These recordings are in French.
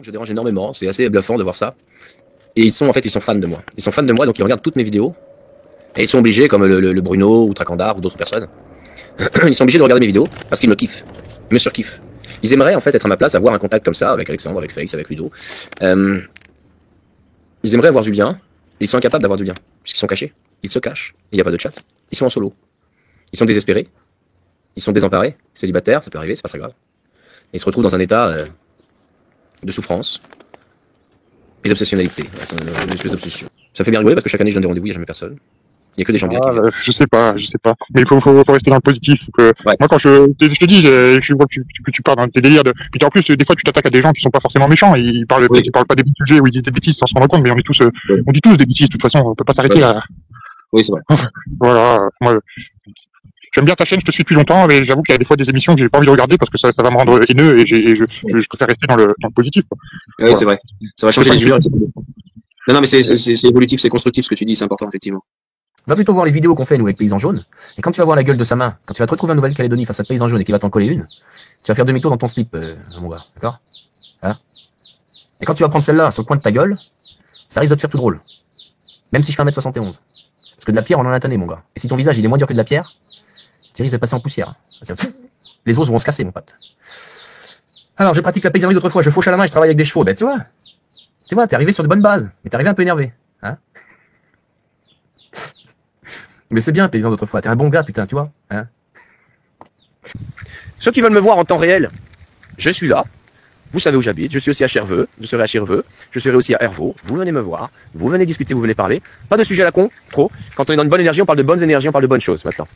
Je dérange énormément, c'est assez bluffant de voir ça. Et ils sont fans de moi. Ils sont fans de moi, donc ils regardent toutes mes vidéos. Et ils sont obligés, comme le Bruno ou Tracandar ou d'autres personnes, ils sont obligés de regarder mes vidéos parce qu'ils me kiffent. Ils me surkiffent. Ils aimeraient en fait être à ma place, avoir un contact comme ça avec Alexandre, avec Face, avec Ludo. Ils aimeraient avoir du lien, et ils sont incapables d'avoir du lien, puisqu'ils sont cachés. Ils se cachent, il n'y a pas de chat. Ils sont en solo. Ils sont désespérés. Ils sont désemparés, célibataires, ça peut arriver, c'est pas très grave. Et ils se retrouvent dans un état de souffrance et d'obsessionnalité. Une espèce d'obsession. Ça fait bien rigoler parce que chaque année je donne des rendez-vous, il n'y a jamais personne. Il n'y a que des gens bien qui viennent. Je sais pas. Mais il faut rester dans le positif. Ouais. Moi, quand je te dis, je vois que tu pars dans tes délires puis en plus, des fois, tu t'attaques à des gens qui sont pas forcément méchants. Ils parlent pas des petits sujets où ils disent des bêtises sans se rendre compte, mais on dit tous des bêtises. De toute façon, on peut pas s'arrêter là. Oui, c'est vrai. Voilà. Moi, j'aime bien ta chaîne, je te suis depuis longtemps, mais j'avoue qu'il y a des fois des émissions que j'ai pas envie de regarder parce que ça va me rendre haineux et je préfère rester dans le positif, quoi. Oui, voilà. C'est vrai. Ça va changer les humeurs. Non, mais c'est évolutif, c'est constructif ce que tu dis, c'est important, effectivement. Va plutôt voir les vidéos qu'on fait, nous, avec Paysan Jaune. Et quand tu vas voir la gueule de sa main, quand tu vas te retrouver en Nouvelle-Calédonie face à Paysan Jaune et qu'il va t'en coller une, tu vas faire demi-tour dans ton slip, mon gars. D'accord? Hein? Et quand tu vas prendre celle-là sur le coin de ta gueule, ça risque de te faire tout drôle. Même si je fais 1m71. Parce que de la pierre, on en a tanné, mon gars. Et si ton visage, il est moins dur que de la pierre, tu risques de passer en poussière. Les os vont se casser, mon pote. Alors, je pratique la paysannerie d'autrefois. Je fauche à la main et je travaille avec des chevaux. Ben, tu vois, t'es arrivé sur de bonnes bases. Mais t'es arrivé un peu énervé. Hein? Mais c'est bien, paysan d'autrefois. T'es un bon gars, putain, tu vois. Hein? Ceux qui veulent me voir en temps réel, je suis là. Vous savez où j'habite. Je suis aussi à Cherveux. Je serai à Cherveux. Je serai aussi à Hervaux. Vous venez me voir. Vous venez discuter, vous venez parler. Pas de sujet à la con, trop. Quand on est dans une bonne énergie, on parle de bonnes énergies, on parle de bonnes choses, maintenant.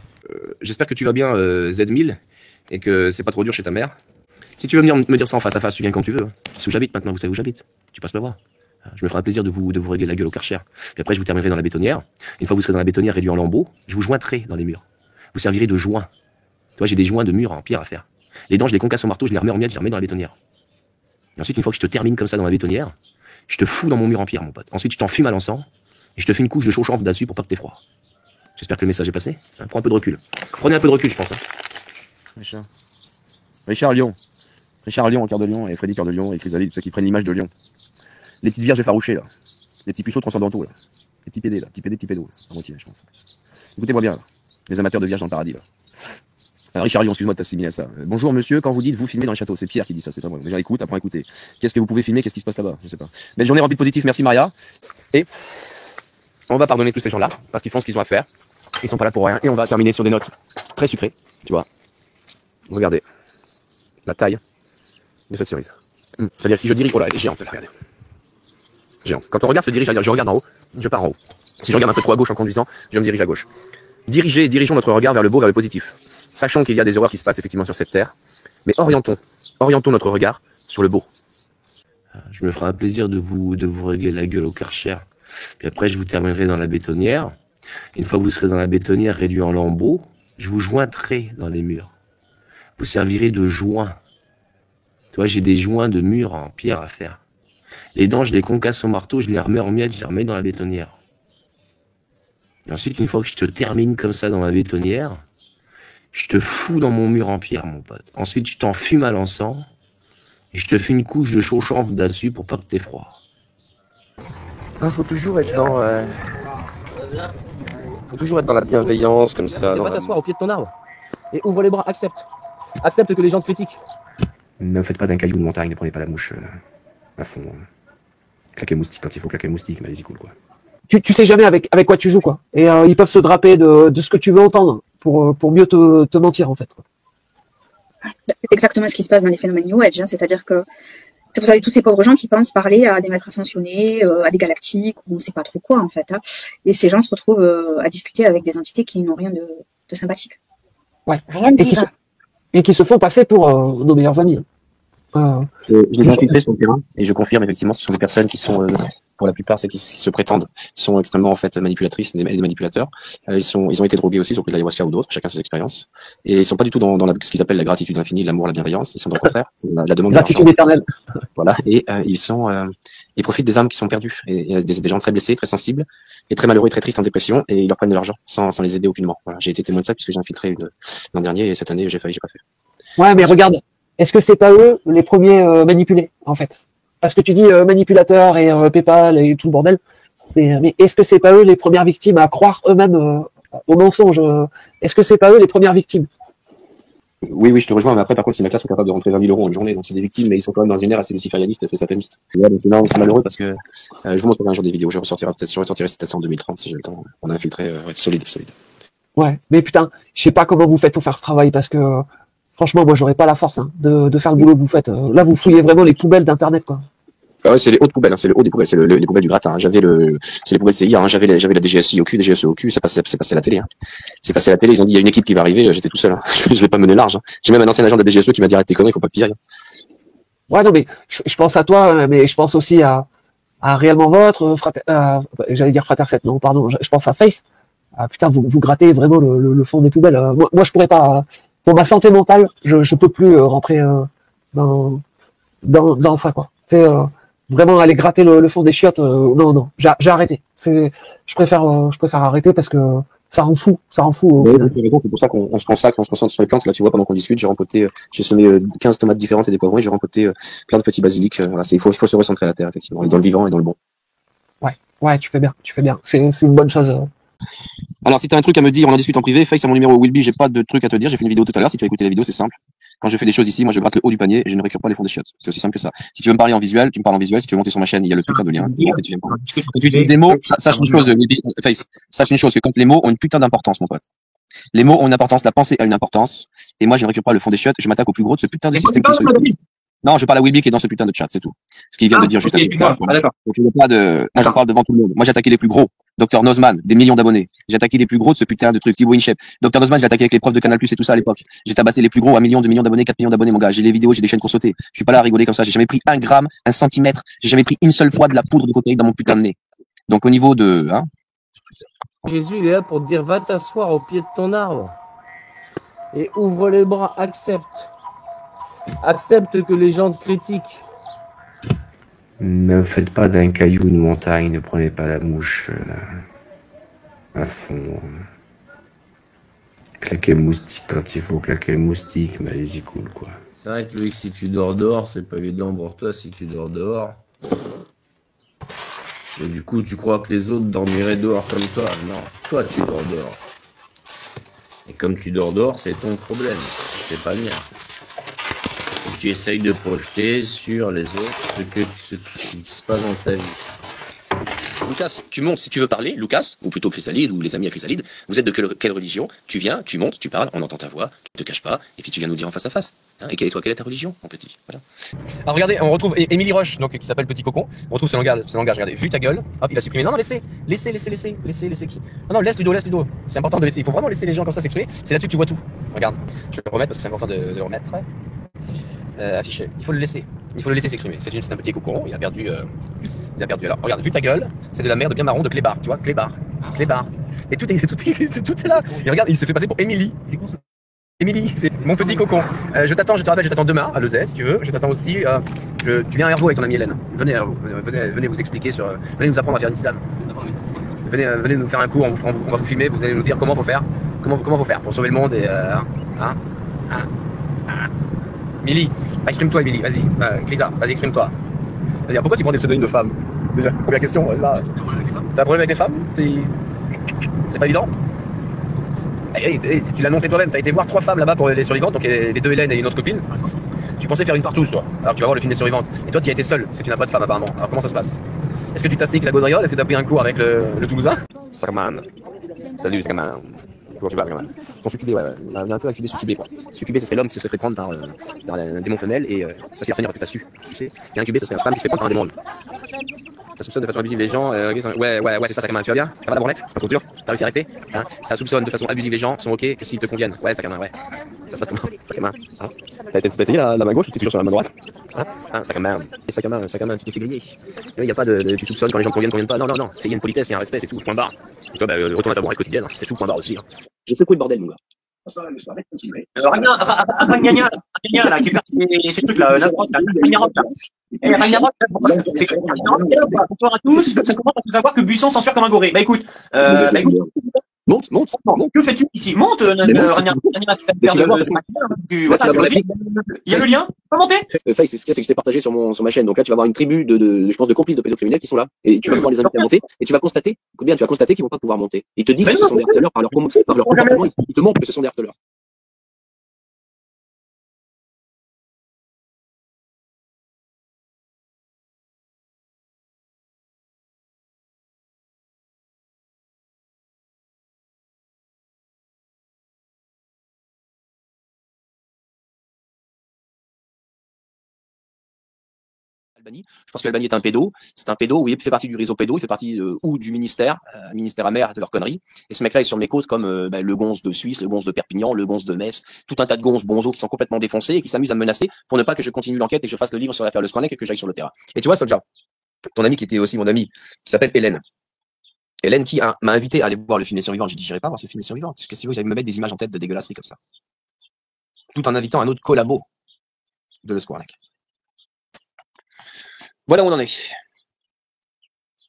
J'espère que tu vas bien, Z1000, et que c'est pas trop dur chez ta mère. Si tu veux venir me dire ça en face à face, tu viens quand tu veux. Tu sais où j'habite maintenant, vous savez où j'habite. Tu passes me voir. Je me ferai un plaisir de vous régler la gueule au Karcher. Puis après, je vous terminerai dans la bétonnière. Une fois que vous serez dans la bétonnière réduit en lambeaux, je vous jointerai dans les murs. Vous servirez de joint. Tu vois, j'ai des joints de murs en pierre à faire. Les dents, je les concasse au marteau, je les remets en miettes, je les remets dans la bétonnière. Et ensuite, une fois que je te termine comme ça dans la bétonnière, je te fous dans mon mur en pierre, mon pote. Ensuite, je t'en fume à l'encens et je te fais une couche de chaud-chanvre dessus pour pas que t'aies froid. J'espère que le message est passé. Prends un peu de recul. Prenez un peu de recul, je pense. Hein. Richard Lyon. Richard Lyon en cœur de lion et Freddy cœur de lion et Chrysalide, ceux qui prennent l'image de lion. Les petites vierges effarouchées, là. Les petits puceaux transcendantaux, là. Les petits PD, là. Petits PD, petits pédos, là. À moitié, je pense. Écoutez-moi bien, là. Les amateurs de vierges dans le paradis, là. Alors, Richard Lyon, excuse-moi de t'assimiler à ça. Bonjour, monsieur, quand vous dites vous filmez dans les châteaux, c'est Pierre qui dit ça, c'est pas moi. Déjà, écoute, apprends à écouter. Qu'est-ce que vous pouvez filmer? Qu'est-ce qui se passe là-bas? Je sais pas. Belle journée remplie de positif, merci Maria. Et on va pardonner tous ces gens-là, parce qu'ils font ce qu'ils ont à faire. Ils sont pas là pour rien. Et on va terminer sur des notes très sucrées, tu vois. Regardez. La taille de cette cerise. C'est-à-dire, si je dirige, oh là, elle est géante, celle-là, regardez. Géante. Quand on regarde se dirige, c'est-à-dire, je regarde en haut, je pars en haut. Si je regarde un peu trop à gauche en conduisant, je me dirige à gauche. Dirigeons notre regard vers le beau, vers le positif. Sachons qu'il y a des horreurs qui se passent effectivement sur cette terre, mais orientons notre regard sur le beau. Je me ferai un plaisir de vous régler la gueule au Karcher. Puis après, je vous terminerai dans la bétonnière. Une fois que vous serez dans la bétonnière réduit en lambeaux, je vous jointerai dans les murs. Vous servirez de joint. Tu vois, j'ai des joints de murs en pierre à faire. Les dents, je les concasse au marteau, je les remets en miettes, je les remets dans la bétonnière. Et ensuite, une fois que je te termine comme ça dans la bétonnière, je te fous dans mon mur en pierre, mon pote. Ensuite, je t'en fume à l'encens et je te fais une couche de chaud-chanvre dessus pour pas que t'aies froid. Ah, faut toujours être dans... Faut toujours être dans la bienveillance, comme ça. Tu vas t'asseoir au pied de ton arbre et ouvre les bras, accepte. Accepte que les gens te critiquent. Ne faites pas d'un caillou de montagne, ne prenez pas la mouche à fond. Claquez moustique quand il faut claquer moustique, mais allez-y cool, quoi. Tu sais jamais avec quoi tu joues, quoi. Et ils peuvent se draper de ce que tu veux entendre pour mieux te mentir, en fait, quoi. C'est exactement ce qui se passe dans les phénomènes New Age, hein, c'est-à-dire que vous avez tous ces pauvres gens qui pensent parler à des maîtres ascensionnés, à des galactiques, ou on ne sait pas trop quoi, en fait. Hein, et ces gens se retrouvent à discuter avec des entités qui n'ont rien de sympathique. Ouais. Rien de divin. Et qui se font passer pour nos meilleurs amis. Je les ai infiltrés sur le terrain et je confirme effectivement ce sont des personnes qui sont pour la plupart ceux qui se prétendent sont extrêmement en fait manipulatrices et des manipulateurs. Ils ont été drogués aussi, ils ont pris de l'ayahuasca ou d'autres, chacun ses expériences, et ils sont pas du tout dans ce qu'ils appellent la gratitude infinie, l'amour, la bienveillance. Ils sont dans le contraire, la demande de gratitude éternelle. Voilà, et ils profitent des âmes qui sont perdues et des gens très blessés, très sensibles et très malheureux et très tristes en dépression, et ils leur prennent de l'argent sans les aider aucunement. Voilà, j'ai été témoin de ça puisque j'ai infiltré l'an dernier et cette année j'ai pas fait. Ouais, mais regarde. Est-ce que c'est pas eux les premiers manipulés, en fait? parce que tu dis manipulateur et PayPal et tout le bordel. Mais est-ce que c'est pas eux les premières victimes à croire eux-mêmes au mensonge? Est-ce que c'est pas eux les premières victimes? Oui, oui, je te rejoins, mais après, par contre, ces mecs-là sont capables de rentrer 20 000 euros en une journée, donc c'est des victimes, mais ils sont quand même dans une ère assez luciférianiste, assez sataniste. Ouais, donc c'est malheureux parce que, je vous montrerai un jour des vidéos, je ressortirai peut-être ça en 2030 si j'ai le temps. On a infiltré, ouais, solide. Ouais, mais putain, je sais pas comment vous faites pour faire ce travail, parce que, franchement, moi, j'aurais pas la force, hein, de faire le boulot que vous faites. Là, vous fouillez vraiment les poubelles d'Internet, quoi. Ah ouais, c'est les hautes poubelles, hein, c'est le haut des poubelles, c'est les poubelles du gratin, hein. C'est les poubelles CIA, hein. J'avais la DGSI au cul, DGSE au cul, c'est passé à la télé, hein. C'est passé à la télé, ils ont dit, il y a une équipe qui va arriver, j'étais tout seul, hein. Je l'ai pas mené large, hein. J'ai même un ancien agent de la DGSE qui m'a dit, arrête tes conneries, faut pas que t'y ailles. Ouais, non, mais je pense à toi, mais je pense aussi à Réellement Votre, j'allais dire Frater 7, non, pardon, je pense à Face. Ah, putain, vous grattez vraiment le fond des poubelles. Moi, je pourrais pas, pour ma santé mentale, je peux plus rentrer dans ça, quoi. C'est vraiment aller gratter le fond des chiottes. Non, j'ai arrêté. Je préfère arrêter parce que ça rend fou. Oui, tu as raison, c'est pour ça qu'on se consacre, on se concentre sur les plantes. Là, tu vois, pendant qu'on discute, j'ai semé 15 tomates différentes et des poivrons, et j'ai rempoté plein de petits basiliques. Voilà, il faut se recentrer à la terre, effectivement, et dans le vivant et dans le bon. Ouais, tu fais bien. C'est une bonne chose. Alors, si t'as un truc à me dire, on en discute en privé. Face à mon numéro Willby, j'ai pas de truc à te dire. J'ai fait une vidéo tout à l'heure. Si tu as écouté la vidéo, c'est simple. Quand je fais des choses ici, moi, je gratte le haut du panier et je ne récure pas les fonds des chiottes. C'est aussi simple que ça. Si tu veux me parler en visuel, tu me parles en visuel. Si tu veux monter sur ma chaîne, il y a le putain de lien. Tu montes et tu viens me parler. Quand tu utilises des mots, sache une chose, Willby, Face. Sache une chose, que quand les mots ont une putain d'importance, mon pote. Les mots ont une importance, la pensée a une importance. Et moi, je ne récure pas le fond des chiottes. Je m'attaque au plus gros de ce putain de système. Non, je parle à Willby qui est dans ce putain de chat, c'est tout. Ce qu'il vient de dire juste après ça. D'accord. Donc, il n'y a pas de, moi, j'en parle devant tout le monde. Moi, j'ai attaqué les plus gros. Dr Nozman, des millions d'abonnés. J'ai attaqué les plus gros de ce putain de truc. Thibaut InShape. Dr Nozman, j'ai attaqué avec les profs de Canal+, et tout ça à l'époque. J'ai tabassé les plus gros à 1 million, 2 millions d'abonnés, 4 millions d'abonnés, mon gars. J'ai les vidéos, j'ai des chaînes qu'on sautait. Je suis pas là à rigoler comme ça. J'ai jamais pris 1 gramme, 1 centimètre. J'ai jamais pris une seule fois de la poudre de cocaïne dans mon putain de nez. Donc, au niveau de, hein. Jésus, il est là pour te dire, va t'asseoir au pied de ton arbre. Et ouvre les bras, accepte. Accepte que les gens te critiquent. Ne faites pas d'un caillou une montagne, ne prenez pas la mouche à fond. Claquez le moustique quand il faut claquer le moustique, mais allez-y cool, quoi. C'est vrai que Loïc, si tu dors dehors, c'est pas évident pour toi si tu dors dehors. Et du coup, tu crois que les autres dormiraient dehors comme toi? Non, toi tu dors dehors. Et comme tu dors dehors, c'est ton problème, c'est pas le mien. Et tu essayes de projeter sur les autres ce qui se passe dans ta vie. Lucas, tu montes si tu veux parler, Lucas, ou plutôt Chrysalide, ou les amis à Chrysalide, vous êtes de quelle religion? Tu viens, tu montes, tu parles, on entend ta voix, tu te caches pas, et puis tu viens nous dire en face à face. Hein, et quelle est ta religion, mon petit? Voilà. Alors regardez, on retrouve Émilie Roche, donc, qui s'appelle Petit Cocon, on retrouve ce langage, regardez, vu ta gueule, hop, il a supprimé, non, laissez qui? Non, laisse Ludo, c'est important de laisser, il faut vraiment laisser les gens comme ça s'exprimer, c'est là-dessus que tu vois tout. Regarde, je vais le remettre parce que c'est important de le remettre. Affiché, il faut le laisser s'exprimer, c'est un petit cocon, il a perdu, alors, regarde, vu ta gueule, c'est de la merde bien marron de Clébar, tu vois, Clébar. Et tout est là. Et regarde, il se fait passer pour Émilie, c'est mon petit cocon. Je t'attends demain à Lezay, si tu veux. Je t'attends aussi, tu viens à Hervaux avec ton amie Hélène. Venez vous expliquer venez nous apprendre à faire une tisane. Venez nous faire un cours, on va vous filmer, vous allez nous dire comment faut faire pour sauver le monde et, Émilie, exprime-toi Émilie, vas-y, Crisa, vas-y exprime-toi. Vas-y, pourquoi tu prends des pseudonymes de femmes? Déjà, première question, là. T'as un problème avec les femmes? C'est pas évident? Tu l'as annoncé toi-même, t'as été voir 3 femmes là-bas pour les survivantes, donc les 2 Hélène et une autre copine. Tu pensais faire une partouze, toi. Alors tu vas voir le film des survivantes. Et toi, tu y as été seul, parce que tu n'as pas de femme apparemment. Alors comment ça se passe? Est-ce que tu t'assiques la gaudriole? Est-ce que t'as pris un cours avec le Toulousain? Sacman. Salut, Sacman. Comment tu vas, Sacman? Ils sont succubés, ouais. Il y a un peu accubé, succubé, quoi. Succubé, ce serait l'homme qui se serait fait prendre par un démon femelle, et ça c'est retenir parce que t'as su, tu sais. Et incubé, ce serait la femme qui se fait prendre par un démon. Ça soupçonne de façon abusive les gens. Ouais, c'est ça, Sacman. Tu vas bien? Ça va la branlette? C'est pas trop dur? T'as réussi à arrêter? Hein? Ça soupçonne de façon abusive les gens, sont ok que s'ils te conviennent. Ouais, Sacman, ouais. Ça se passe comment? Sacman. Hein? T'as essayé la main gauche ou t'es toujours sur la main droite? Hein? Sacman, tu t'es fait griller. Il n'y a pas tu soupçonnes quand les gens te conviennent pas. Non. Il y a une politesse, il y a un respect, c'est tout. Point barre. Et toi, retourne à ta branlette quotidienne. C'est tout, point barre aussi. Hein. J'ai secoué le bordel, mon gars. Ragnagna, là, qui fait ces trucs-là, Ragnarok, là. Et Ragnarok, c'est bonsoir à tous, ça commence à tout savoir que Buisson censure comme un goré. Écoute, Monte, monte, monte. Que fais-tu ici? Monte, Mais tu vas voir, il y a le lien. Pas monter. Face, c'est ce que je t'ai partagé sur ma chaîne. Donc là, tu vas avoir une tribu je pense, de complices de pédocriminels qui sont là. Et tu vas pouvoir les inviter à monter. Et tu vas constater, combien tu vas constater qu'ils vont pas pouvoir monter. Ils te disent que ce sont des harceleurs par leur comportement. Ils te montrent que ce sont des harceleurs. Albanie. Je pense que l'Albanie est un pédo. C'est un pédo, oui, il fait partie du réseau pédo, il fait partie ou du ministère amer de leur connerie. Et ce mec-là est sur mes côtes comme le gonze de Suisse, le gonze de Perpignan, le gonze de Metz, tout un tas de gonzes bonzos qui sont complètement défoncés et qui s'amusent à me menacer pour ne pas que je continue l'enquête et que je fasse le livre sur l'affaire Le Squanek et que j'aille sur le terrain. Et tu vois, Soldier, ton ami qui était aussi mon ami, qui s'appelle Hélène. Hélène qui m'a invité à aller voir le film Les Survivants. J'ai dit, j'irai pas voir ce film Les Survivants. Qu'est-ce que tu veux, j'allais me mettre des images en tête de dégueulasseries comme ça. Tout en invitant un autre collabo de Le Squanek. Voilà où on en est.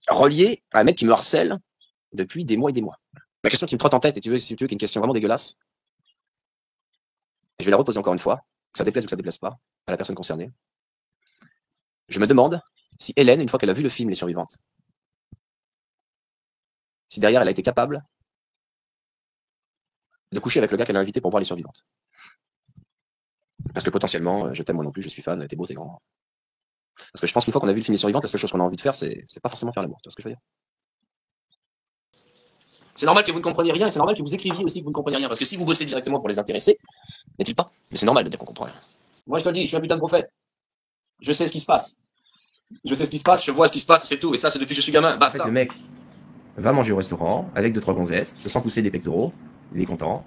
Relié à un mec qui me harcèle depuis des mois et des mois. La question qui me trotte en tête, et si tu veux, qui est une question vraiment dégueulasse, et je vais la reposer encore une fois, que ça déplaise ou que ça déplaise pas, à la personne concernée. Je me demande si Hélène, une fois qu'elle a vu le film Les Survivantes, si derrière elle a été capable de coucher avec le gars qu'elle a invité pour voir Les Survivantes. Parce que potentiellement, je t'aime moi non plus, je suis fan, t'es beau, t'es grand. Parce que je pense qu'une fois qu'on a vu le film Les Survivantes, la seule chose qu'on a envie de faire, c'est pas forcément faire l'amour. Tu vois ce que je veux dire? C'est normal que vous ne compreniez rien, et c'est normal que vous écriviez aussi que vous ne compreniez rien. Parce que si vous bossez directement pour les intéresser, n'est-il pas? Mais c'est normal de dire qu'on comprend rien. Moi, je te le dis, je suis un putain de prophète. Je sais ce qui se passe. Je sais ce qui se passe, je vois ce qui se passe, c'est tout. Et ça, c'est depuis que je suis gamin. Basta. En fait, le mec va manger au restaurant avec 2-3 gonzesses, se sent pousser des pectoraux, il est content.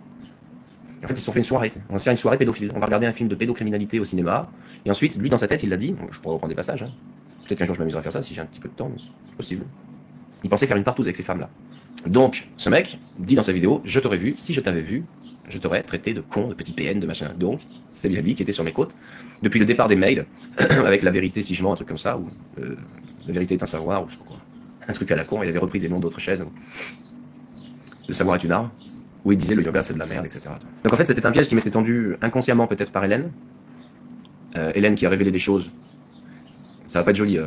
En fait, ils se sont fait une soirée. On va se faire une soirée pédophile. On va regarder un film de pédocriminalité au cinéma. Et ensuite, lui, dans sa tête, il l'a dit. Je pourrais reprendre des passages. Hein. Peut-être qu'un jour, je m'amuserai à faire ça si j'ai un petit peu de temps. C'est possible. Il pensait faire une partouze avec ces femmes-là. Donc, ce mec dit dans sa vidéo, je t'aurais vu, si je t'avais vu, je t'aurais traité de con, de petit PN, de machin. Donc, c'est lui qui était sur mes côtes. Depuis le départ des mails, avec la vérité si je mens, un truc comme ça, ou la vérité est un savoir, ou je sais pas quoi. Un truc à la con, il avait repris des noms d'autres chaînes. Le savoir est une arme. Où il disait le yoga c'est de la merde, etc. Donc en fait c'était un piège qui m'était tendu inconsciemment peut-être par Hélène. Hélène qui a révélé des choses. Ça va pas être joli.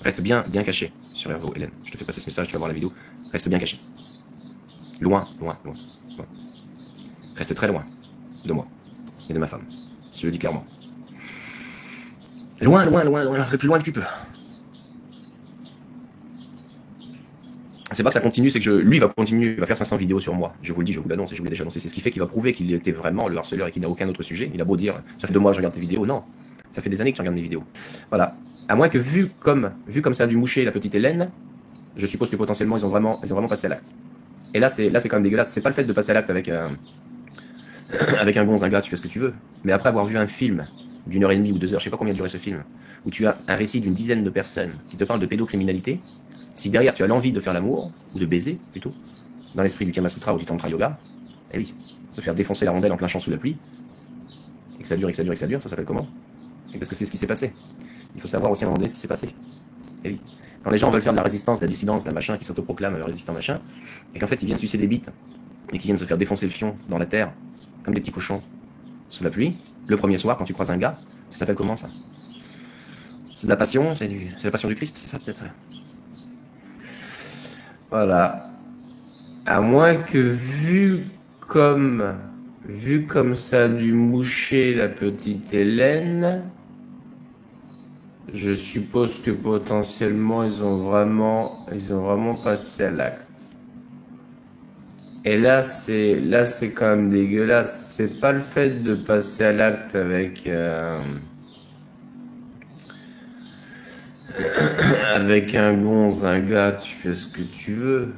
Reste bien caché sur Hervo, Hélène. Je te fais passer ce message, tu vas voir la vidéo. Reste bien caché. Loin. Reste très loin de moi et de ma femme. Je le dis clairement. Loin, le plus loin que tu peux. C'est pas que ça continue, c'est que lui va continuer, il va faire 500 vidéos sur moi. Je vous le dis, je vous l'annonce et je vous l'ai déjà annoncé. C'est ce qui fait qu'il va prouver qu'il était vraiment le harceleur et qu'il n'a aucun autre sujet. Il a beau dire, ça fait 2 mois que je regarde tes vidéos. Non, ça fait des années que tu regardes mes vidéos. Voilà. À moins que vu comme ça a dû moucher la petite Hélène, je suppose que potentiellement ils ont vraiment passé à l'acte. Et là c'est quand même dégueulasse. C'est pas le fait de passer à l'acte avec un gonze, un gars, tu fais ce que tu veux. Mais après avoir vu un film d'1h30 ou 2 heures, je sais pas combien durait ce film, où tu as un récit d'une dizaine de personnes qui te parlent de pédocriminalité, si derrière tu as l'envie de faire l'amour, ou de baiser plutôt, dans l'esprit du Kama Sutra ou du Tantra Yoga, eh oui, se faire défoncer la rondelle en plein champ sous la pluie, et que ça dure, ça s'appelle comment? Et parce que c'est ce qui s'est passé. Il faut savoir aussi à un moment donné ce qui s'est passé. Eh oui. Quand les gens veulent faire de la résistance, de la dissidence, d'un machin qui s'autoproclame résistant machin, et qu'en fait ils viennent sucer des bites, et qu'ils viennent se faire défoncer le fion dans la terre, comme des petits cochons, sous la pluie, le premier soir quand tu croises un gars, ça s'appelle comment ça? C'est de la passion, c'est la passion du Christ, c'est ça peut-être? Voilà. À moins que vu comme ça a dû moucher la petite Hélène, je suppose que potentiellement ils ont vraiment passé à l'acte. Et là c'est quand même dégueulasse. C'est pas le fait de passer à l'acte avec un gonze, un gars, tu fais ce que tu veux.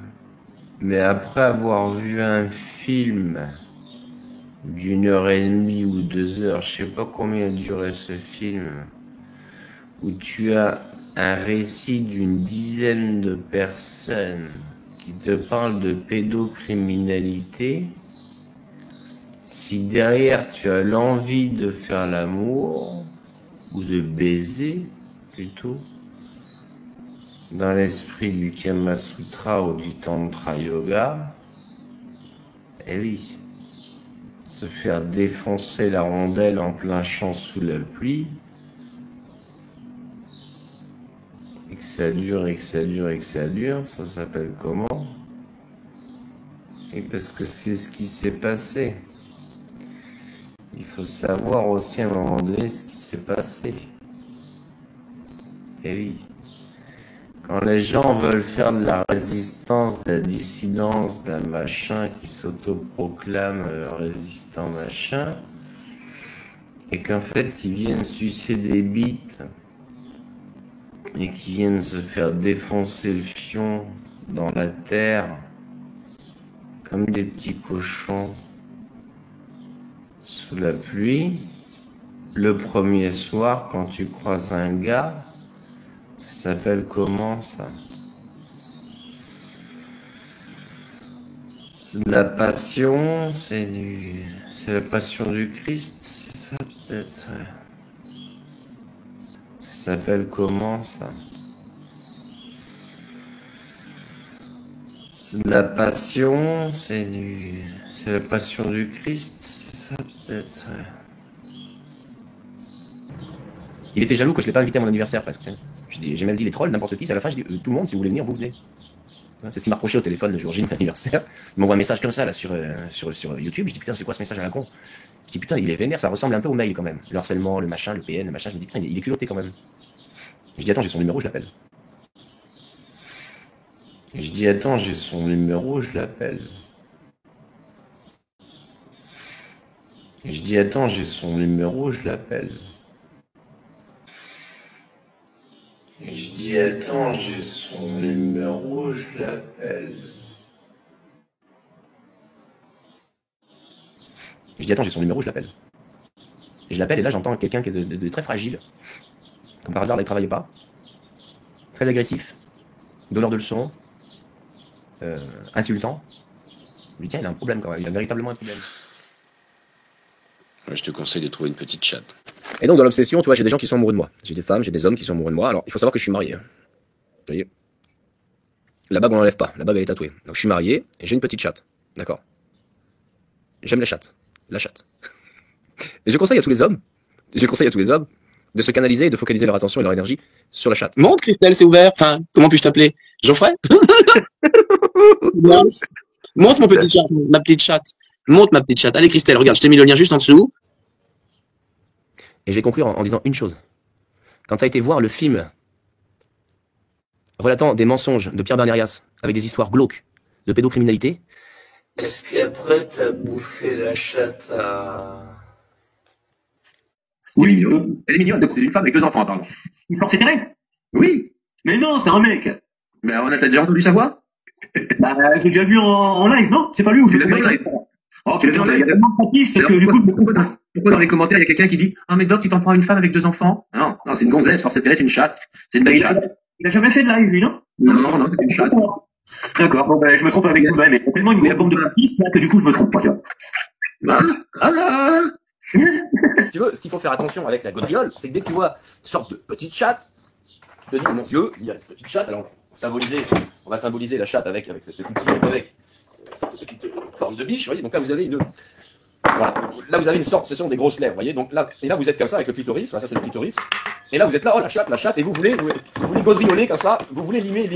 Mais après avoir vu un film d'1h30 ou 2 heures, je sais pas combien durait ce film, où tu as un récit d'une dizaine de personnes qui te parlent de pédocriminalité, si derrière tu as l'envie de faire l'amour, ou de baiser plutôt, dans l'esprit du Kama Sutra ou du Tantra Yoga, Eh oui. Se faire défoncer la rondelle en plein champ sous la pluie. Et que ça dure, et que ça dure, et que ça dure. Ça s'appelle comment? Et parce que c'est ce qui s'est passé. Il faut savoir aussi à un moment donné ce qui s'est passé. Et oui. Quand les gens veulent faire de la résistance, de la dissidence, d'un machin qui s'autoproclame résistant machin, et qu'en fait ils viennent sucer des bites, et qu'ils viennent se faire défoncer le fion dans la terre, comme des petits cochons, sous la pluie, le premier soir quand tu croises un gars, ça s'appelle comment ça? C'est de la passion, c'est la passion du Christ, c'est ça peut-être. Ça s'appelle comment ça? C'est de la passion, c'est la passion du Christ, c'est ça peut-être. Il était jaloux que je l'ai pas invité à mon anniversaire presque. J'ai même dit les trolls, n'importe qui. À la fin, je dis tout le monde, si vous voulez venir, vous venez. C'est ce qui m'a reproché au téléphone le jour J de mon anniversaire. Il m'envoie un message comme ça là sur YouTube. Je dis putain, c'est quoi ce message à la con? Je dis putain, il est vénère, ça ressemble un peu au mail quand même. Le harcèlement, le machin, le PN, le machin. Je me dis putain, il est culotté quand même. Je dis attends, j'ai son numéro, je l'appelle. Je dis attends, j'ai son numéro, je l'appelle. Je dis attends, j'ai son numéro, je l'appelle. Je dis attends, j'ai son numéro, je l'appelle. Je dis attends, j'ai son numéro, je l'appelle. Et je l'appelle et là j'entends quelqu'un qui est de très fragile. Comme par hasard, là il travaillait pas. Très agressif. Donneur de leçons. Insultant. Je lui dis tiens, il a un problème quand même, il a véritablement un problème. Je te conseille de trouver une petite chatte. Et donc dans l'obsession, tu vois, j'ai des gens qui sont amoureux de moi. J'ai des femmes, j'ai des hommes qui sont amoureux de moi. Alors il faut savoir que je suis marié. Vous voyez, la bague on l'enlève pas, la bague elle est tatouée. Donc je suis marié et j'ai une petite chatte. D'accord. J'aime les chattes. La chatte. Et je conseille à tous les hommes, de se canaliser et de focaliser leur attention et leur énergie sur la chatte. Montre, Christelle, c'est ouvert. Enfin, comment puis-je t'appeler? Geoffrey? Montre mon petit chat, ma petite chatte. Montre ma petite chatte. Allez, Christelle, regarde, je t'ai mis le lien juste en dessous. Et je vais conclure en disant une chose. Quand tu as été voir le film relatant des mensonges de Pierre Bernérias avec des histoires glauques de pédocriminalité, est-ce qu'après t'as bouffé la chatte à... Oui, elle est mignonne, c'est une femme avec 2 enfants apparemment. Une force séparée? Oui. Mais non, c'est un mec. Ben on a déjà entendu sa voix. Bah, j'ai déjà vu en live, non? C'est pas lui ou je l'ai vu en live? Oh, il y a tellement de papistes que du coup... Pourquoi dans les commentaires il y a quelqu'un qui dit « Ah mais Doc, tu t'en prends une femme avec 2 enfants ?» Non, non, c'est une gonzesse, force c'est une chatte. C'est une belle chatte. Il a jamais fait de live, lui, non? Non, c'est une chatte. D'accord, bon ben je me trompe avec vous, mais il y a tellement une grosse bombe de papistes là que du coup je me trompe pas. Tu veux, ce qu'il faut faire attention avec la gaudriole, c'est que dès que tu vois une sorte de petite chatte, tu te dis, mon Dieu, il y a une petite chatte, alors on va symboliser la chatte avec ce petit avec cette petite forme de biche, vous voyez, donc là vous avez voilà, là vous avez une sorte, ce sont des grosses lèvres, vous voyez, donc là, et là vous êtes comme ça avec le clitoris, voilà, ça c'est le clitoris, et là vous êtes là, oh la chatte, et vous voulez gaudrioler comme ça, vous voulez limer.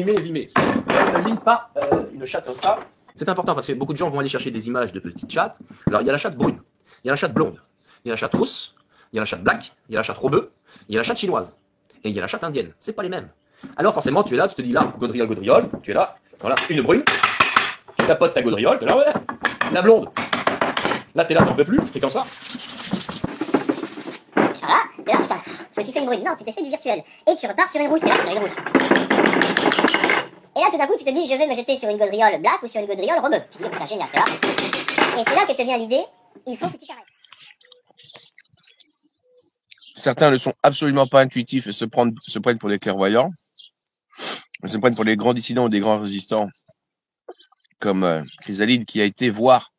On ne lime pas une chatte comme ça, c'est important parce que beaucoup de gens vont aller chercher des images de petites chattes, alors il y a la chatte brune, il y a la chatte blonde, il y a la chatte rousse, il y a la chatte black, il y a la chatte robeux, il y a la chatte chinoise, et il y a la chatte indienne, c'est pas les mêmes. Alors forcément tu es là, tu te dis là, gaudriole, tu es là, voilà, une brune, tu tapotes ta gaudriole, tu es là, ouais, la blonde. Là, t'es là, t'en peux plus, t'es comme ça. Voilà, t'es là, putain, je me suis fait une brune. Non, tu t'es fait du virtuel. Et tu repars sur une rousse, t'es là, une rousse. Et là, tout d'un coup, tu te dis, je vais me jeter sur une gaudriole black ou sur une gaudriole rebeu. Tu te dis, putain, génial, t'es là. Et c'est là que te vient l'idée, il faut que tu t'arrêtes. Certains ne sont absolument pas intuitifs et se prennent pour des clairvoyants. Ils se prennent pour des grands dissidents ou des grands résistants, comme Chrysalide qui a été voir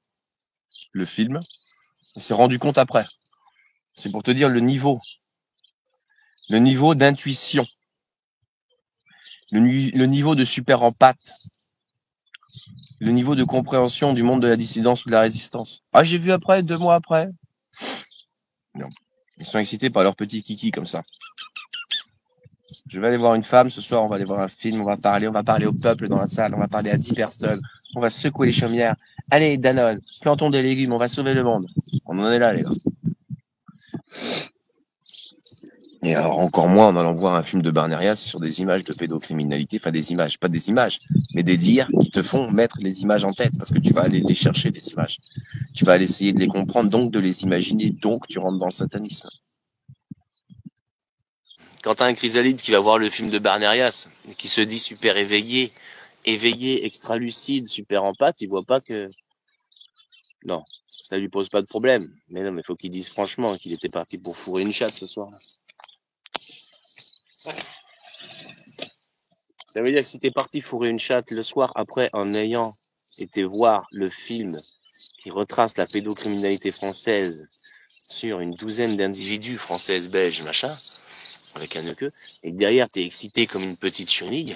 le film, il s'est rendu compte après. C'est pour te dire le niveau d'intuition, le niveau de super empathe le niveau de compréhension du monde de la dissidence ou de la résistance. Ah, j'ai vu après, 2 mois après. Non. Ils sont excités par leur petit kiki comme ça. Je vais aller voir une femme ce soir, on va aller voir un film, on va parler au peuple dans la salle, on va parler à 10 personnes, on va secouer les chaumières. Allez, Danone, plantons des légumes, on va sauver le monde. On en est là, les gars. Et alors, encore moins en allant voir un film de Barnerias sur des images de pédocriminalité, enfin des images, pas des images, mais des dires qui te font mettre les images en tête, parce que tu vas aller les chercher, les images. Tu vas aller essayer de les comprendre, donc de les imaginer, donc tu rentres dans le satanisme. Quand t'as un chrysalide qui va voir le film de Barnerias, qui se dit super éveillé, extra lucide, super empathe, il voit pas que... Non, ça lui pose pas de problème. Mais non, mais faut qu'il dise franchement qu'il était parti pour fourrer une chatte ce soir. Ça veut dire que si t'es parti fourrer une chatte le soir après en ayant été voir le film qui retrace la pédocriminalité française sur une douzaine d'individus françaises, belges, machin, avec un queue, et que derrière t'es excité comme une petite chenille,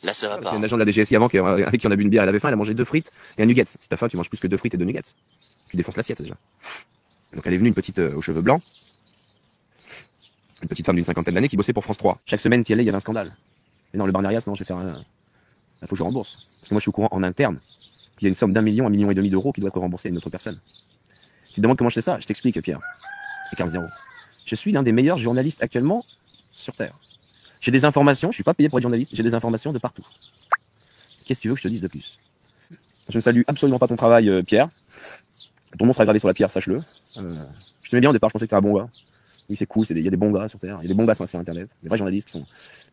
là ça va pas. Il y a un agent de la DGSI avant avec qui on a bu une bière, elle avait faim, elle a mangé 2 frites et un nuggets. Si t'as faim, tu manges plus que 2 frites et 2 nuggets. Tu défonces l'assiette déjà. Donc elle est venue, une petite aux cheveux blancs, une petite femme d'une 50aine d'années qui bossait pour France 3. Chaque semaine, t'y allais, il y avait un scandale. Mais non, le Barnerias, non, je vais faire un... Il faut que je rembourse. Parce que moi je suis au courant en interne qu'il y a une somme d'1 million, 1,5 million d'euros qui doit être remboursée à une autre personne. Tu te demandes comment je sais ça? Je t'explique, Pierre. Écart 0. Je suis l'un des meilleurs journalistes actuellement sur Terre. J'ai des informations, je suis pas payé pour être journaliste, j'ai des informations de partout. Qu'est-ce que tu veux que je te dise de plus? Je ne salue absolument pas ton travail, Pierre. Ton nom sera gravé sur la pierre, sache-le. Je t'aimais bien au départ, je pensais que t'étais un bon gars. Oui, c'est cool, il y a des bons gars sur Terre, il y a des bons gars sur Internet, des vrais journalistes qui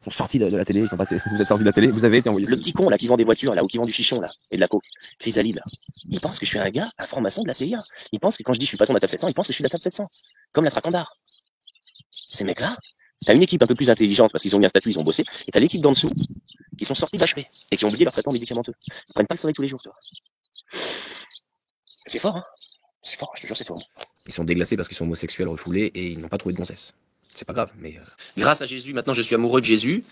sont sortis de la télé, ils sont passés, vous êtes sortis de la télé, vous avez été envoyés. Le petit con là qui vend des voitures là, ou qui vend du chichon là, et de la coke, chrysalide là, il pense que je suis un gars, un franc-maçon de la CIA. Il pense que quand je dis je suis patron de la table 700, il pense que je suis de la table 700. Comme la Tracandard. Ces mecs-là, t'as une équipe un peu plus intelligente parce qu'ils ont mis un statut, ils ont bossé, et t'as l'équipe d'en dessous qui sont sortis d'HP et qui ont oublié leur traitement médicamenteux. Ils prennent pas le soleil tous les jours, tu vois. C'est fort, hein. C'est fort, je te jure, c'est fort. Ils sont déglacés parce qu'ils sont homosexuels refoulés et ils n'ont pas trouvé de gonzesse. C'est pas grave, mais... Grâce à Jésus, maintenant je suis amoureux de Jésus.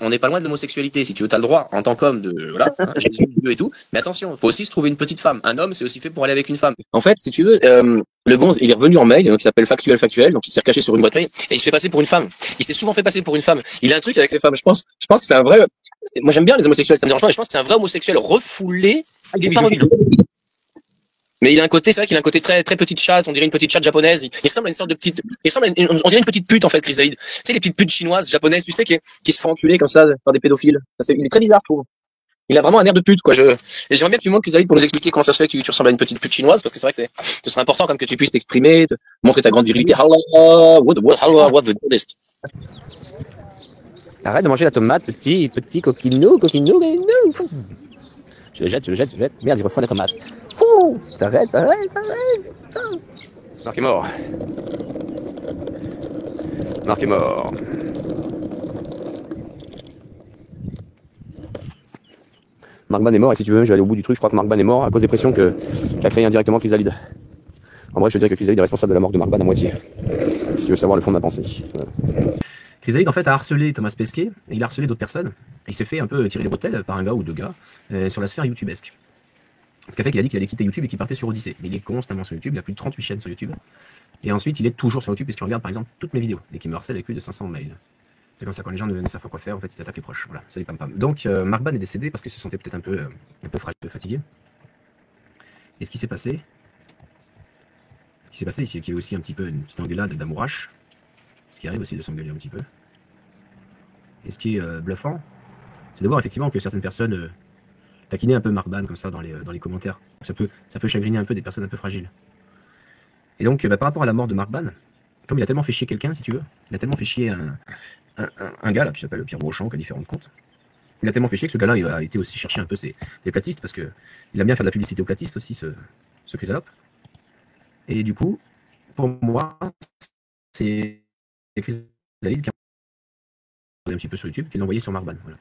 On n'est pas loin de l'homosexualité. Si tu veux, t'as le droit en tant qu'homme de... Voilà, hein, Jésus, Dieu et tout. Mais attention, il faut aussi se trouver une petite femme. Un homme, c'est aussi fait pour aller avec une femme. En fait, si tu veux, le gonze, il est revenu en mail, donc il s'appelle Factuel, donc il s'est recaché sur une boîte mail, et il se fait passer pour une femme. Il s'est souvent fait passer pour une femme. Il a un truc avec les femmes, je pense que c'est un vrai... Moi j'aime bien les homosexuels, ça me dérange pas, mais je pense que c'est un vrai homosexuel refoulé. Mais il a un côté, c'est vrai qu'il a un côté très, très petite chatte, on dirait une petite chatte japonaise. Il ressemble à une sorte de petite, on dirait une petite pute, en fait, chrysalide. Tu sais, les petites putes chinoises, japonaises, tu sais, qui se font enculer comme ça par des pédophiles. Il est très bizarre, je trouve. Il a vraiment un air de pute, quoi. Et j'aimerais bien que tu montres chrysalide pour nous expliquer comment ça se fait que tu ressembles à une petite pute chinoise, parce que c'est vrai que ce serait important comme que tu puisses t'exprimer, montrer ta grande virilité. What the goodest. Arrête de manger la tomate, petit coquinou. Je le jette. Merde, il refond la tomate. Fou, t'arrête. Marc est mort. Marc Ban est mort, et si tu veux, je vais aller au bout du truc. Je crois que Marc Ban est mort à cause des pressions qu'a créé indirectement Chrysalide. En bref, je dirais que Chrysalide est responsable de la mort de Marc Ban à moitié. Si tu veux savoir le fond de ma pensée. Voilà. Chrysalide, en fait, a harcelé Thomas Pesquet, et il a harcelé d'autres personnes. Il s'est fait un peu tirer les bretelles par un gars ou 2 gars sur la sphère youtubesque. Ce qui a fait qu'il a dit qu'il allait quitter YouTube et qu'il partait sur Odyssée. Mais il est constamment sur YouTube, il a plus de 38 chaînes sur YouTube. Et ensuite, il est toujours sur YouTube puisqu'il regarde par exemple toutes mes vidéos et qu'il me harcèle avec plus de 500 mails. C'est comme ça, quand les gens ne savent pas quoi faire, en fait, ils attaquent les proches. Voilà, salut pam pam. Donc, Marc Ban est décédé parce qu'il se sentait peut-être un peu fatigué. Et ce qui s'est passé, c'est qu'il y a aussi un petit peu une petite engueulade d'amourache. Ce qui arrive aussi de s'engueuler un petit peu. Et ce qui est bluffant, c'est de voir effectivement que certaines personnes taquiner un peu Marc Ban comme ça dans les commentaires. Ça peut chagriner un peu des personnes un peu fragiles. Et donc, par rapport à la mort de Marc Ban, comme il a tellement fait chier quelqu'un, si tu veux, il a tellement fait chier un gars là qui s'appelle Pierre Brochant, qui a différents comptes. Il a tellement fait chier que ce gars-là il a été aussi chercher un peu les platistes, parce que il aime bien faire de la publicité aux platistes aussi, ce chrysalope. Et du coup, pour moi, c'est Chrysalide qui a un petit peu sur YouTube, qui l'a envoyé sur Marc Ban. Voilà.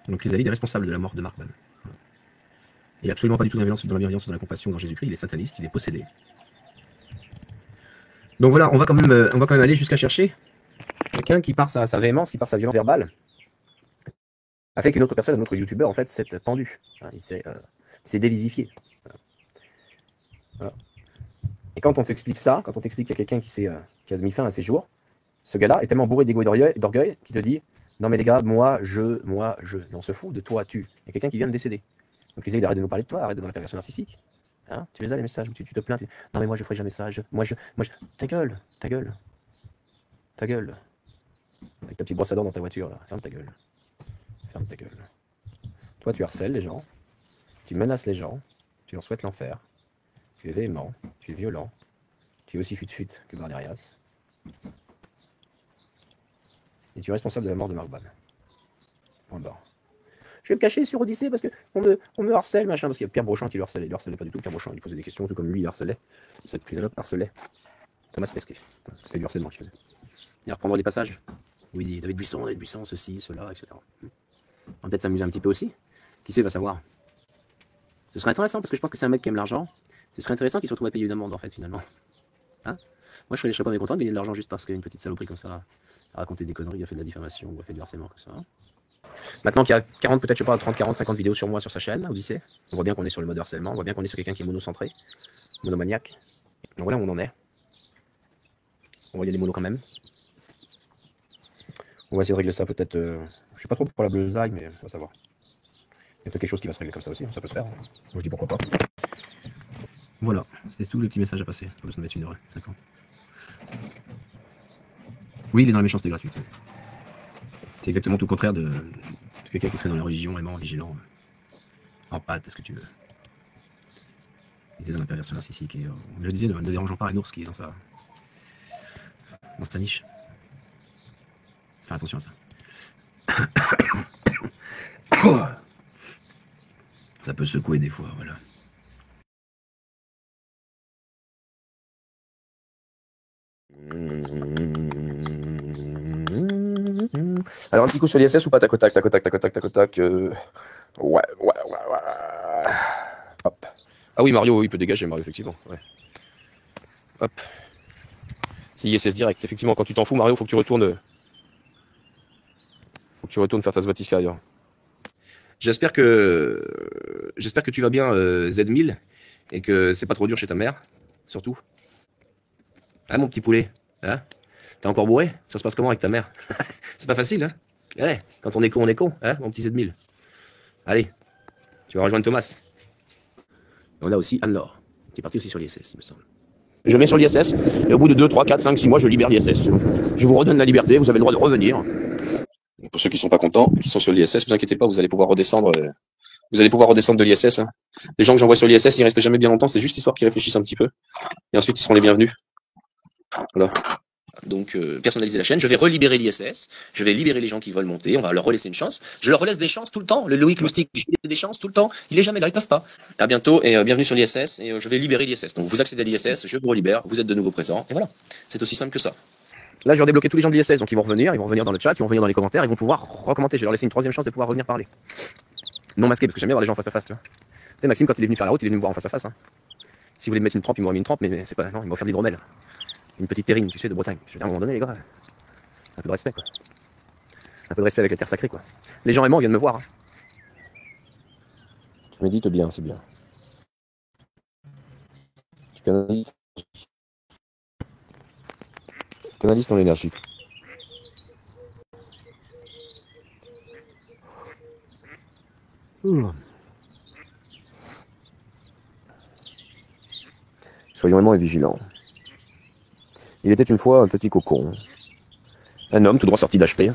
Donc Chrysalide est responsable de la mort de Marc Ban. Il n'est absolument pas du tout dans la bienveillance, dans la compassion dans Jésus-Christ, il est sataniste, il est possédé. Donc voilà, on va quand même aller jusqu'à chercher quelqu'un qui par sa véhémence, qui par sa violence verbale, a fait qu'une autre personne, un autre youtubeur, en fait, s'est pendu. Hein, il s'est dévivifié. Voilà. Et quand on t'explique ça, quand on t'explique qu'il y a quelqu'un qui a mis fin à ses jours, ce gars-là est tellement bourré d'égo et d'orgueil qu'il te dit « Non mais les gars, moi, je... » Et on se fout de toi, tu. Il y a quelqu'un qui vient de décéder. Donc essaye d'arrêter de nous parler de toi, arrête de dans la perversion narcissique. Hein, tu les as les messages où tu te plains. Non mais moi je ferai jamais ça. Ta gueule, ta gueule. Ta gueule. Avec ta petite brosse à dents dans ta voiture là. Ferme ta gueule. Ferme ta gueule. Toi tu harcèles les gens. Tu menaces les gens. Tu leur souhaites l'enfer. Tu es véhément. Tu es violent. Tu es aussi fut-fut que Barnerias. Et tu es responsable de la mort de Mark Ban. Point barre. Je vais me cacher sur Odyssée parce qu'on me harcèle, machin, parce qu'il y a Pierre Brochant qui le harcelait. Il le harcelait pas du tout, Pierre Brochant. Il posait des questions, tout comme lui, il harcelait. Cette crise-là harcelait. Thomas Pesquet. C'était du harcèlement qu'il faisait. Il reprendre des passages où il dit David Buisson, ceci, cela, etc. On va peut-être s'amuser un petit peu aussi. Qui sait, va savoir. Ce serait intéressant parce que je pense que c'est un mec qui aime l'argent. Ce serait intéressant qu'il se retrouve à payer une amende, en fait, finalement. Hein, moi, je serais pas mécontent de gagner de l'argent juste parce qu'il y a une petite saloperie comme ça, à raconter des conneries, il a fait de la diffamation, ou a fait du harcèlement comme ça. Hein. Maintenant qu'il y a 40, peut-être, je sais pas, 30, 40, 50 vidéos sur moi sur sa chaîne, Odyssée, on voit bien qu'on est sur le mode harcèlement, on voit bien qu'on est sur quelqu'un qui est monocentré, monomaniaque. Donc voilà où on en est. On va y aller mollo quand même. On va essayer de régler ça peut-être, je sais pas trop pour la bleusaille, mais on va savoir. Il y a peut-être quelque chose qui va se régler comme ça aussi, ça peut se faire. Moi je dis pourquoi pas. Voilà, c'était tous les petits messages à passer. Pas besoin d'être 1h50. Oui, il est dans la méchanceté gratuite. C'est exactement tout le contraire de quelqu'un qui serait dans la religion, aimant, vigilant, en pâte, est-ce que tu veux. Il est dans la perversion narcissique. Et je disais, ne dérangeons pas un ours qui est dans sa niche. Faire attention à ça. Ça peut secouer des fois, voilà. Alors un petit coup sur l'ISS ou pas, tac au tac. Ouais. Hop. Ah oui, Mario, il peut dégager, Mario, effectivement. Ouais. Hop. C'est ISS direct. Effectivement, quand tu t'en fous, Mario, faut que tu retournes faire ta Svatiska ailleurs. J'espère que tu vas bien, Z1000, et que c'est pas trop dur chez ta mère, surtout. Hein, mon petit poulet, hein? T'es encore bourré? Ça se passe comment avec ta mère? C'est pas facile, hein? Ouais, quand on est con, hein, mon petit Z1000. Allez, tu vas rejoindre Thomas. Et on a aussi Anne-Laure, qui est partie aussi sur l'ISS, il me semble. Je mets sur l'ISS, et au bout de 2, 3, 4, 5, 6 mois, je libère l'ISS. Je vous redonne la liberté, vous avez le droit de revenir. Pour ceux qui sont pas contents, qui sont sur l'ISS, vous inquiétez pas, vous allez pouvoir redescendre de l'ISS. Hein. Les gens que j'envoie sur l'ISS, ils restent jamais bien longtemps, c'est juste histoire qu'ils réfléchissent un petit peu. Et ensuite, ils seront les bienvenus. Voilà. Donc, personnaliser la chaîne, je vais relibérer l'ISS, je vais libérer les gens qui veulent monter, on va leur relaisser une chance. Je leur relaisse des chances tout le temps. Le Loïc Loustic, je lui laisse des chances tout le temps. Il est jamais là, ils peuvent pas. À bientôt et bienvenue sur l'ISS et je vais libérer l'ISS. Donc, vous accédez à l'ISS, je vous relibère, vous êtes de nouveau présents et voilà. C'est aussi simple que ça. Là, je vais débloquer tous les gens de l'ISS, donc ils vont revenir dans le chat, ils vont revenir dans les commentaires, ils vont pouvoir recommenter. Je vais leur laisser une troisième chance de pouvoir revenir parler. Non masqué, parce que j'aime bien voir les gens face à face, tu vois. Tu sais, Maxime, quand il est venu faire la route, il est venu me voir en face à face. Hein. Si vous voulez me mettre une trempe, il m'aurait mis une trempe, mais c'est pas. Non, il m'a offert des dromels. Une petite terrine, tu sais, de Bretagne. Je veux dire, à un moment donné, les gars, un peu de respect, quoi. Un peu de respect avec la terre sacrée, quoi. Les gens aimants viennent me voir. Hein. Tu médites bien, c'est bien. Tu canalises ton énergie. Soyons aimants et vigilants. Il était une fois un petit cocon, un homme tout droit sorti d'HP,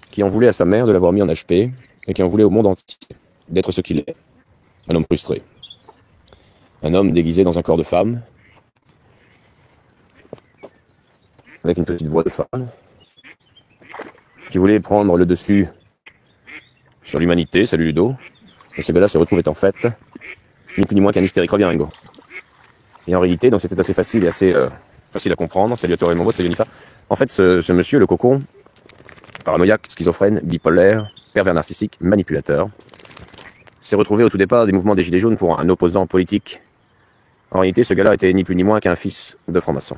qui en voulait à sa mère de l'avoir mis en HP, et qui en voulait au monde entier d'être ce qu'il est, un homme frustré. Un homme déguisé dans un corps de femme, avec une petite voix de femme, qui voulait prendre le dessus sur l'humanité, salut Ludo, et ce gars-là se retrouvait en fait ni plus ni moins qu'un hystérique. Reviens Ringo. Et en réalité, donc c'était assez facile et assez facile à comprendre. Salut à toi Raymond, salut Nifa. En fait, ce monsieur, le cocon, paranoïaque, schizophrène, bipolaire, pervers narcissique, manipulateur, s'est retrouvé au tout départ des mouvements des Gilets jaunes pour un opposant politique. En réalité, ce gars-là était ni plus ni moins qu'un fils de franc-maçon,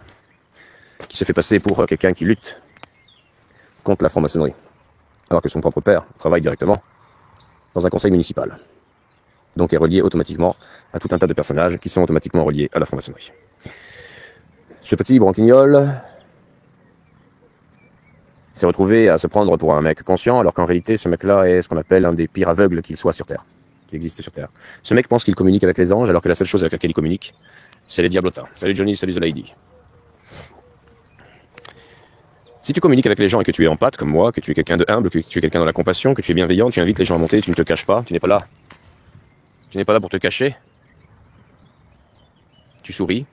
qui se fait passer pour quelqu'un qui lutte contre la franc-maçonnerie. alors que son propre père travaille directement dans un conseil municipal. Donc est relié automatiquement à tout un tas de personnages qui sont automatiquement reliés à la franc-maçonnerie. Ce petit branquignol s'est retrouvé à se prendre pour un mec conscient, alors qu'en réalité, ce mec-là est ce qu'on appelle un des pires aveugles qu'il soit sur Terre, qui existe sur Terre. Ce mec pense qu'il communique avec les anges, alors que la seule chose avec laquelle il communique, c'est les diablotins. Salut Johnny, salut The Lady. Si tu communiques avec les gens et que tu es empathe, comme moi, que tu es quelqu'un de humble, que tu es quelqu'un dans la compassion, que tu es bienveillant, tu invites les gens à monter, tu ne te caches pas, tu n'es pas là. Tu n'es pas là pour te cacher. Tu souris,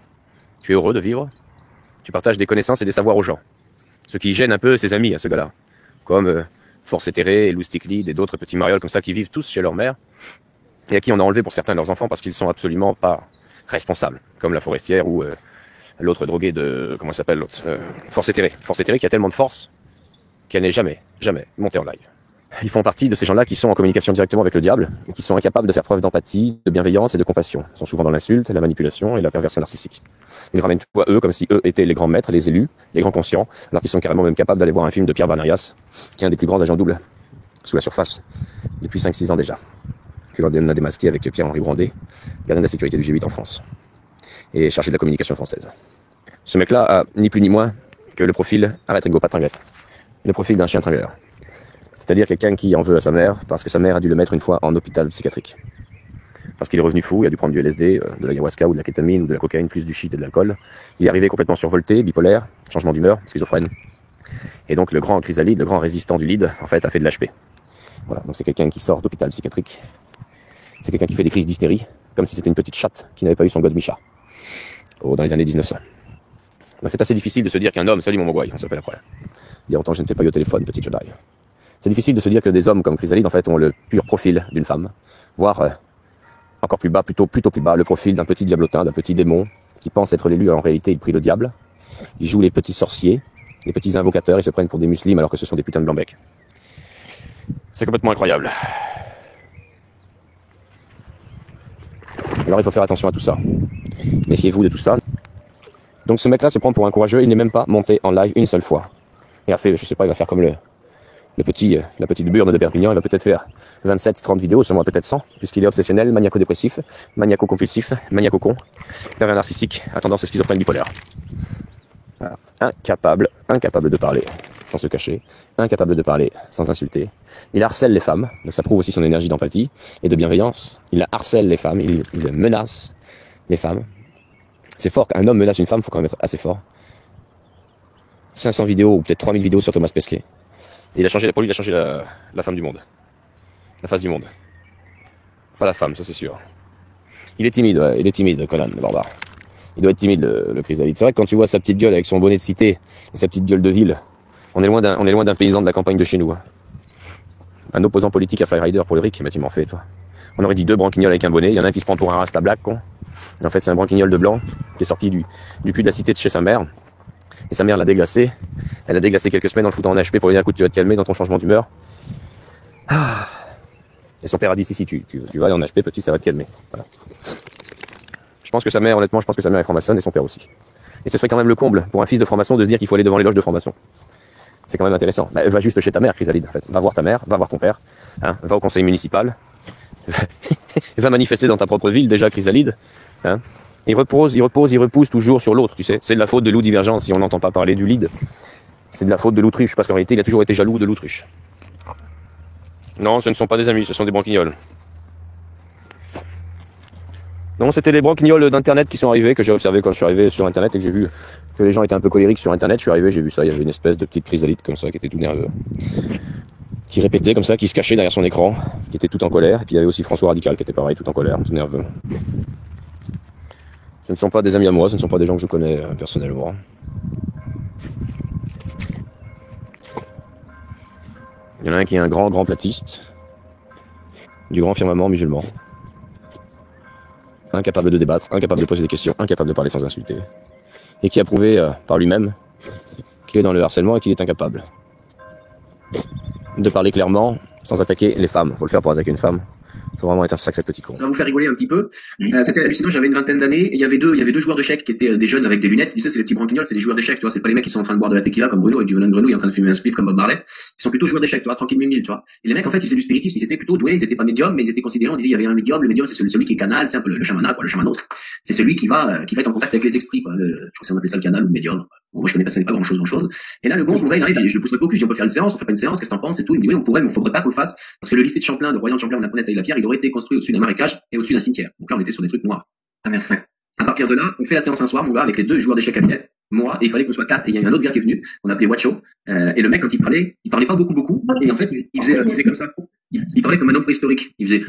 tu es heureux de vivre, tu partages des connaissances et des savoirs aux gens. Ce qui gêne un peu ses amis à ce gars-là, comme Force Éthérée, Lou Stiglitz et d'autres petits marioles comme ça qui vivent tous chez leur mère, et à qui on a enlevé pour certains leurs enfants parce qu'ils sont absolument pas responsables, comme la forestière ou l'autre drogué de... comment s'appelle l'autre Force Éthérée. Force Éthérée qui a tellement de force qu'elle n'est jamais montée en live. Ils font partie de ces gens-là qui sont en communication directement avec le diable, et qui sont incapables de faire preuve d'empathie, de bienveillance et de compassion. Ils sont souvent dans l'insulte, la manipulation et la perversion narcissique. Ils ramènent tout à eux comme si eux étaient les grands maîtres, les élus, les grands conscients, alors qu'ils sont carrément même capables d'aller voir un film de Pierre Barnerias, qui est un des plus grands agents doubles, sous la surface, depuis 5-6 ans déjà, que l'on a démasqué avec Pierre-Henri Brandet, gardien de la sécurité du G8 en France, et chargé de la communication française. Ce mec-là a ni plus ni moins que le profil, arrête Rigo, pas de tringlette, le profil d'un chien tringleur. C'est-à-dire quelqu'un qui en veut à sa mère, parce que sa mère a dû le mettre une fois en hôpital psychiatrique. Parce qu'il est revenu fou, il a dû prendre du LSD, de l'ayahuasca ou de la kétamine ou de la cocaïne, plus du shit et de l'alcool. Il est arrivé complètement survolté, bipolaire, changement d'humeur, schizophrène. Et donc le grand chrysalide, le grand résistant du lead, en fait, a fait de l'HP. Voilà, donc c'est quelqu'un qui sort d'hôpital psychiatrique. C'est quelqu'un qui fait des crises d'hystérie, comme si c'était une petite chatte qui n'avait pas eu son God-Micha. Dans les années 1900. Donc c'est assez difficile de se dire qu'un homme, salut mon mogwai, on s'appelle après. Il y a longtemps que je n'étais pas eu au téléphone, petite Jedi. C'est difficile de se dire que des hommes comme Chrysalide, en fait, ont le pur profil d'une femme, voire encore plus bas, plutôt plus bas, le profil d'un petit diablotin, d'un petit démon, qui pense être l'élu, alors en réalité il prie le diable. Ils jouent les petits sorciers, les petits invocateurs, ils se prennent pour des musulmans alors que ce sont des putains de blancs-becs. C'est complètement incroyable. Alors il faut faire attention à tout ça. Méfiez-vous de tout ça. Donc ce mec-là se prend pour un courageux, il n'est même pas monté en live une seule fois. Il a fait, je sais pas, il va faire comme la petite burne de Perpignan, il va peut-être faire 27-30 vidéos, seulement peut-être 100, puisqu'il est obsessionnel, maniaco-dépressif, maniaco-compulsif, maniaco-con, pervers narcissique, à tendance schizophrène bipolaire. Voilà. Incapable de parler sans se cacher, incapable de parler sans insulter. Il harcèle les femmes, donc ça prouve aussi son énergie d'empathie et de bienveillance. Il harcèle les femmes, il menace les femmes. C'est fort, qu'un homme menace une femme, faut quand même être assez fort. 500 vidéos, ou peut-être 3000 vidéos sur Thomas Pesquet. Et pour lui, il a changé la femme du monde. La face du monde. Pas la femme, ça c'est sûr. Il est timide, ouais, il est timide, Conan, le barbare. Il doit être timide, le chrysalide. C'est vrai que quand tu vois sa petite gueule avec son bonnet de cité, et sa petite gueule de ville, on est loin d'un paysan de la campagne de chez nous. Hein. Un opposant politique à Flyrider pour le RIC, mais tu m'en fais, toi. On aurait dit deux branquignoles avec un bonnet, il y en a un qui se prend pour un rasta black, con. Et en fait, c'est un branquignol de blanc, qui est sorti du cul de la cité de chez sa mère. Et sa mère l'a déglacé. Elle l'a déglacé quelques semaines en le foutant en HP pour lui dire, écoute, tu vas te calmer dans ton changement d'humeur. Ah. Et son père a dit, si, tu vas aller en HP, petit, ça va te calmer. Voilà. Je pense que sa mère, honnêtement, est franc-maçonne et son père aussi. Et ce serait quand même le comble pour un fils de franc-maçon de se dire qu'il faut aller devant les loges de franc-maçon. C'est quand même intéressant. Bah, va juste chez ta mère, Chrysalide, en fait. Va voir ta mère, va voir ton père, hein, va au conseil municipal, va manifester dans ta propre ville, déjà, Chrysalide, hein. Il repousse toujours sur l'autre, tu sais. C'est de la faute de Loup Divergence si on n'entend pas parler du lead. C'est de la faute de l'autruche, parce qu'en réalité, il a toujours été jaloux de l'autruche. Non, ce ne sont pas des amis, ce sont des branquignoles. Non, c'était les branquignoles d'internet qui sont arrivés, que j'ai observé quand je suis arrivé sur internet et que j'ai vu que les gens étaient un peu colériques sur internet. Je suis arrivé, j'ai vu ça, il y avait une espèce de petite chrysalide comme ça qui était tout nerveux. Qui répétait comme ça, qui se cachait derrière son écran, qui était tout en colère. Et puis il y avait aussi François Radical qui était pareil, tout en colère, tout nerveux. Ce ne sont pas des amis à moi, ce ne sont pas des gens que je connais personnellement. Il y en a un qui est un grand platiste, du grand firmament musulman. Incapable de débattre, incapable de poser des questions, incapable de parler sans insulter. Et qui a prouvé par lui-même qu'il est dans le harcèlement et qu'il est incapable de parler clairement sans attaquer les femmes. Faut le faire pour attaquer une femme. Faut vraiment être un sacré petit con. Ça va vous faire rigoler un petit peu. C'était hallucinant, j'avais une vingtaine d'années, et il y avait deux joueurs d'échecs qui étaient des jeunes avec des lunettes. Tu sais, c'est les petits branquignols, c'est des joueurs d'échecs, tu vois, c'est pas les mecs qui sont en train de boire de la tequila comme Bruno et du venin de grenouille en train de fumer un spliff comme Bob Marley. Ils sont plutôt joueurs d'échecs, tu vois, tranquille mille, tu vois. Et les mecs, en fait, ils faisaient du spiritisme, ils étaient plutôt doués, ils étaient pas médiums, mais ils étaient considérés, on disait, il y avait un médium, le médium, c'est celui qui est canal, c'est un peu le chamana, quoi, le chamanos. C'est celui qui va être en contact avec les esprits, quoi. Je crois que ça on appelait ça le canal ou le médium. Bon, moi, je connais pas grand chose. Et là, le gonze, mon gars, il arrive, je le pousse le focus, je dis, on peut faire une séance, on fait pas une séance, qu'est-ce que t'en penses et tout. Il me dit, oui, on pourrait, mais on faudrait pas qu'on le fasse, parce que le lycée de Champlain, de Royan de Champlain, on a connaître avec la pierre, il aurait été construit au-dessus d'un marécage et au-dessus d'un cimetière. Donc là, on était sur des trucs noirs. Ah merde. À partir de là, on fait la séance un soir, mon gars, avec les deux joueurs d'échecs cabinet, moi, et il fallait qu'on soit 4, et il y a eu un autre gars qui est venu, on appelait Wacho, et le mec, quand il parlait pas beaucoup, et en fait, il faisait comme ça. Il parlait comme un homme préhistorique. Il faisait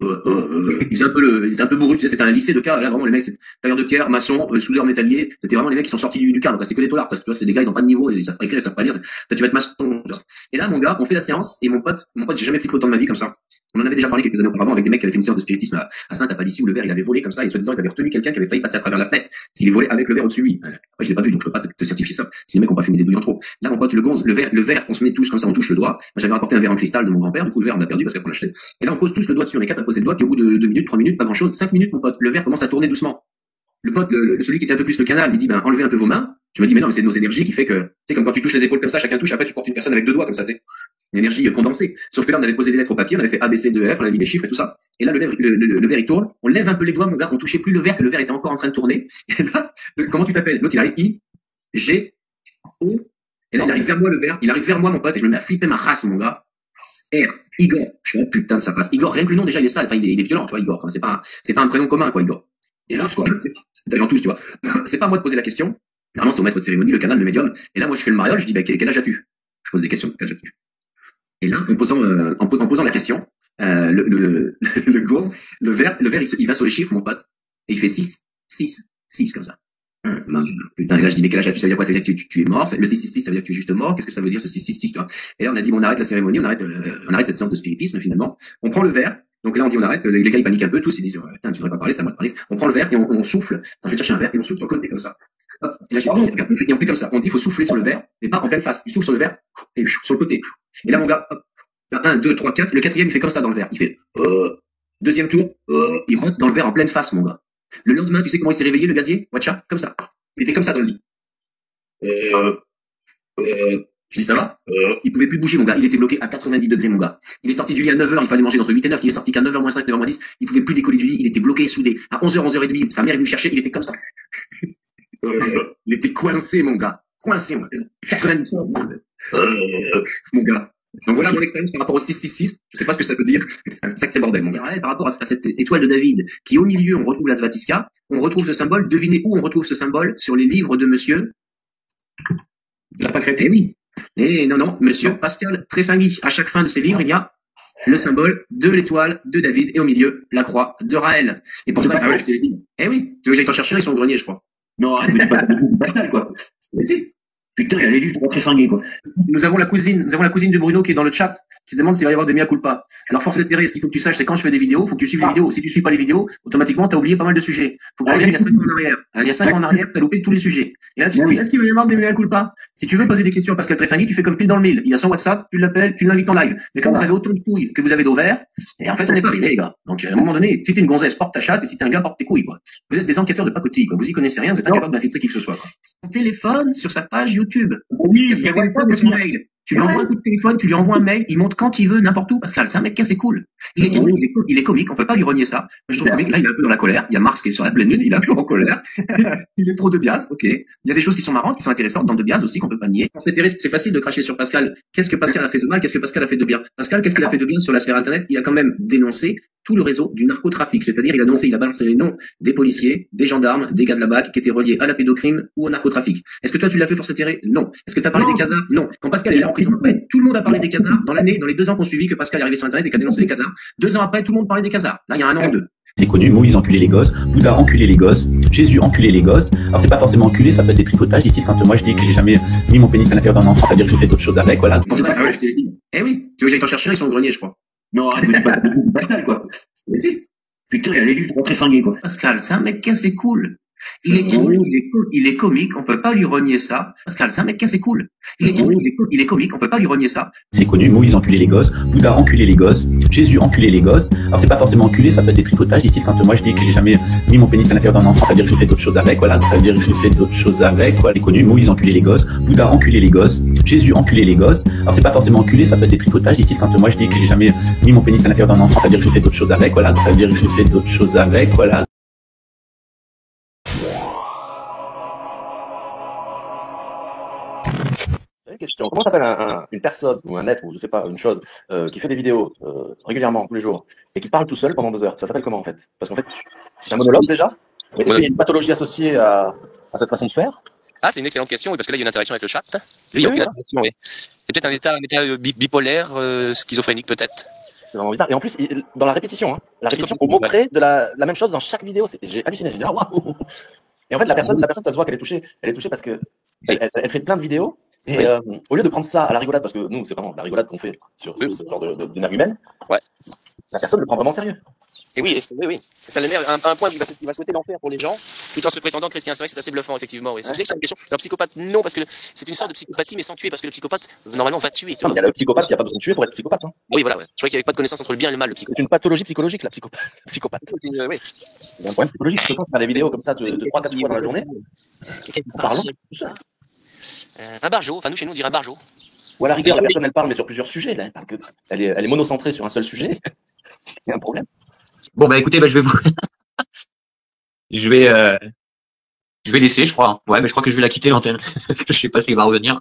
il était un peu bourru, tu sais, c'était un lycée de cas, là, vraiment, les mecs, c'est tailleur de pierre, maçon, soudeur métallier, c'était vraiment les mecs qui sont sortis du cadre, c'est que des tolards, parce que tu vois, c'est des gars, ils ont pas de niveau, ils savent pas écrire, ils savent pas lire. Toi, tu vas être maçon, tu vois. Et là, mon gars, on fait la séance, et mon pote, j'ai jamais flippé autant de ma vie comme ça. On en avait déjà parlé quelques années auparavant avec des mecs qui avaient fait une séance de spiritisme à Saint-Apalissy où le verre, il avait volé comme ça, et soi-disant, ils avaient retenu quelqu'un qui avait failli passer à travers la fenêtre, s'il est volé avec le verre au-dessus de lui. Après, je l'ai pas vu, donc je peux pas te certifier ça. Si les mecs ont pas fumé des bouillons trop. Là, mon pote, le gonze, le verre, on se met tous comme ça, on touche le doigt. Moi, j'avais rapporté un verre en cristal de mon grand-père, du coup, le verre, on l'a perdu parce qu'après, on l'a acheté. Et là, on pose tous le doigt dessus, on est 4 à poser le doigt, puis au bout de 2 minutes, 3 minutes, pas grand-chose, 5 minutes, mon pote, le verre commence à tourner doucement. Le pote, celui qui était un peu plus le canal, il dit, ben, enlevez un peu vos mains. Je me dis, mais non, mais c'est nos énergies qui fait que, c'est comme quand tu touches les épaules comme ça, chacun touche, après tu portes une personne avec 2 doigts comme ça, tu sais. Une énergie condensée. Sauf que là, on avait posé des lettres au papier, on avait fait A, B, C, D, E, F, on avait mis des chiffres et tout ça. Et là, le verre, il tourne, on lève un peu les doigts, mon gars, on touchait plus le verre, que le verre était encore en train de tourner. Et là, comment tu t'appelles? L'autre, il arrive, I, G, O. Et là, il arrive vers moi, le verre, il arrive vers moi, mon pote, et je me mets à flipper ma race, mon gars. R, Igor. Je suis, oh putain, ça passe. Igor, rien que le nom, déjà, il est sale, enfin, il est violent, tu vois, Igor. C'est pas un prénom commun, quoi, Igor. Et là, quoi, c'est talent tous, tu vois. C'est pas à moi de poser la question. Normalement, c'est au maître de cérémonie, le canal, le médium. Et là, moi, je fais le mariole, je dis, bah, quel âge as-tu? Je pose des questions, quel âge as-tu? Et là, en posant la question, le gourse, le verre, il va sur les chiffres, mon pote. Et il fait 6, comme ça. Putain, et là, je dis, mais quel âge as-tu? Ça veut dire quoi? Ça veut dire que tu es mort? Le 6, ça veut dire que tu es juste mort? Qu'est-ce que ça veut dire, ce 6, tu vois? Et là, on a dit, bon, on arrête la cérémonie, on arrête cette séance de spiritisme, finalement. On prend le verre. Donc là, on dit, on arrête. Les gars, ils paniquent un peu, tous, ils disent, putain, tu devrais pas parler, c'est à moi de parler. On prend le verre et on souffle. Attends, je vais chercher un verre et on souffle sur le côté, comme ça. Et là, et on fait comme ça. On dit, il faut souffler sur le verre, mais pas en pleine face. Tu souffles sur le verre, et sur le côté. Et là, mon gars, hop, 1, 2, 3, 4. Le quatrième, il fait comme ça dans le verre. Il fait, deuxième tour, il rentre dans le verre en pleine face, mon gars. Le lendemain, tu sais comment il s'est réveillé, le gazier? Watcha, comme ça. Il était comme ça dans le lit. Je dis, ça va? Il pouvait plus bouger, mon gars. Il était bloqué à 90 degrés, mon gars. Il est sorti du lit à 9h, il fallait manger entre 8 et 9. Il est sorti qu'à 9h moins 5, 9h moins 10. Il pouvait plus décoller du lit. Il était bloqué et soudé. À 11h, 11h30, sa mère est venue le chercher. Il était comme ça. Il était coincé, mon gars. Coincé, mon gars. 90 mon gars. Donc voilà mon expérience par rapport au 666. Je sais pas ce que ça veut dire. C'est un sacré bordel, mon gars. Ouais, par rapport à cette étoile de David, qui au milieu, on retrouve la Svastika. On retrouve ce symbole. Devinez où on retrouve ce symbole? Sur les livres de monsieur la Pâquerette. Eh oui. Et non, monsieur Pascal Tréfingui. À chaque fin de ses livres, il y a le symbole de l'étoile de David et au milieu, la croix de Raël. Et pour ça, je te l'ai dit. Eh oui. Tu veux que j'aille t'en chercher? Ils sont au grenier, je crois. Non, arrête, mais dis pas Pascal, quoi. Putain, il y a les livres très fringués, quoi. Nous avons la cousine de Bruno qui est dans le chat, qui se demande s'il va y avoir des mea culpa. Alors, force est terrée, ce qu'il faut que tu saches, c'est quand je fais des vidéos, faut que tu suives les vidéos. Si tu suis pas les vidéos, automatiquement, t'as oublié pas mal de sujets. Faut que tu reviennes il y a 5 ans en arrière. Il y a 5 ans en arrière, t'as loupé tous les sujets. Et là, tu te dis, est-ce qu'il va y avoir des mea culpa? Si tu veux poser des questions à Pascal Tréfingui, tu fais comme pile dans le mille. Il y a son WhatsApp, tu l'appelles, tu l'invites en live. Mais quand vous avez autant de couilles que vous avez d'ovaires, et en fait, on n'est pas arrivé, les gars. Donc, à un moment donné, si t'es une gonzesse, porte ta chatte, et si t'es un gars, porte tes couilles, quoi. Vous êtes des enquêteurs de pacotille, quoi. Vous y connaissez rien, vous êtes incapable d'infiltrer qui que ce soit, quoi. Son téléphone sur sa page YouTube. Oui, il y a son mail. Tu lui envoies un coup de téléphone, tu lui envoies un mail, il monte quand il veut, n'importe où, Pascal. C'est un mec qui est assez cool. Il est comique, on peut pas lui renier ça. Je trouve comique. Là, il est un peu dans la colère. Il y a Mars qui est sur la pleine lune, il est un peu en colère. Il est pro de Bias, ok. Il y a des choses qui sont marrantes, qui sont intéressantes dans de Bias aussi, qu'on peut pas nier. C'est facile de cracher sur Pascal. Qu'est-ce que Pascal a fait de mal? Qu'est-ce que Pascal a fait de bien? Pascal, qu'est-ce qu'il a fait de bien sur la sphère internet? Il a quand même dénoncé tout le réseau du narcotrafic. C'est-à-dire, il a balancé les noms des policiers, des gendarmes, des gars de la BAC qui étaient reliés à la pédocrime ou au narcotrafic. Est-ce que toi, tu l'as fait force terrée? Non. Est-ce que tu as parlé des casards? Non. Quand Pascal est en prison, tout le monde a parlé des casards dans les 2 ans qu'on suivi que Pascal est arrivé sur internet et qu'a dénoncé les casards. 2 ans après, tout le monde parlait des casards. Là, il y a 1 an ou 2. C'est connu, Moïse enculait les gosses, Bouddha enculait les gosses, Jésus enculait les gosses. Alors c'est pas forcément enculé, ça peut être des tripotages, dit-il, quand moi je dis que j'ai jamais mis mon pénis à l'intérieur d'un enfant, c'est-à-dire que j'ai fait d'autres choses avec, voilà. Pour ça, je t'ai dit. Eh oui, tu veux que j'aille t'en chercher, ils sont au grenier, je crois. Non, arrête, mais dis pas Pascal, quoi. Putain, il y a les livres très fringués, quoi. Pascal, c'est un mec qui est assez cool. Il est cool, il est comique, on peut pas lui renier ça. Pascal, c'est un mec qui est assez cool. Il est cool, il est comique, on peut pas lui renier ça. C'est connu, Moïse enculait les gosses, Bouddha enculait les gosses, Jésus enculait les gosses. Alors c'est pas forcément enculé, ça peut être des tricotages, dit-il. Quand moi je dis que j'ai jamais mis mon pénis à l'intérieur d'un enfant, ça veut dire que j'ai fait d'autres choses avec, voilà. Ça veut dire que j'ai fait d'autres choses avec, voilà. C'est connu, Moïse enculait les gosses, Bouddha enculait les gosses, Jésus enculait les gosses. Alors c'est pas forcément enculé, ça peut être des tricotages, dit-il. Quand moi je dis que j'ai jamais mis mon pénis à l'intérieur d'un enfant, ça veut dire que j'ai fait d'autres choses avec, voilà. Ça veut dire que j'ai fait d'autres choses avec, voilà. Question. Comment s'appelle une personne ou un être ou je sais pas une chose qui fait des vidéos régulièrement tous les jours et qui parle tout seul pendant 2 heures? Ça s'appelle comment en fait? Parce qu'en fait c'est un monologue déjà. Mais est-ce qu'il y a une pathologie associée à cette façon de faire? Ah, c'est une excellente question, parce que là, il y a une interaction avec le chat. Lui, il y a aucune interaction, oui. C'est peut-être un état bipolaire, schizophrénique, peut-être. C'est vraiment bizarre. Et en plus, dans la répétition, la répétition au mot près de la même chose dans chaque vidéo. J'ai halluciné. J'ai dit, ah, waouh! Et en fait, la personne, ça se voit qu'elle est touchée. Elle est touchée parce que elle fait plein de vidéos. Et au lieu de prendre ça à la rigolade, parce que nous, c'est vraiment la rigolade qu'on fait sur ce genre d'argument, la personne le prend vraiment sérieux. Et oui, ça le met à un point où il va souhaiter l'enfer pour les gens, tout en se prétendant chrétien. C'est vrai que c'est assez bluffant, effectivement. Oui. C'est une question. Alors, psychopathe, non, parce que c'est une sorte de psychopathie, mais sans tuer, parce que le psychopathe, normalement, va tuer. Il y a le psychopathe qui n'a pas besoin de tuer pour être psychopathe. Hein. Oui, voilà. Ouais. Je crois qu'il n'y avait pas de connaissance entre le bien et le mal, le psychopathe. C'est une pathologie psychologique, la psychopathe. Oui. C'est un problème psychologique. Tu peux faire des vidéos comme ça de 3-4 fois dans la journée. Parlons. Un barjo. Enfin, nous, chez nous, on dirait un barjo. Ou à la rigueur, la personne, elle parle, mais sur plusieurs sujets. Là. Elle est monocentrée sur un seul sujet. Il y a un problème. Bon, bah écoutez, je vais vous... je vais laisser, je crois. Ouais, mais je crois que je vais la quitter, l'antenne. Je sais pas s'il va revenir.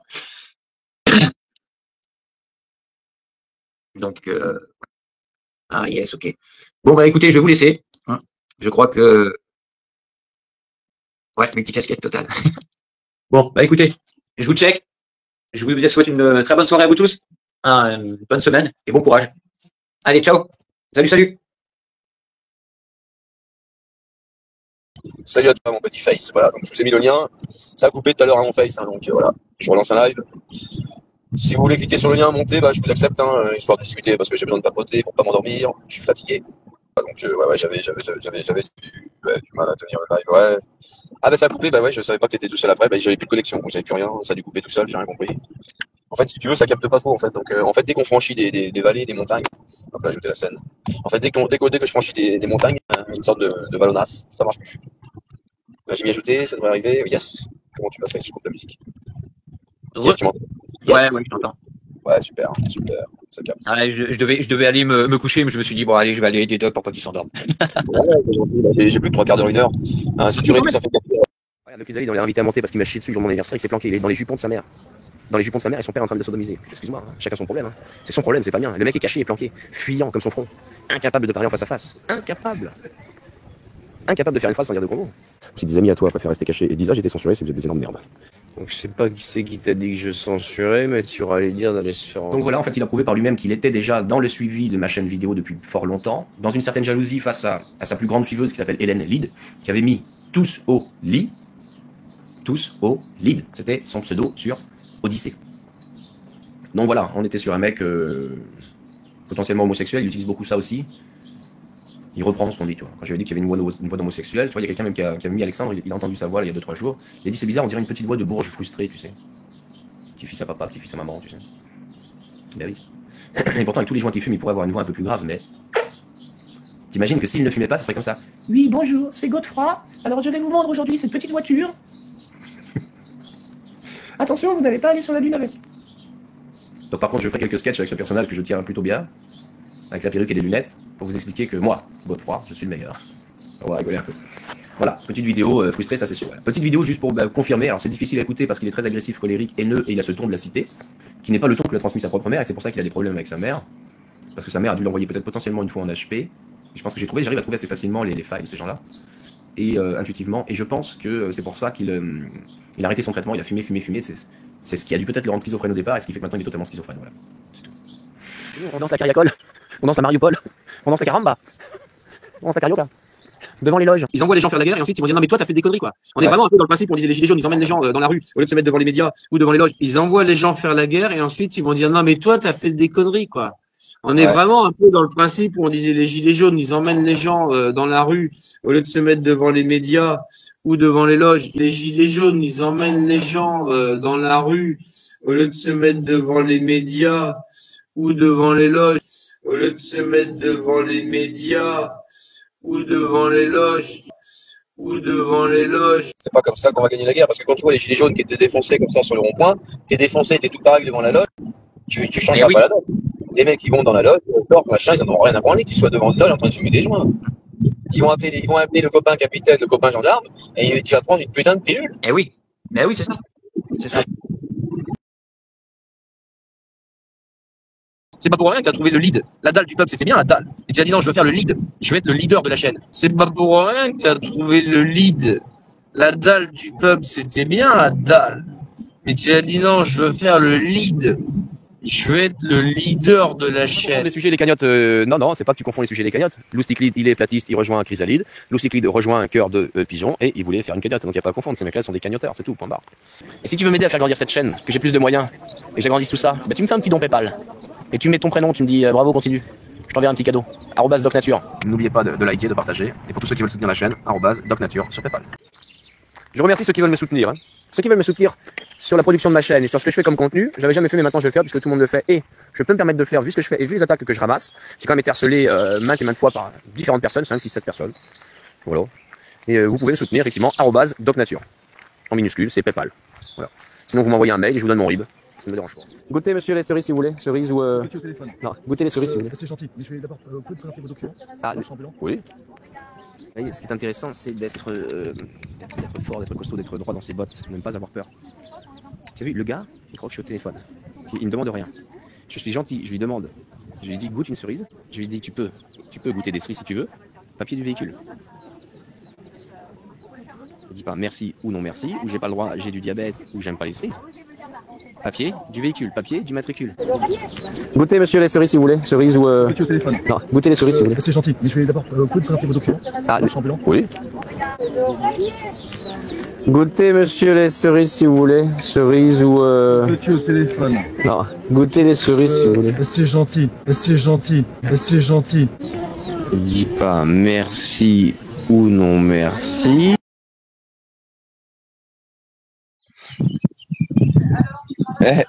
Donc, ah, yes, ok. Bon, bah écoutez, je vais vous laisser. Je crois que... Ouais, mes petites casquettes totales. Bon, bah écoutez, je vous check. Je vous souhaite une très bonne soirée à vous tous. Une bonne semaine et bon courage. Allez, ciao. Salut. Salut à toi mon petit face, voilà, donc je vous ai mis le lien, ça a coupé tout à l'heure à mon face, donc voilà, je relance un live. Si vous voulez cliquer sur le lien, monter, je vous accepte, histoire de discuter, parce que j'ai besoin de papoter pour pas m'endormir, je suis fatigué. Donc j'avais du mal à tenir le live, ouais. Ah ça a coupé, je savais pas que t'étais tout seul après, j'avais plus de connexion, donc j'avais plus rien, ça a dû couper tout seul, j'ai rien compris. En fait, si tu veux, ça capte pas trop, en fait. Donc, dès qu'on franchit des vallées, des montagnes, on peut ajouter la scène. En fait, dès que je franchis des montagnes, une sorte de vallonnasse, ça marche plus. Là, j'ai mis ajouter, ça devrait arriver. Yes. Comment tu m'as fait? Je coupe la musique. Yes, tu m'entends? Yes. Ouais, je t'entends. Ouais, super. Ça capte. Ouais, je devais aller me coucher, mais je me suis dit, bon, allez, je vais aller aider Doc pour pas qu'il s'endorme. Ouais, c'est gentil. J'ai plus que 3 quarts d'heure, 1 heure. Si tu réduis, ça fait 4 heures. Regarde, le Chrysalide, on l'a invité à monter parce qu'il m'a chié dessus le jour de mon anniversaire, il s'est planqué, il est dans les jupons de sa mère. Dans les jupons de sa mère et son père est en train de le sodomiser. Excuse-moi, chacun son problème. C'est son problème, c'est pas mien. Le mec est caché et planqué, fuyant comme son front, incapable de parler en face à face. Incapable de faire une phrase sans dire de gros mots. Si des amis à toi préfèrent rester cachés et disent j'ai été censuré, c'est que vous êtes des énormes merdes. Donc je sais pas qui c'est qui t'a dit que je censurais, mais tu auras les dire d'aller se faire... Donc voilà, en fait, il a prouvé par lui-même qu'il était déjà dans le suivi de ma chaîne vidéo depuis fort longtemps, dans une certaine jalousie face à sa plus grande suiveuse qui s'appelle Hélène Lid, qui avait mis tous au lit. C'était son pseudo sur Odyssée. Donc voilà, on était sur un mec potentiellement homosexuel, il utilise beaucoup ça aussi. Il reprend ce qu'on dit, tu vois. Quand j'avais dit qu'il y avait une voix d'homosexuel, tu vois, il y a quelqu'un même qui avait mis Alexandre, il a entendu sa voix là, il y a 2-3 jours. Il a dit c'est bizarre, on dirait une petite voix de bourge frustré, tu sais. Petit-fils à papa, petit-fils à maman, tu sais. Ben oui. Et pourtant, avec tous les joints qu'il fume, il pourrait avoir une voix un peu plus grave, mais... T'imagines que s'il ne fumait pas, ça serait comme ça. Oui, bonjour, c'est Godefroy. Alors je vais vous vendre aujourd'hui cette petite voiture. Attention, vous n'allez pas aller sur la lune avec. Donc par contre, je ferai quelques sketchs avec ce personnage que je tiens plutôt bien, avec la perruque et les lunettes, pour vous expliquer que moi, Godefroy, je suis le meilleur. On va rigoler un peu. Voilà, petite vidéo frustrée, ça c'est sûr. Voilà. Petite vidéo juste pour confirmer, alors c'est difficile à écouter parce qu'il est très agressif, colérique, haineux, et il a ce ton de la cité, qui n'est pas le ton que lui a transmis sa propre mère, et c'est pour ça qu'il a des problèmes avec sa mère, parce que sa mère a dû l'envoyer peut-être potentiellement une fois en HP, et je pense que j'arrive à trouver assez facilement les failles de ces gens-là, et intuitivement, et je pense que c'est pour ça qu'il a arrêté son traitement, il a fumé, c'est ce qui a dû peut-être le rendre schizophrène au départ, et ce qui fait que maintenant il est totalement schizophrène, voilà. C'est tout. On danse la Cariacole, on danse la Mariupol, on danse la Caramba, on danse la Carioca. Devant les loges. Ils envoient les gens faire la guerre et ensuite ils vont dire non mais toi t'as fait des conneries quoi. On est vraiment un peu dans le principe, on disait les gilets jaunes, ils emmènent les gens dans la rue au lieu de se mettre devant les médias ou devant les loges. Ils envoient les gens faire la guerre et ensuite ils vont dire non mais toi t'as fait des conneries quoi. On est Ouais. vraiment un peu dans le principe où on disait les gilets jaunes, ils emmènent les gens dans la rue au lieu de se mettre devant les médias ou devant les loges. Les gilets jaunes, ils emmènent les gens dans la rue au lieu de se mettre devant les médias ou devant les loges. Au lieu de se mettre devant les médias ou devant les loges. Ou devant les loges. C'est pas comme ça qu'on va gagner la guerre, parce que quand tu vois les gilets jaunes qui étaient défoncés comme ça sur le rond-point, t'es défoncé, t'es tout pareil devant la loge, tu changeras oui. pas la donne. Les mecs qui vont dans la loge, sortent, machin, ils en ont rien à branler, qu'ils soient devant une loge en train de fumer des joints. Ils vont appeler le copain capitaine, le copain gendarme, et tu vas prendre une putain de pilule. Eh oui. Eh oui, c'est ça. C'est ça. C'est pas pour rien que tu as trouvé le lead. La dalle du peuple, c'était bien la dalle. Et tu as dit non, je veux faire le lead. Je vais être le leader de la chaîne. C'est pas pour rien que tu as trouvé le lead. La dalle du peuple, c'était bien la dalle. Et tu as dit non, je veux faire le lead. Je vais être le leader de la chaîne. Les sujets et les cagnottes, non, c'est pas que tu confonds les sujets et les cagnottes. Lousticlide, il est platiste, il rejoint Chrysalide. Lousticlide rejoint un cœur de pigeon et il voulait faire une cagnotte. Donc il n'y a pas à confondre, ces mecs-là sont des cagnoteurs, c'est tout, point barre. Et si tu veux m'aider à faire grandir cette chaîne, que j'ai plus de moyens et que j'agrandisse tout ça, bah tu me fais un petit don PayPal. Et tu mets ton prénom, tu me dis bravo, continue. Je t'enverrai un petit cadeau. @docnature. N'oubliez pas de liker, de partager. Et pour tous ceux qui veulent soutenir la chaîne, @docnature sur PayPal. Je remercie ceux qui veulent me soutenir. Ceux qui veulent me soutenir sur la production de ma chaîne et sur ce que je fais comme contenu, j'avais jamais fait mais maintenant je vais le faire puisque tout le monde le fait et je peux me permettre de le faire vu ce que je fais et vu les attaques que je ramasse. J'ai quand même été harcelé maintes et maintes fois par différentes personnes, 5, 6, 7 personnes. Voilà. Et vous pouvez me soutenir effectivement @docnature. En minuscule, c'est PayPal. Voilà. Sinon vous m'envoyez un mail et je vous donne mon RIB. Ça ne me dérange pas. Goûtez monsieur les cerises si vous voulez. Cerises ou non, goûtez les cerises si vous voulez. C'est gentil, mais je vais d'abord présenter vos documents. Ah, oui. Voyez, ce qui est intéressant, c'est d'être fort, d'être costaud, d'être droit dans ses bottes, de ne pas avoir peur. Tu as vu, le gars, il croit que je suis au téléphone. Il me demande rien. Je suis gentil, je lui demande. Je lui dis goûte une cerise. Je lui dis tu peux goûter des cerises si tu veux. Papier du véhicule. Il dit pas merci ou non merci, ou j'ai pas le droit, j'ai du diabète, ou j'aime pas les cerises. Papier du véhicule, papier du matricule. Goûtez monsieur les cerises si vous voulez. Cerises ou au téléphone. Non, goûtez les cerises si vous voulez. C'est gentil, mais je vais d'abord présenter vos documents. Ah, oui. Goûtez monsieur les cerises si vous voulez. Cerises ou au téléphone. Non, goûtez les cerises si vous voulez. C'est gentil, c'est gentil, c'est gentil. Il dit pas merci ou non merci.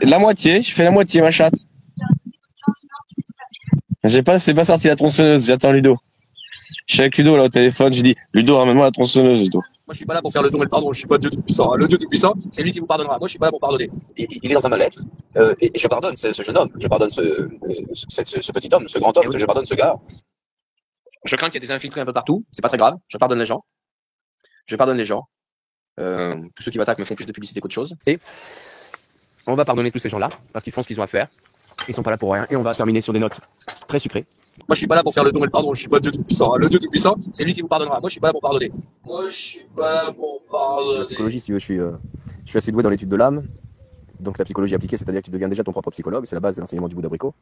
La moitié, je fais la moitié, ma chatte. C'est pas sorti la tronçonneuse, j'attends Ludo. Je suis avec Ludo là au téléphone, je dis Ludo, ramène-moi la tronçonneuse, Ludo. Moi, je suis pas là pour faire le don et le pardon. Je suis pas Dieu tout-puissant. Le Dieu tout-puissant, c'est lui qui vous pardonnera. Moi, je suis pas là pour pardonner. Il est dans un mal-être, et je pardonne ce jeune homme, je pardonne ce petit homme, ce grand homme, je pardonne ce gars. Je crains qu'il y ait des infiltrés un peu partout. C'est pas très grave. Je pardonne les gens. Tous ceux qui m'attaquent me font plus de publicité qu'autre chose. Et on va pardonner tous ces gens-là parce qu'ils font ce qu'ils ont à faire. Ils sont pas là pour rien. Et on va terminer sur des notes très sucrées. Moi, je suis pas là pour faire le don et le pardon. Je suis pas Dieu tout-puissant. Le Dieu tout-puissant, c'est lui qui vous pardonnera. Moi, je suis pas là pour pardonner. En psychologie, si tu veux, je suis assez doué dans l'étude de l'âme. Donc la psychologie appliquée, c'est-à-dire que tu deviens déjà ton propre psychologue. C'est la base de l'enseignement du Bouddha Brico.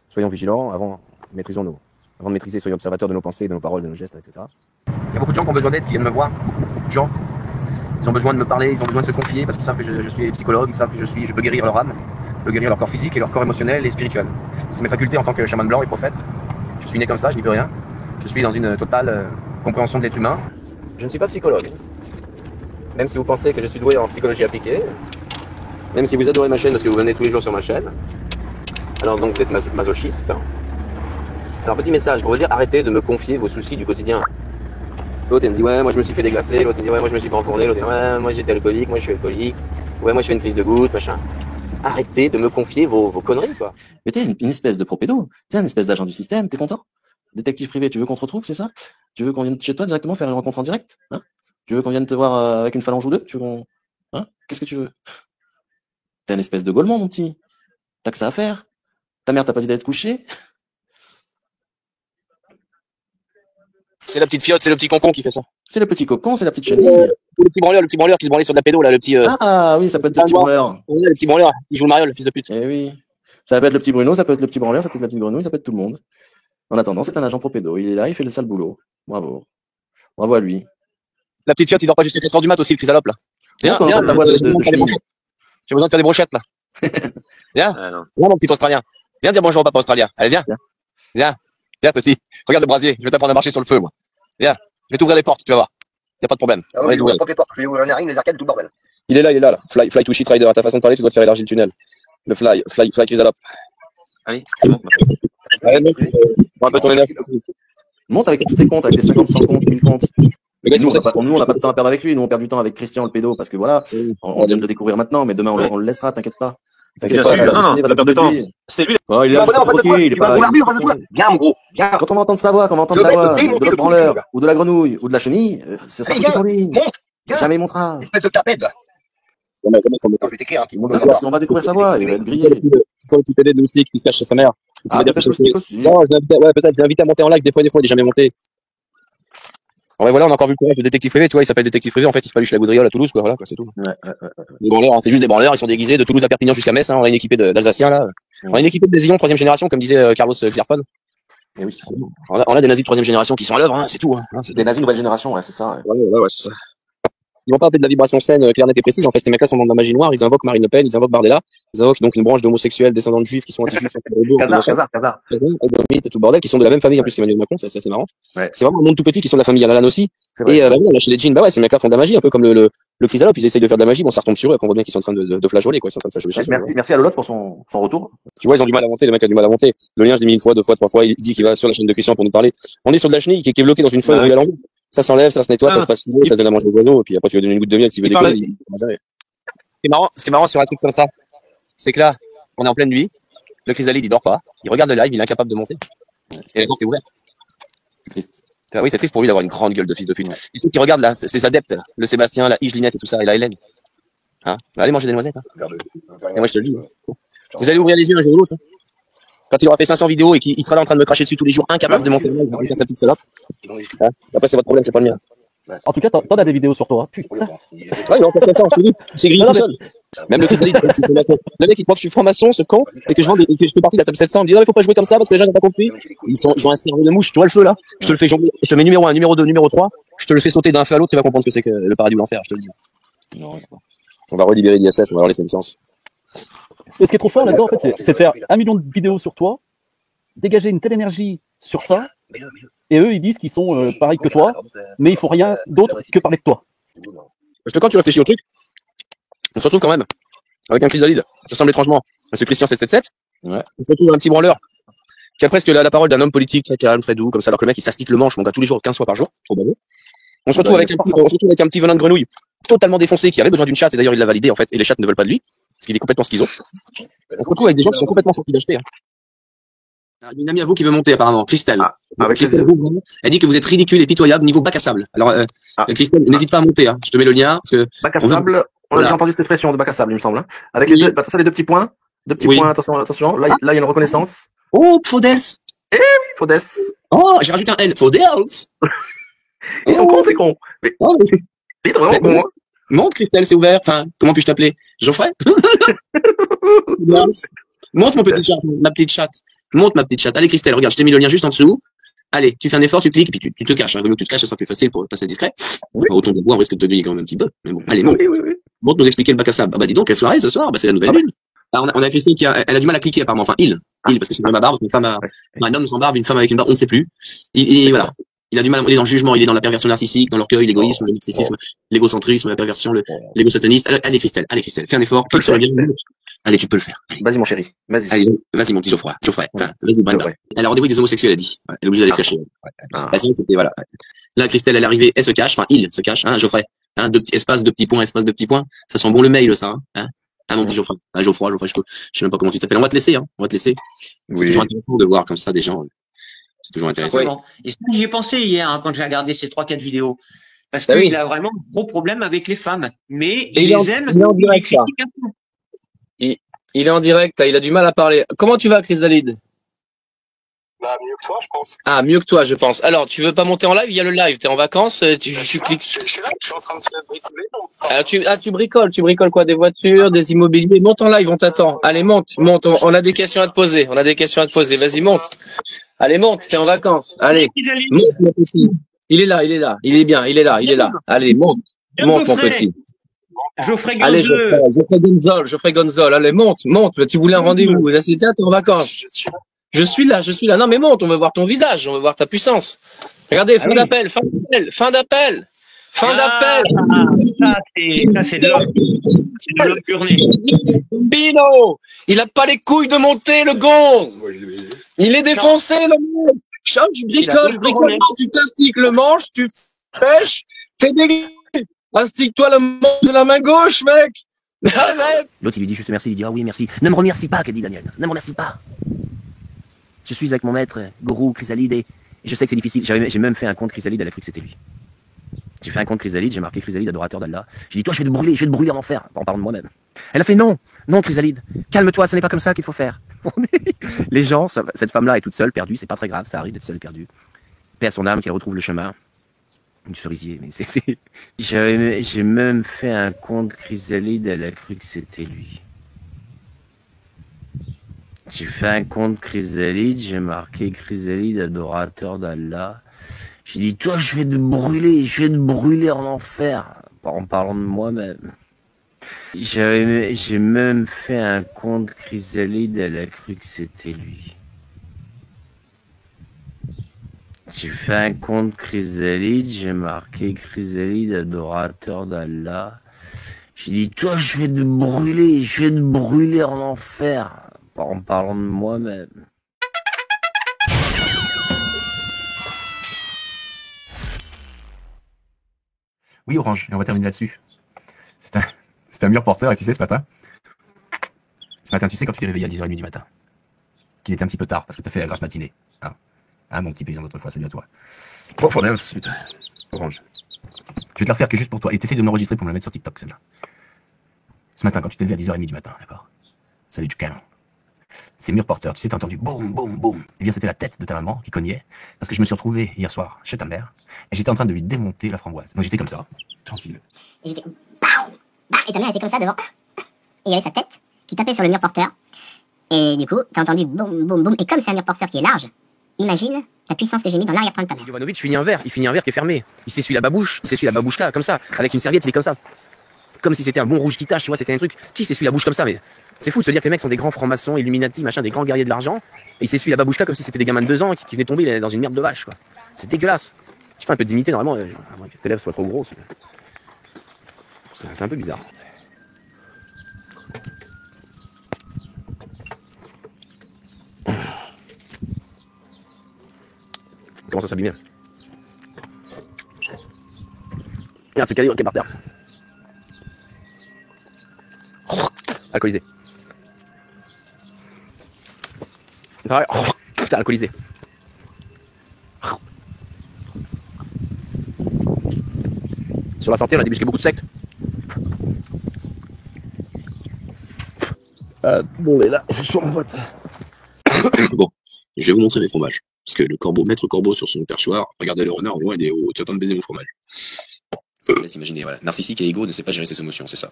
Soyons vigilants avant de maîtriser, soyons observateurs de nos pensées, de nos paroles, de nos gestes, etc. Il y a beaucoup de gens qui ont besoin d'aide, qui viennent me voir. Beaucoup de gens. Ils ont besoin de me parler, ils ont besoin de se confier parce qu'ils savent que je suis psychologue, ils savent que je peux guérir leur âme, je peux guérir leur corps physique et leur corps émotionnel et spirituel. C'est mes facultés en tant que chaman blanc et prophète. Je suis né comme ça, je n'y peux rien. Je suis dans une totale compréhension de l'être humain. Je ne suis pas psychologue. Même si vous pensez que je suis doué en psychologie appliquée, même si vous adorez ma chaîne parce que vous venez tous les jours sur ma chaîne, alors donc vous êtes masochiste. Alors petit message pour vous dire, arrêtez de me confier vos soucis du quotidien. L'autre il me dit ouais moi je me suis fait déglacer, l'autre il me dit ouais moi je me suis fait enfourner, l'autre il dit ouais moi j'étais alcoolique, moi je suis alcoolique, ouais moi je fais une crise de goutte, machin. Arrêtez de me confier vos conneries quoi. Mais t'es une espèce de propédo, t'es un espèce d'agent du système, t'es content? Détective privé, tu veux qu'on te retrouve, c'est ça? Tu veux qu'on vienne chez toi directement faire une rencontre en direct, hein? Tu veux qu'on vienne te voir avec une phalange ou deux? Tu veux qu'on... Hein? Qu'est-ce que tu veux? T'es un espèce de golemon, mon petit. T'as que ça à faire. Ta mère t'a pas dit d'aller te coucher? C'est la petite fiotte, c'est le petit concon qui fait ça. C'est le petit cocon, c'est la petite chenille. Le petit branleur qui se branlait sur de la pédo là, le petit. Ah oui, ça peut être le petit branleur. Oui, le petit branleur, il joue le mariole, le fils de pute. Eh oui. Ça peut être le petit Bruno, ça peut être le petit branleur, ça peut être la petite grenouille, ça peut être tout le monde. En attendant, c'est un agent propédo. Il est là, il fait le sale boulot. Bravo. Bravo à lui. La petite fiotte, il dort pas jusqu'à 4h du mat aussi, le chrysalope là. Viens, ta voix de chenille. J'ai besoin de faire des brochettes là. Viens, viens mon petit Australien. Viens dire bonjour au papa australien. Allez, viens. Viens, viens petit. Regarde le brasier, je vais t'apprendre à marcher sur le feu, moi. Viens, je vais t'ouvrir les portes, tu vas voir. Y a pas de problème. Ah oui, je ouvre pas les portes, je vais ouvrir les narines, les arcades, tout le bordel. Il est là. Fly to shit rider. À ta façon de parler, tu dois te faire élargir le tunnel. Le fly Chrysalop. Allez, c'est bon. Allez, monte, un peu ton énergie. Monte avec tous tes comptes, avec tes 50, 100 comptes, 1000 comptes. Mais Nous, on n'a pas de temps à perdre avec lui. Nous, on perd du temps avec Christian, le pédo, parce que voilà, on vient de le découvrir maintenant, mais demain, on le laissera, t'inquiète pas. T'inquiète pas, Non, la perte de temps. C'est lui. Oh, il est là, il est pas là. Viens, mon gros, viens. Quand on va entendre sa voix, quand on va entendre ta voix, de l'autre branleur, ou de la grenouille, ou de la chenille, ce sera foutu pour lui. Jamais il montera. Espèce de tapette, va. Je vais t'écrire un petit mot. Parce qu'on va découvrir sa voix, il va être grillé. Il faut une petite aide de moustique qui se cache chez sa mère. Ah, peut-être aussi. Non, peut-être, je l'ai invité à monter en live des fois, il est jamais monté. Ouais, voilà, on a encore vu le courage de détective privé, tu vois, il s'appelle détective privé, en fait, il se paluche la Gaudriole à Toulouse, quoi, voilà, quoi, c'est tout. Les branleurs, hein, c'est juste des branleurs, ils sont déguisés de Toulouse à Perpignan jusqu'à Metz, hein, on a une équipée d'Alsaciens, là. On a une équipée de Zillon, 3e génération, comme disait Carlos Xerfon. Et oui, on a des nazis de 3e génération qui sont à l'œuvre, hein, c'est tout, hein. Des nazis nouvelle génération, ouais, c'est ça. Ouais, c'est ça. Ils vont pas appeler de la vibration saine, claire, nette et précise. En fait, ces mecs-là sont dans de la magie noire. Ils invoquent Marine Le Pen, ils invoquent Bardella. Ils invoquent donc une branche d'homosexuels descendants de juifs qui sont anti-juifs. Kazar. Et tout le bordel, qui sont de la même famille en plus qu'Emmanuel Macron. C'est marrant. Ouais. C'est vraiment un monde tout petit qui sont de la famille Alain aussi. Et là, chez les jeans, bah ouais, ces mecs-là font de la magie, un peu comme le Chrysalop. Ils essayent de faire de la magie. Bon, ça retombe sur eux. Après, on voit bien qu'ils sont en train de flageoler, quoi. Ils sont en train de flageoler. Merci à Lolotte pour son retour. Tu vois, ils ont du mal à monter. Le mec a du mal à monter. Le lien, je l'ai mis une fois, 2 fois, 3 fois. Il dit qu'il va sur la chaîne de Christian pour nous parler. On est sur de la chenille qui est bloquée dans une feuille de la langue. Ça s'enlève, ça se nettoie, ça se passe sous l'eau, ça donne à manger aux oiseaux, et puis après tu vas donner une goutte de miel s'il veut décoller. Ce qui est marrant sur un truc comme ça, c'est que là, on est en pleine nuit, le chrysalide il dort pas, il regarde le live, il est incapable de monter. Et la porte est ouverte. C'est triste. Oui, c'est triste pour lui d'avoir une grande gueule de fils de pute. Et ceux qui regardent là, c'est ses adeptes, là. Le Sébastien, la Ygelinette et tout ça, et la Hélène. Hein? Allez manger des noisettes, hein. Et moi je te le dis. Vous allez ouvrir les yeux un jour ou l'autre. Hein. Quand il aura fait 500 vidéos et qu'il sera là en train de me cracher dessus tous les jours, incapable de monter le live, il va faire sa petite salope. Hein? Après, c'est votre problème, c'est pas le mien. En tout cas, t'en as des vidéos sur toi. Putain. Ouais, il en fait 500, je te dis. C'est grillé tout seul. Même le chrysalide, le mec, il croit que je suis franc-maçon, ce con, et que je fais partie de la top 700. Il me dit non, il faut pas jouer comme ça parce que les gens n'ont pas compris. Ils ont un cerveau de mouche. Tu vois le feu, là? Je te le fais jongler. Je te mets numéro 1, numéro 2, numéro 3. Je te le fais sauter d'un feu à l'autre, tu vas comprendre ce que c'est que le paradis ou l'enfer, je te le dis. Non, on va relibérer l'ISS, on va leur laisser une chance. Et ce qui est trop fort là-dedans, en fait, c'est faire 1 million de vidéos sur toi, dégager une telle énergie sur ça, et eux, ils disent qu'ils sont pareils que toi, mais ils font rien d'autre que parler de toi. Parce que quand tu réfléchis au truc, on se retrouve quand même avec un chrysalide. Ça semble étrangement. C'est Christian 777. Ouais. On se retrouve avec un petit branleur qui a presque la parole d'un homme politique très calme, très doux, comme ça, alors que le mec il s'astique le manche, mon gars, tous les jours, 15 fois par jour. Trop bon. On se retrouve avec un petit venin de grenouille totalement défoncé qui avait besoin d'une chatte, et d'ailleurs il l'a validé en fait, et les chattes ne veulent pas de lui, parce qu'il est complètement schizo. On se retrouve avec des gens qui sont complètement sortis d'HP. Hein. Il y a une amie à vous qui veut monter apparemment, Christelle. Christelle, elle dit que vous êtes ridicule et pitoyable niveau bac à sable. Alors Christelle, n'hésite pas à monter, hein. Je te mets le lien. Parce que bac à sable, on a déjà entendu cette expression de bac à sable, il me semble. Hein. Avec les deux, attention les 2 petits points. 2 petits points, attention. Là, il y a une reconnaissance. Oh, Faudels. Eh oui, Faudels. Oh, j'ai rajouté un L, Faudels. Ils sont cons, c'est con. Mais... ils sont vraiment cons. Monte, Christelle, c'est ouvert. Enfin, comment puis-je t'appeler? Geoffrey? Monte, mon petit chat, ma petite chatte. Monte, ma petite chatte. Allez, Christelle, regarde, je t'ai mis le lien juste en dessous. Allez, tu fais un effort, tu cliques, et puis tu te caches. Hein. Vaut mieux que tu te caches, ça sera plus facile pour passer discret. Enfin, autant de bois, on risque de te donner quand même un petit peu. Mais bon, allez, monte. Monte nous expliquer le bac à sable. Ah bah dis donc, quelle soirée ce soir? Bah c'est la nouvelle lune. Alors, on a Christelle elle a du mal à cliquer apparemment. Enfin, il, parce que c'est ma barbe, une femme un homme sans barbe, une femme avec une barbe, on ne sait plus. Voilà. Il a du mal, il est dans le jugement, il est dans la perversion narcissique, dans l'orgueil, l'égoïsme, le narcissisme, l'égocentrisme, la perversion, l'égo sataniste. Allez, Christelle, fais un effort, clique sur le lien. Allez, tu peux le faire. Vas-y, mon chéri. Vas-y. Allez, vas-y, mon petit Geoffrey. Enfin, vas-y, Brenda. Elle a rendez-vous avec des homosexuels, elle dit. Ouais, elle est obligée d'aller se cacher. Vas-y, c'était, voilà. Là, Christelle, elle est arrivée, elle se cache, enfin, il se cache, hein, Geoffrey. Hein, 2 petits espaces, 2 petits points, espace, 2 petits points. Ça sent bon le mail, ça, hein. Ah, mon petit Geoffrey. Ah, Geoffroy, je sais même pas comment tu t'appelles. On va te laisser, hein. On va te laisser. C'est toujours intéressant de voir comme ça des gens. C'est toujours intéressant. Et j'y ai pensé hier, hein, quand j'ai regardé ces 3-4 vidéos. Parce qu'il a vraiment un gros problème avec les femmes. Mais il les aime, il critique un peu. Il est en direct, il a du mal à parler. Comment tu vas, Chrysalide? Bah, mieux que toi, je pense. Ah, mieux que toi, je pense. Alors, tu veux pas monter en live? Il y a le live, t'es en vacances, tu cliques. Je suis là, je suis en train de bricoler. Tu bricoles quoi? Des voitures, des immobiliers? Monte en live, on t'attend. Allez, monte. On a des questions à te poser. Vas-y, monte. Allez, monte, t'es en vacances. Allez, monte, mon petit. Il est là. Il est bien, il est là. Allez, monte, mon petit. Geoffrey Gonzol. Allez, Geoffrey Gonzol. Allez, monte. Tu voulais un rendez-vous. Là, t'es en vacances. Je suis là, je suis là. Non, mais monte, on veut voir ton visage, on veut voir ta puissance. Regardez, fin d'appel, fin d'appel, fin d'appel, fin d'appel. Ça, c'est de l'homme. C'est de l'homme burné. Bino, il a pas les couilles de monter, le gonze. Il est défoncé, le mec. Chop, je bricole, tu t'instiques le manche, tu pêches, t'es dégueu. Instique-toi le manche de la main gauche, mec. Arrête. L'autre, il lui dit juste merci, il dit ah oui, merci. Ne me remercie pas, qu'a dit Daniel. Ne me remercie pas. Je suis avec mon maître, Gourou, Chrysalide, et je sais que c'est difficile. J'ai même fait un compte Chrysalide, elle a cru que c'était lui. J'ai fait un compte Chrysalide, j'ai marqué Chrysalide, adorateur d'Allah. J'ai dit, toi, je vais te brûler en enfer, en parlant de moi-même. Elle a fait non, non, Chrysalide, calme-toi, ce n'est pas comme ça qu'il faut faire. Les gens, cette femme-là est toute seule, perdue, c'est pas très grave, ça arrive d'être seule et perdue. Paix à son âme, qu'elle retrouve le chemin. Du cerisier, mais c'est... J'ai même fait un compte Chrysalide, elle a cru que c'était lui. J'ai fait un compte Chrysalide, j'ai marqué Chrysalide, adorateur d'Allah. J'ai dit, toi, je vais te brûler en enfer, en parlant de moi-même. J'ai même fait un compte Chrysalide, elle a cru que c'était lui. J'ai fait un compte Chrysalide, j'ai marqué Chrysalide, adorateur d'Allah. J'ai dit, toi, je vais te brûler en enfer, en parlant de moi-même. Oui, Orange, et on va terminer là-dessus. C'est un mur porteur, et tu sais, ce matin, tu sais, quand tu t'es réveillé à 10h30 du matin, qu'il était un petit peu tard, parce que tu as fait la grasse matinée. Ah, mon petit paysan d'autrefois, salut à toi. Oh, Fornels, putain. Orange. Je vais te la refaire que juste pour toi, et t'essayes de m'enregistrer pour me la mettre sur TikTok, celle-là. Ce matin, quand tu t'es levé à 10h30 du matin, d'accord? Salut, du calme. C'est mur porteur, tu sais, t'as entendu boum, boum, boum. Eh bien, c'était la tête de ta maman qui cognait, parce que je me suis retrouvé hier soir chez ta mère, et j'étais en train de lui démonter la framboise. Moi, j'étais comme ça, tranquille. Et j'étais comme, et ta mère était comme ça devant. Et il y avait sa tête qui tapait sur le mur porteur. Et du coup, t'as entendu boum, boum, boum. Et comme c'est un mur porteur qui est large, imagine la puissance que j'ai mis dans l'arrière-train de ta mère. Jovanovic finit un verre qui est fermé. Il s'essuie la babouche là, comme ça, avec une serviette, il est comme ça. Comme si c'était un bon rouge qui tâche, tu vois, c'était un truc. Qui s'essuie la bouche comme ça, mais c'est fou de se dire que les mecs sont des grands francs-maçons, Illuminati, machin, des grands guerriers de l'argent, et ils s'essuient la babouche là comme si c'était des gamins de 2 ans qui venaient tomber dans une merde de vache, quoi. C'est dégueulasse. Je sais pas, un peu de dignité, normalement, que tes lèvres soient trop grosses. C'est un peu bizarre. Comment ça s'abîmer? Regarde, c'est Calibre qui est par terre. Alcoolisé. Pareil. Putain, alcoolisé. Sur la sortie, on a débusqué beaucoup de sectes. Bon, mais là, je suis sur mon pote. Bon, je vais vous montrer mes fromages. Parce que le corbeau, maître corbeau sur son perchoir, regardez le renard, loin, il est haut, tu vas pas me baiser mon fromage. Laisse imaginer, voilà. Narcissique et égo ne sait pas gérer ses émotions, c'est ça.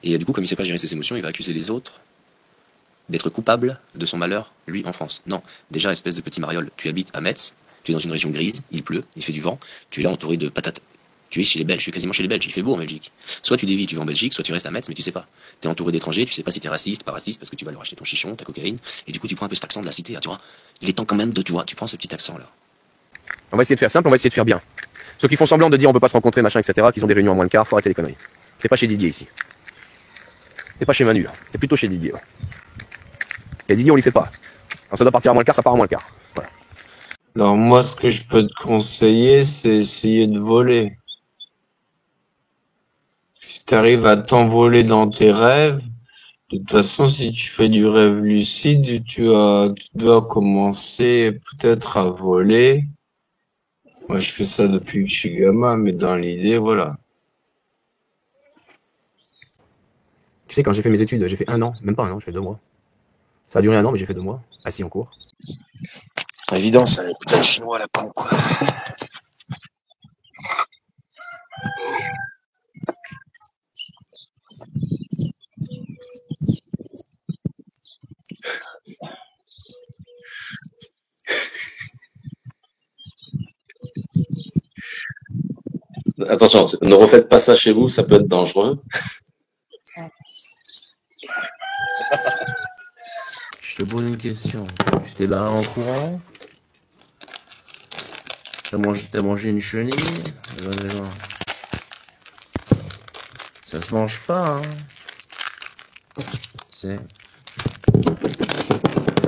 Et du coup, comme il sait pas gérer ses émotions, il va accuser les autres d'être coupables de son malheur, lui, en France. Non, déjà, espèce de petit mariole, tu habites à Metz, tu es dans une région grise, il pleut, il fait du vent, tu es là entouré de patates. Tu es chez les Belges, tu es quasiment chez les Belges, il fait beau en Belgique. Soit tu dévis, tu vas en Belgique, soit tu restes à Metz, mais tu sais pas. Tu es entouré d'étrangers, tu sais pas si tu es raciste, pas raciste, parce que tu vas leur acheter ton chichon, ta cocaïne, et du coup tu prends un peu cet accent de la cité, tu vois. Il est temps quand même de, tu vois, tu prends ce petit accent là. On va essayer de faire simple, on va essayer de faire bien. Ceux qui font semblant de dire on peut pas se rencontrer, machin, etc., qu'ils ont des réunions à moins le quart, faut arrêter les conneries. T'es pas chez Didier ici. T'es pas chez Manu, là. T'es plutôt chez Didier. Ouais. Et Didier, on lui fait pas. Quand ça doit partir à moins le quart, ça part à moins le quart. Voilà. Alors moi, ce que je peux te conseiller, c'est essayer de voler. Si tu arrives à t'envoler dans tes rêves, de toute façon, si tu fais du rêve lucide, tu dois commencer peut-être à voler. Moi, je fais ça depuis que je suis gamin, mais dans l'idée, voilà. Tu sais, quand j'ai fait mes études, j'ai fait 1 an, même pas 1 an, j'ai fait 2 mois. Ça a duré 1 an, mais j'ai fait 2 mois, assis en cours. Évident, ça, les putains de chinois, la con, quoi. Attention, ne refaites pas ça chez vous, ça peut être dangereux. Je te pose une question. Tu t'es barré en courant? T'as mangé une chenille? Ça se mange pas, hein. Ça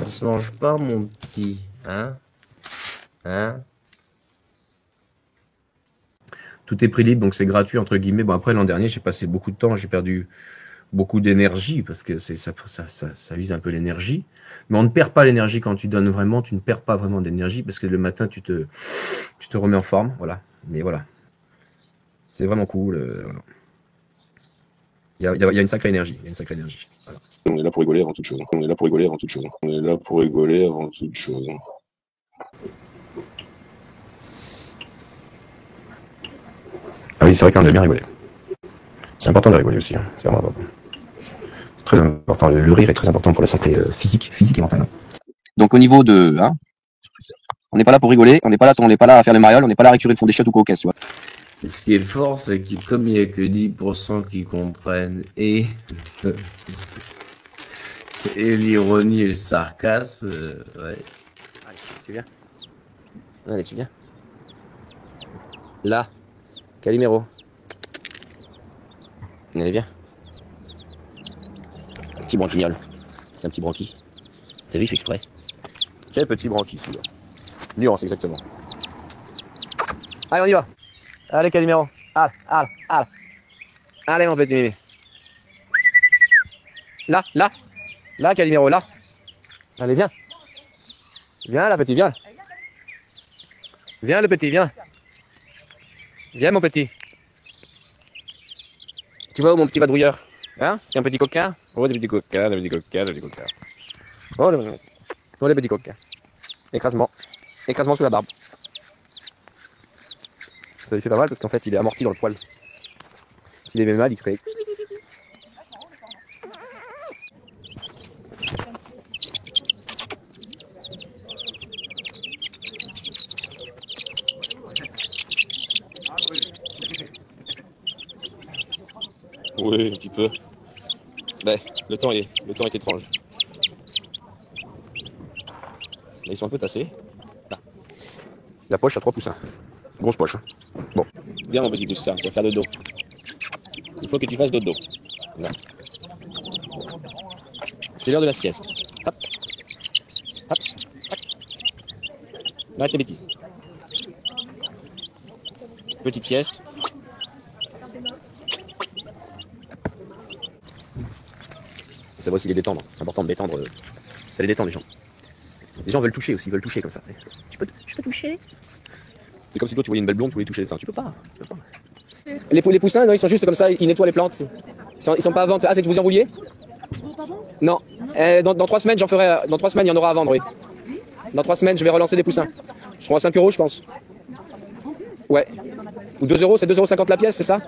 se mange pas, mon petit, hein? Hein? Tout est prix libre, donc c'est gratuit, entre guillemets. Bon, après, l'an dernier, j'ai passé beaucoup de temps, j'ai perdu beaucoup d'énergie, parce que ça use un peu l'énergie. Mais on ne perd pas l'énergie quand tu donnes vraiment, tu ne perds pas vraiment d'énergie, parce que le matin, tu te remets en forme, voilà. Mais voilà. C'est vraiment cool, voilà. Il y a une sacrée énergie, Voilà. On est là pour rigoler avant toute chose. On est là pour rigoler avant toute chose. On est là pour rigoler avant toute chose. Ah oui, c'est vrai qu'on a bien rigolé. C'est important de rigoler aussi, hein. C'est vraiment important. C'est très important. Le rire est très important pour la santé physique et mentale. Donc au niveau de, hein, on n'est pas là pour rigoler, on n'est pas là à faire le mariole, on n'est pas là à récurer le fond des chiottes ou quoi aux caisses, tu vois. Ce qui est fort, c'est que comme il n'y a que 10% qui comprennent et l'ironie et le sarcasme, ouais. Allez, tu viens? Allez, tu viens? Là, Calimero. Allez, viens. Petit branquignol. C'est un petit branqui. T'as vu, il fait exprès. Quel petit branqui, celui-là. Nuance, exactement. Allez, on y va. Allez, Calimero. Allez. Allez, mon petit mémé. Là, Calimero, là. Allez, viens. Viens, là, petit, viens. Viens, le petit, viens. Viens, mon petit. Tu vois où, mon petit vadrouilleur? Hein? C'est un petit coquin? Oh, des petits coquins, des petits coquins. Oh, les petits coquins. Écrasement sous la barbe. Ça lui fait pas mal parce qu'en fait il est amorti dans le poil. S'il avait mal, il crée. Oui, un petit peu. Ben, le temps est étrange. Là, ils sont un peu tassés. Là. La poche à 3 poussins. Grosse poche. Hein. Bon. Viens mon petit poussin, tu vas faire dodo. Il faut que tu fasses dodo. Là. C'est l'heure de la sieste. Hop. Hop. Arrête tes bêtises. Petite sieste. Ça va aussi les détendre. C'est important de détendre. Ça les détend les gens. Les gens veulent toucher aussi, comme ça. Je peux toucher. C'est comme si toi tu voyais une belle blonde, tu voulais toucher les seins. Tu peux pas. Les poussins, non, ils sont juste comme ça, ils nettoient les plantes. Ils sont pas à vendre. Ah, c'est que vous en vouliez? Non. Dans 3 semaines, j'en ferai. Dans 3 semaines, il y en aura à vendre, oui. Dans 3 semaines, je vais relancer des poussins. Ils seront à 5 €, je pense. Ouais. Ou 2 €, c'est 2,50 € la pièce, c'est ça?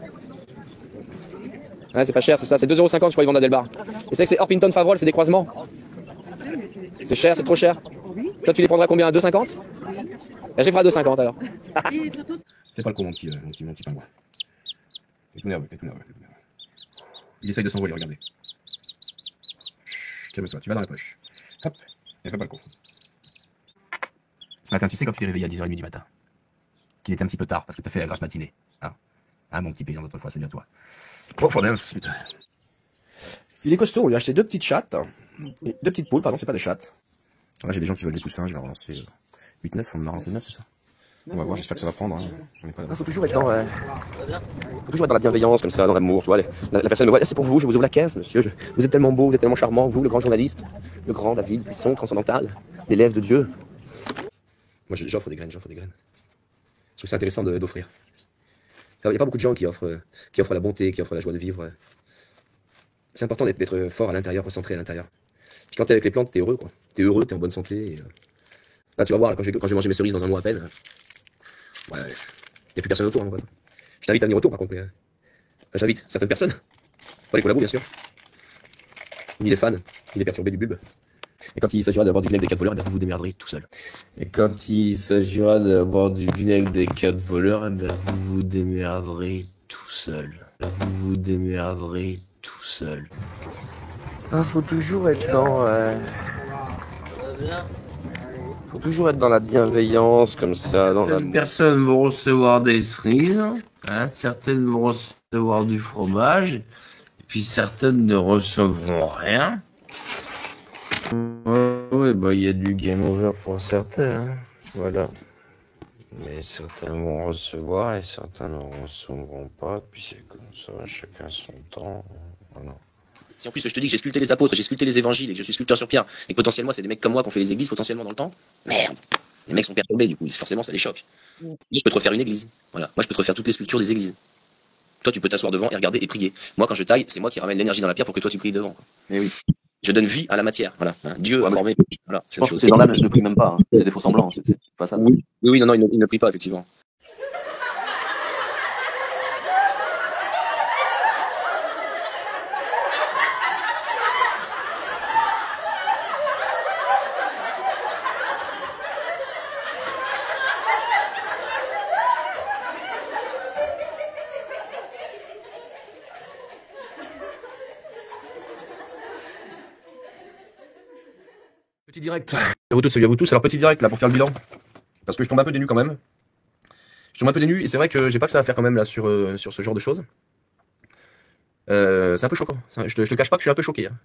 Ouais, c'est pas cher, c'est ça. C'est 2,50 €, je crois, ils vendent à Delbar. Et c'est que c'est Orpington Favrol, c'est des croisements. C'est cher, c'est trop cher. Toi, tu les prendras combien? 2,50 €? Ben, je les ferai à 2,50 € alors. Fais pas le con, mon petit pingouin. T'es tout nerveux. Il essaye de s'envoler, regardez. Calme-toi, tu vas dans la poche. Hop, et fais pas le con. Ce matin, tu sais quand tu t'es réveillé à 10h30 du matin, qu'il était un petit peu tard parce que t'as fait la grasse matinée. Ah, mon petit paysan d'autrefois, c'est bien toi. Oh, Fordance, putain. Il est costaud, on lui a acheté 2 petites chattes. 2 petites poules, pardon, c'est pas des chattes. Là, j'ai des gens qui veulent des poussins, je vais relancer 8-9, on en a relancé 9, c'est ça? On va voir, j'espère que ça va prendre. Hein. Faut toujours être dans la bienveillance, comme ça, dans l'amour, tu vois. La personne me voit, c'est pour vous, je vous ouvre la caisse, monsieur. Vous êtes tellement beau, vous êtes tellement charmant, vous, le grand journaliste, le grand David Besson, transcendantal, l'élève de Dieu. Moi, j'offre des graines. Je trouve ça intéressant d'offrir. Il n'y a pas beaucoup de gens qui offrent la bonté, qui offrent la joie de vivre. C'est important d'être fort à l'intérieur, recentré à l'intérieur. Puis quand t'es avec les plantes, t'es heureux, quoi. T'es heureux, t'es en bonne santé. Et, là, tu vas voir, là, quand je vais manger mes cerises dans un mois à peine, ouais, y a plus personne autour, hein, quoi. Je t'invite à venir autour, par contre. Mais, j'invite certaines personnes. Pas les collabos, bien sûr. Ni les fans, ni les perturbés du bulbe. Et quand il s'agira d'avoir du vinaigre des 4 voleurs, vous vous démerderez tout seul. Et quand il s'agira d'avoir du vinaigre des 4 voleurs, vous vous démerderez tout seul. Vous vous démerderez tout seul. Ah, faut toujours être dans Faut toujours être dans la bienveillance, comme ça, dans Certaines personnes vont recevoir des cerises, hein, certaines vont recevoir du fromage, et puis certaines ne recevront rien. Ouais, bah, il y a du game over pour certains, hein. Voilà. Mais certains vont recevoir et certains ne recevront pas, puis c'est comme ça, chacun son temps, voilà. Si en plus je te dis que j'ai sculpté les apôtres, j'ai sculpté les évangiles et que je suis sculpteur sur pierre, et que potentiellement c'est des mecs comme moi qui ont fait les églises potentiellement dans le temps, merde, les mecs sont perturbés du coup, forcément ça les choque. Moi je peux te refaire une église, voilà, moi je peux te refaire toutes les sculptures des églises. Toi tu peux t'asseoir devant et regarder et prier. Moi quand je taille, c'est moi qui ramène l'énergie dans la pierre pour que toi tu pries devant, quoi. Mais oui. Je donne vie à la matière, voilà. Hein, Dieu a formé, voilà. Je pense que c'est dans l'âme, je ne prie même pas, hein. C'est des faux semblants, c'est façade. Oui, non, il ne prie pas effectivement. Petit direct. Salut à vous tous. Alors petit direct là pour faire le bilan. Parce que je tombe un peu des nues quand même. Je tombe un peu des nues et c'est vrai que j'ai pas que ça à faire quand même là sur ce genre de choses. C'est un peu choquant. Je te cache pas que je suis un peu choqué, hein.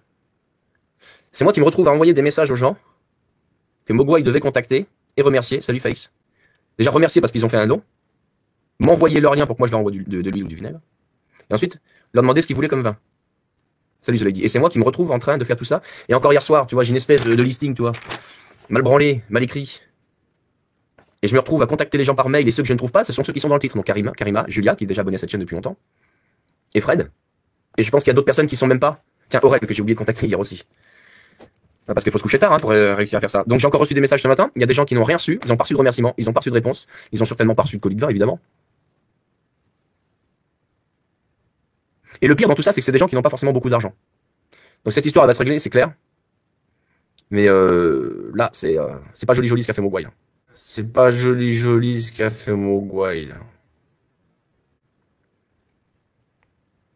C'est moi qui me retrouve à envoyer des messages aux gens que Mogwai devait contacter et remercier. Salut Face. Déjà remercier parce qu'ils ont fait un don. M'envoyer leur lien pour que moi je leur envoie de l'huile ou du vinaigre. Et ensuite leur demander ce qu'ils voulaient comme vin. Salut The Lady. Et c'est moi qui me retrouve en train de faire tout ça. Et encore hier soir, tu vois, j'ai une espèce de listing, tu vois. Mal branlé, mal écrit. Et je me retrouve à contacter les gens par mail. Et ceux que je ne trouve pas, ce sont ceux qui sont dans le titre. Donc Karima, Julia, qui est déjà abonnée à cette chaîne depuis longtemps. Et Fred. Et je pense qu'il y a d'autres personnes qui sont même pas. Tiens, Aurel, que j'ai oublié de contacter hier aussi. Parce qu'il faut se coucher tard, hein, pour réussir à faire ça. Donc j'ai encore reçu des messages ce matin. Il y a des gens qui n'ont rien reçu. Ils n'ont pas reçu de remerciements. Ils n'ont pas reçu de réponse. Ils ont certainement pas reçu de colis de vin, évidemment. Et le pire dans tout ça, c'est que c'est des gens qui n'ont pas forcément beaucoup d'argent. Donc cette histoire elle va se régler, c'est clair. Mais là, c'est pas joli ce qu'a fait Mogwai. C'est pas joli ce qu'a fait Mogwai.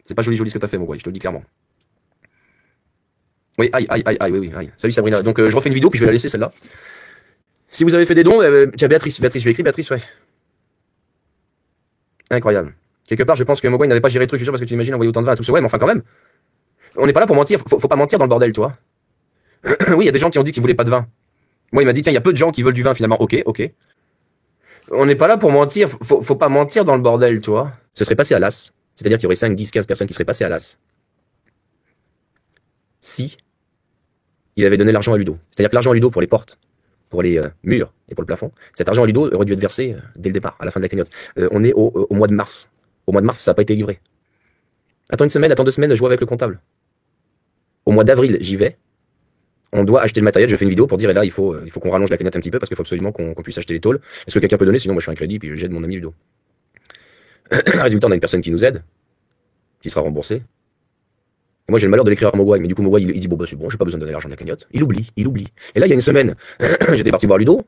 C'est pas joli ce que t'as fait Mogwai, je te le dis clairement. Oui, aïe, oui, aïe. Salut Sabrina. Donc je refais une vidéo puis je vais la laisser celle-là. Si vous avez fait des dons, tiens Béatrice, je vais écrire Béatrice, ouais. Incroyable. Quelque part, je pense que Mogwai n'avait pas géré le truc, je suis sûr, parce que tu imagines envoyer autant de vin à tout ce ouais, mais enfin quand même. On n'est pas là pour mentir, faut pas mentir dans le bordel, tu vois. Oui, il y a des gens qui ont dit qu'ils voulaient pas de vin. Moi, il m'a dit, tiens, il y a peu de gens qui veulent du vin, finalement. Ok. On n'est pas là pour mentir, faut pas mentir dans le bordel, tu vois. Ce serait passé à l'as. C'est-à-dire qu'il y aurait 5, 10, 15 personnes qui seraient passées à l'as. Si il avait donné l'argent à Ludo. C'est-à-dire que l'argent à Ludo pour les portes, pour les murs et pour le plafond, cet argent à Ludo aurait dû être versé dès le départ, à la fin de la cagnotte. On est au mois de mars. Au mois de mars, ça n'a pas été livré. Attends une semaine, attends 2 semaines, je joue avec le comptable. Au mois d'avril, j'y vais. On doit acheter le matériel. Je fais une vidéo pour dire, et là, il faut qu'on rallonge la cagnotte un petit peu parce qu'il faut absolument qu'on puisse acheter les tôles. Est-ce que quelqu'un peut donner? Sinon, moi, je suis un crédit puis j'aide mon ami Ludo. Résultat, on a une personne qui nous aide, qui sera remboursée. Et moi, j'ai le malheur de l'écrire à Mogwai, mais du coup, Mogwai, il dit, bon, bah, c'est bon, j'ai pas besoin de donner l'argent de la cagnotte. Il oublie. Et là, il y a une semaine, j'étais parti voir Ludo.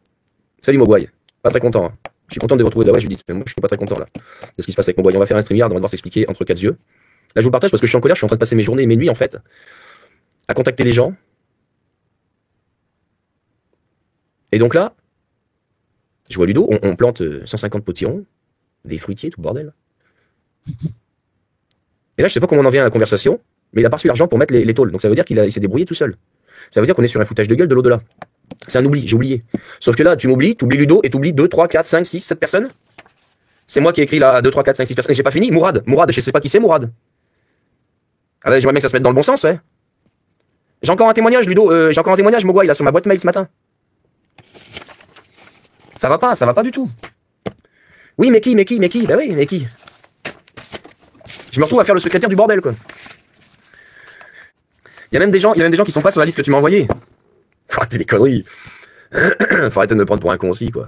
Salut Mogwai. Pas très content, hein. Je suis content de vous retrouver. Ouais, je lui dis, mais moi, je suis pas très content, là. C'est ce qui se passe avec Mogwai. On va faire un StreamYard, on va devoir s'expliquer entre 4 yeux. Là, je vous le partage parce que je suis en colère, je suis en train de passer mes journées et mes nuits, en fait, à contacter les gens. Et donc là, je vois Ludo, on plante 150 potirons, des fruitiers, tout le bordel. Et là, je sais pas comment on en vient à la conversation, mais il a pas reçu l'argent pour mettre les tôles. Donc ça veut dire qu'il s'est débrouillé tout seul. Ça veut dire qu'on est sur un foutage de gueule de l'au-delà. C'est un oubli, j'ai oublié. Sauf que là, tu m'oublies Ludo et t'oublies 2, 3, 4, 5, 6, 7 personnes. C'est moi qui ai écrit là 2, 3, 4, 5, 6 personnes. Et j'ai pas fini. Mourad, je sais pas qui c'est Mourad. Ah ben, j'aimerais bien que ça se mette dans le bon sens, ouais. J'ai encore un témoignage, Ludo. J'ai encore un témoignage, Mogwai, là, sur ma boîte mail ce matin. Ça va pas du tout. Oui, mais qui? Bah oui, mais qui? Je me retrouve à faire le secrétaire du bordel, quoi. Il y a même des gens qui sont pas sur la liste que tu m'as envoyée. Faut arrêter des conneries. Faut arrêter de me prendre pour un con aussi, quoi.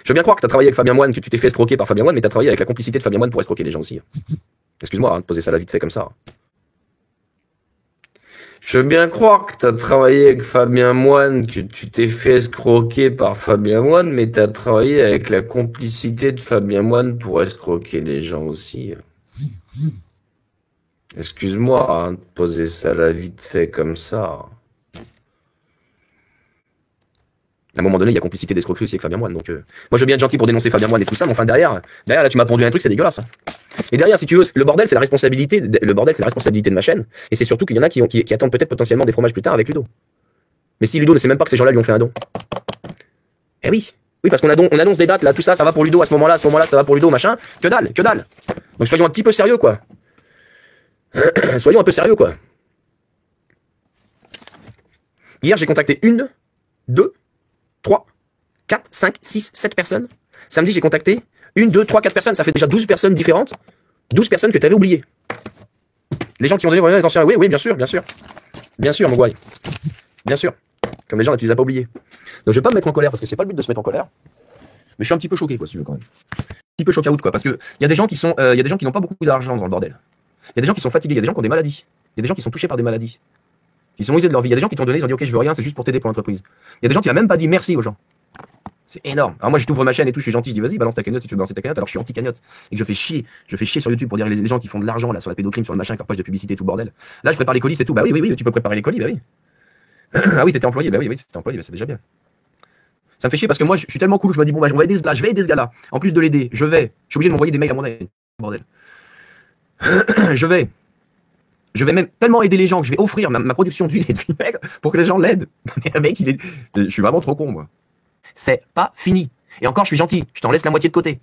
Je veux bien croire que t'as travaillé avec Fabien Moine, que tu t'es fait escroquer par Fabien Moine, mais t'as travaillé avec la complicité de Fabien Moine pour escroquer les gens aussi. Excuse-moi, hein, de poser ça là vite fait comme ça. Je veux bien croire que t'as travaillé avec Fabien Moine, que tu t'es fait escroquer par Fabien Moine, mais t'as travaillé avec la complicité de Fabien Moine pour escroquer les gens aussi. Excuse-moi, hein, de poser ça là vite fait comme ça. À un moment donné, il y a complicité d'escroquerie aussi avec Fabien Moine. Donc, moi, je veux bien être gentil pour dénoncer Fabien Moine et tout ça, mais enfin, derrière, là, tu m'as pondu un truc, c'est dégueulasse. Hein. Et derrière, si tu veux, le bordel, c'est la responsabilité de ma chaîne. Et c'est surtout qu'il y en a qui attendent peut-être potentiellement des fromages plus tard avec Ludo. Mais si Ludo ne sait même pas que ces gens-là lui ont fait un don. Eh oui. Oui, parce qu'on annonce des dates, là, tout ça, ça va pour Ludo à ce moment-là, ça va pour Ludo, machin. Que dalle. Donc, soyons un petit peu sérieux, quoi. Soyons un peu sérieux, quoi. Hier, j'ai contacté 1, 2, 3, 4, 5, 6, 7 personnes. Samedi, j'ai contacté 1, 2, 3, 4 personnes. Ça fait déjà 12 personnes différentes. 12 personnes que tu avais oubliées. Les gens qui ont donné les anciens. Oui, bien sûr. Bien sûr, mon guay. Bien sûr. Comme les gens, là, tu les as pas oubliés. Donc, je vais pas me mettre en colère parce que c'est pas le but de se mettre en colère. Mais je suis un petit peu choqué, quoi, si tu veux, quand même. Un petit peu choqué out, quoi. Parce que il y a des gens qui n'ont pas beaucoup d'argent dans le bordel. Il y a des gens qui sont fatigués. Il y a des gens qui ont des maladies. Il y a des gens qui sont touchés par des maladies. Qui sont usés de leur vie. Il y a des gens qui t'ont donné, ils ont dit ok, je veux rien, c'est juste pour t'aider pour l'entreprise. Il y a des gens qui n'ont même pas dit merci aux gens. C'est énorme. Alors moi, je t'ouvre ma chaîne et tout, je suis gentil, je dis vas-y, balance ta cagnotte si tu veux balancer ta cagnotte. Alors je suis anti-cagnotte et que je fais chier sur YouTube pour dire les gens qui font de l'argent là sur la pédocrime, sur le machin, avec leur page de publicité, tout bordel. Là, je prépare les colis et tout. Bah oui, tu peux préparer les colis, bah oui. Ah oui, t'étais employé, bah oui, t'étais employé, bah c'est déjà bien. Ça me fait chier parce que moi, je suis tellement cool, je me dis bon bah, je vais aider ce gars-là. En plus de l'aider, je suis obligé de m'envoyer des mails à mon aide. Bordel. Je vais même tellement aider les gens que je vais offrir ma production d'huile et du mec pour que les gens l'aident. Mais mec, je suis vraiment trop con, moi. C'est pas fini. Et encore, je suis gentil. Je t'en laisse la moitié de côté.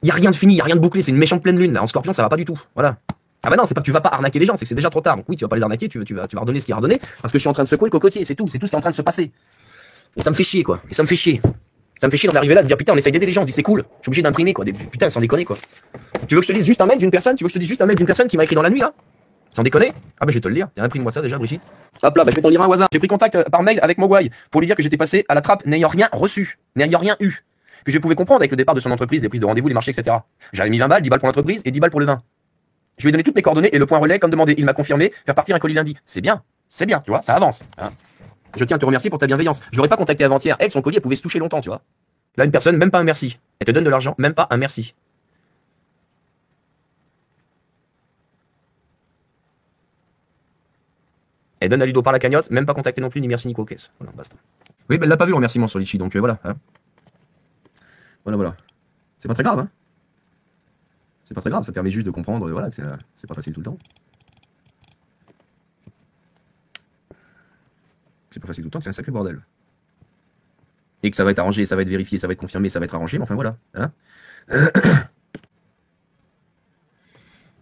Il y a rien de fini, il y a rien de bouclé. C'est une méchante pleine lune. Là. En Scorpion, ça va pas du tout. Voilà. Ah bah non, c'est pas que tu vas pas arnaquer les gens, c'est que c'est déjà trop tard. Donc oui, tu vas pas les arnaquer, tu vas redonner ce qu'il y a redonné. Parce que je suis en train de secouer le cocotier, c'est tout ce qui est en train de se passer. Et ça me fait chier, quoi. Ça me fait chier d'en arriver là, de dire putain, on essaye d'aider les gens, je dis c'est cool. Je suis obligé d'imprimer, quoi. Putain, sans déconner, quoi. Tu veux que je te dise juste un mail d'une personne qui m'a écrit dans la nuit, là? Sans déconner? Ah bah je vais te le lire. Tiens, imprime-moi ça déjà, Brigitte. Hop là, bah, je vais t'en lire un au hasard. J'ai pris contact par mail avec Mogwai pour lui dire que j'étais passé à la trappe n'ayant rien reçu, n'ayant rien eu. Que je pouvais comprendre avec le départ de son entreprise, les prises de rendez-vous, les marchés, etc. J'avais mis 20 balles, 10 balles pour l'entreprise et 10 balles pour le vin. Je lui ai donné toutes mes coordonnées et le point relais comme demandé. Il m'a confirmé faire partir un colis lundi. C'est bien, tu vois, ça avance. Hein. Je tiens à te remercier pour ta bienveillance. Je l'aurais pas contacté avant-hier. Elle, son colis, elle pouvait se toucher longtemps, tu vois. Là, une personne, même pas un merci. Elle te donne de l'argent, même pas un merci. Elle donne à Ludo par la cagnotte, même pas contacté non plus, ni merci ni coquesse. Voilà, basta. Oui, ben elle l'a pas vu le remerciement sur Litchi, donc voilà. Hein. Voilà. C'est pas très grave, hein. C'est pas très grave, ça permet juste de comprendre, voilà, que c'est pas facile tout le temps. C'est pas facile tout le temps, c'est un sacré bordel. Et que ça va être arrangé, ça va être vérifié, ça va être confirmé, ça va être arrangé, mais enfin voilà. Hein.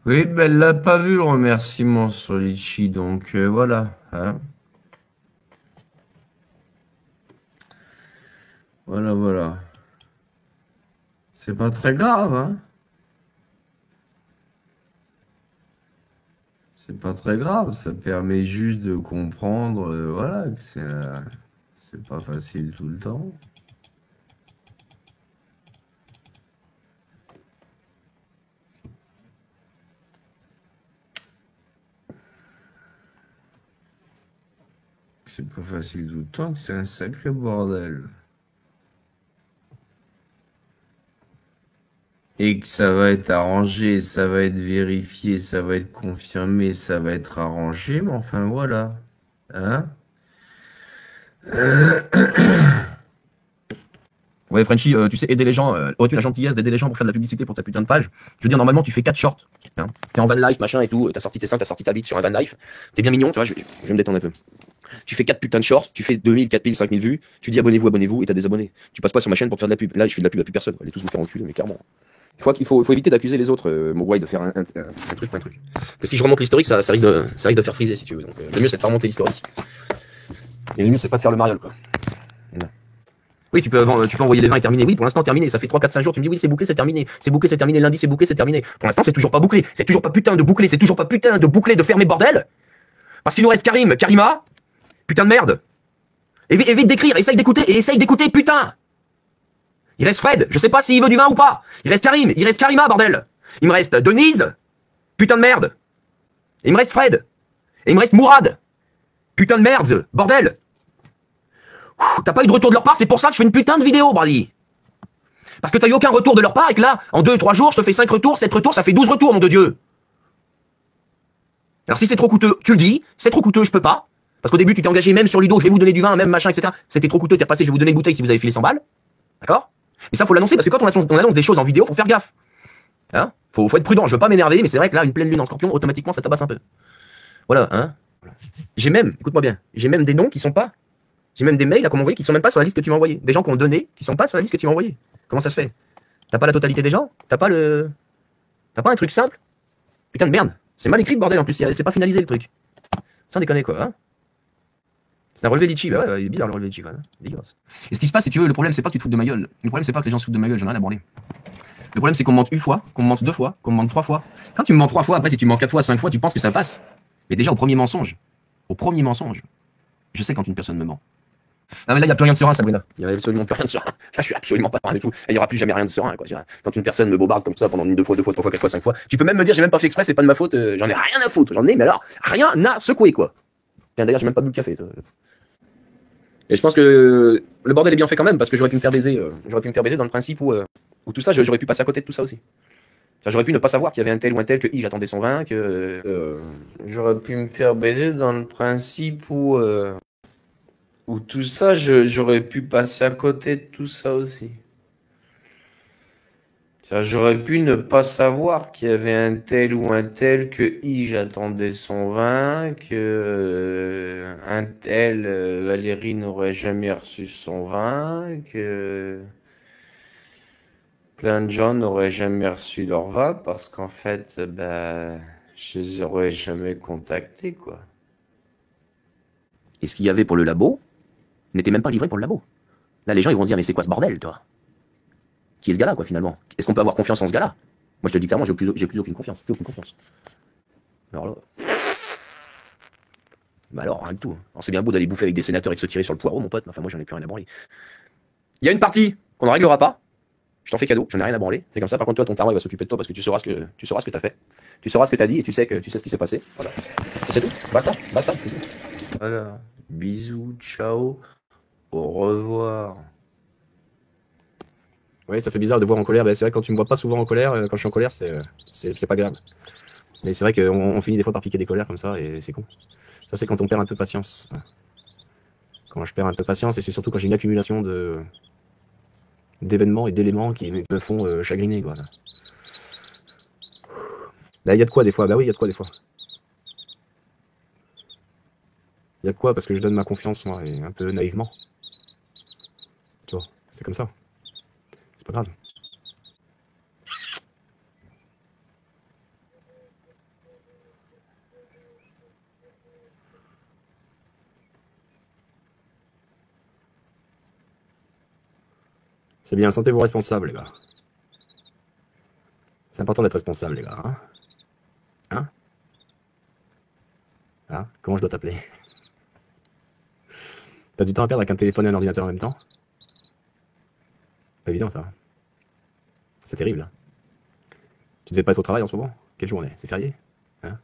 Oui, ben elle l'a pas vu le remerciement sur Litchi, donc voilà. Hein. Voilà. C'est pas très grave, hein. C'est pas très grave, ça permet juste de comprendre, voilà, que c'est pas facile tout le temps. C'est pas facile tout le temps, que c'est un sacré bordel. Et que ça va être arrangé, ça va être vérifié, ça va être confirmé, ça va être arrangé, mais enfin voilà. Hein? Ouais, Frenchy, tu sais, aider les gens, aurais-tu la gentillesse d'aider les gens pour faire de la publicité pour ta putain de page? Je veux dire, normalement, tu fais 4 shorts. Hein? T'es en van life, machin et tout, t'as sorti tes seins, t'as sorti ta bite sur un van life. T'es bien mignon, tu vois, je vais me détendre un peu. Tu fais 4 putains de shorts, tu fais 2000, 4000, 5000 vues, tu dis abonnez-vous, et t'as des abonnés. Tu passes pas sur ma chaîne pour te faire de la pub. Là, je fais de la pub à plus personne. Allez tous vous faire enculer, mais clairement. Il faut éviter d'accuser les autres, Mogwai, de faire un truc. Parce que si je remonte l'historique, ça risque de faire friser, si tu veux. Donc, le mieux, c'est de pas remonter l'historique. Et le mieux, c'est pas de faire le mariole, quoi. Oui, tu peux envoyer les vins et terminer. Oui, pour l'instant, terminé. Ça fait 3, 4, 5 jours. Tu me dis, oui, c'est bouclé, c'est terminé. C'est bouclé, c'est terminé. Lundi, c'est bouclé, c'est terminé. Pour l'instant, c'est toujours pas bouclé. C'est toujours pas putain de bouclé. C'est toujours pas putain de bouclé de fermer bordel. Parce qu'il nous reste Karima. Putain de merde. Évite d'écrire. Essaye d'écouter, putain. Il reste Fred, je sais pas s'il veut du vin ou pas. Il reste Karim, il reste Karima, bordel. Il me reste Denise, putain de merde. Et il me reste Fred. Et il me reste Mourad. Putain de merde, bordel. T'as pas eu de retour de leur part, c'est pour ça que je fais une putain de vidéo, Brady. Parce que t'as eu aucun retour de leur part et que là, en 2-3 jours, je te fais 5 retours, 7 retours, ça fait 12 retours, nom de Dieu. Alors si c'est trop coûteux, tu le dis, c'est trop coûteux, je peux pas. Parce qu'au début, tu t'es engagé même sur Ludo, je vais vous donner du vin, même machin, etc. C'était trop coûteux, t'es repassé, je vais vous donner une bouteille si vous avez filé 100 balles. D'accord? Mais ça, faut l'annoncer, parce que quand on annonce des choses en vidéo, faut faire gaffe. Hein? Faut être prudent, je veux pas m'énerver, mais c'est vrai que là, une pleine lune en scorpion, automatiquement, ça tabasse un peu. Voilà, hein? J'ai même, écoute-moi bien, j'ai même des noms qui sont pas, j'ai même des mails à qu'on m'a envoyé qui sont même pas sur la liste que tu m'as envoyé. Des gens qui ont donné, qui sont pas sur la liste que tu m'as envoyé. Comment ça se fait? T'as pas la totalité des gens? T'as pas un truc simple? Putain de merde. C'est mal écrit le bordel en plus, c'est pas finalisé le truc. Sans déconner quoi, hein? C'est un relevé litchi, bah ouais, il est bizarre le relevé litchi quand même. Dégueulasse. Et ce qui se passe, si tu veux, le problème c'est pas que tu te foutes de ma gueule. Le problème c'est pas que les gens se foutent de ma gueule, j'en ai rien à branler. Le problème c'est qu'on me mente une fois, qu'on me mente 2 fois, qu'on me mente 3 fois. Quand tu me mens 3 fois, après si tu me mens 4 fois, 5 fois, tu penses que ça passe. Mais déjà au premier mensonge, je sais quand une personne me ment. Non mais là il n'y a plus rien de serein, Sabrina. Il n'y a absolument plus rien de serein. Là je suis absolument pas serein du tout. Et il n'y aura plus jamais rien de serein quoi. Quand une personne me bobarde comme ça pendant 1, 2 fois, 2 fois, 3 fois, 4 fois, 5 fois, tu peux même me dire j'ai même pas fait exprès, c'est pas de ma faute, j'en ai rien à foutre. J'en ai, mais alors, rien à secouer quoi. Tiens, d'ailleurs j'ai même pas bu le café. Et je pense que le bordel est bien fait quand même, parce que j'aurais pu me faire baiser, dans le principe où tout ça, j'aurais pu passer à côté de tout ça aussi. J'aurais pu ne pas savoir qu'il y avait un tel ou un tel, que j'attendais son vin, que j'aurais pu me faire baiser dans le principe où tout ça, j'aurais pu passer à côté de tout ça aussi. J'aurais pu ne pas savoir qu'il y avait un tel ou un tel, que j'attendais son vin, que un tel Valérie n'aurait jamais reçu son vin, que plein de gens n'auraient jamais reçu leur vin parce qu'en fait, je les aurais jamais contactés, quoi. Et ce qu'il y avait pour le labo n'était même pas livré pour le labo. Là, les gens, ils vont se dire, mais c'est quoi ce bordel, toi? Qui est ce gars-là, quoi, finalement? Est-ce qu'on peut avoir confiance en ce gars-là? Moi, je te dis clairement, j'ai plus aucune confiance. Plus aucune confiance. Alors là... Bah alors, rien du tout. Alors, c'est bien beau d'aller bouffer avec des sénateurs et de se tirer sur le poireau, mon pote, mais enfin, moi, j'en ai plus rien à branler. Il y a une partie qu'on ne réglera pas. Je t'en fais cadeau, j'en ai rien à branler. C'est comme ça, par contre, toi, ton karma, il va s'occuper de toi parce que tu sauras ce que t'as fait. Tu sauras ce que t'as dit et tu sais ce qui s'est passé. Voilà. C'est tout. Basta, c'est tout. Voilà. Bisous, ciao. Au revoir. Oui, ça fait bizarre de voir en colère. C'est vrai que quand tu me vois pas souvent en colère, quand je suis en colère, c'est pas grave. Mais c'est vrai qu'on finit des fois par piquer des colères comme ça et c'est con. Ça, c'est quand on perd un peu patience. Quand je perds un peu patience, et c'est surtout quand j'ai une accumulation d'événements et d'éléments qui me font chagriner, quoi. Là, il y a de quoi des fois. Bah oui, il y a de quoi des fois. Il y a de quoi parce que je donne ma confiance, moi, et un peu naïvement. Tu vois, c'est comme ça. C'est pas grave. C'est bien, sentez-vous responsables, les gars. C'est important d'être responsable, les gars. Hein? Comment je dois t'appeler? T'as du temps à perdre avec un téléphone et un ordinateur en même temps? Pas évident, ça. C'est terrible. Hein. Tu devais pas être au travail en ce moment? Quelle journée? C'est férié? Hein?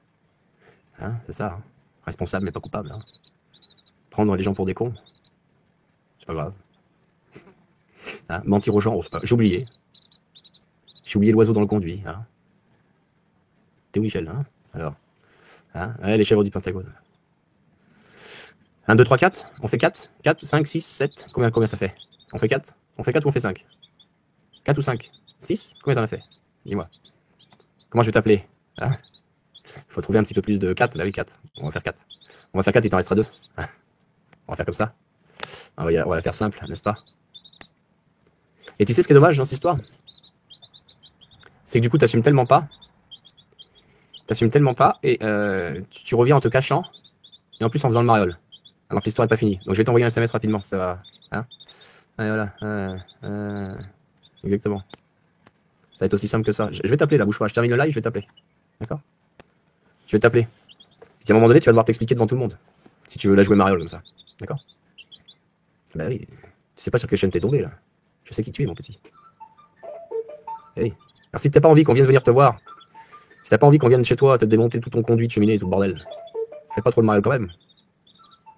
C'est ça. Hein. Responsable mais pas coupable. Hein. Prendre les gens pour des cons? C'est pas grave. Hein, mentir aux gens, j'ai oublié. J'ai oublié l'oiseau dans le conduit. Hein. T'es où, Michel? Hein? Alors, hein? Ouais, les chèvres du Pentagone. 1, 2, 3, 4? On fait 4? 4, 5, 6, 7? Combien ça fait? On fait 4? On fait 4 ou on fait 5? 4 ou 5? 6? Combien t'en as fait? Dis-moi. Comment je vais t'appeler? Hein? Il faut trouver un petit peu plus de 4. Bah oui, 4. On va faire 4. On va faire 4, il t'en restera 2. Hein? On va faire comme ça. On va la faire simple, n'est-ce pas? Et tu sais ce qui est dommage dans cette histoire? C'est que du coup, t'assumes tellement pas. Et tu reviens en te cachant. Et en plus en faisant le mariole. Alors que l'histoire n'est pas finie. Donc je vais t'envoyer un SMS rapidement, ça va. Hein? Ouais, voilà. Exactement. Ça va être aussi simple que ça. Je vais t'appeler là, bouge pas. Je termine le live, je vais t'appeler. D'accord? Je vais t'appeler. Et à un moment donné, tu vas devoir t'expliquer devant tout le monde. Si tu veux la jouer mariole comme ça. D'accord? Bah oui. Tu sais pas sur quelle chaîne t'es tombé là. Je sais qui tu es, mon petit. Hey. Alors si t'as pas envie qu'on vienne venir te voir, si t'as pas envie qu'on vienne chez toi te démonter tout ton conduit de cheminée et tout le bordel, fais pas trop le mariole quand même.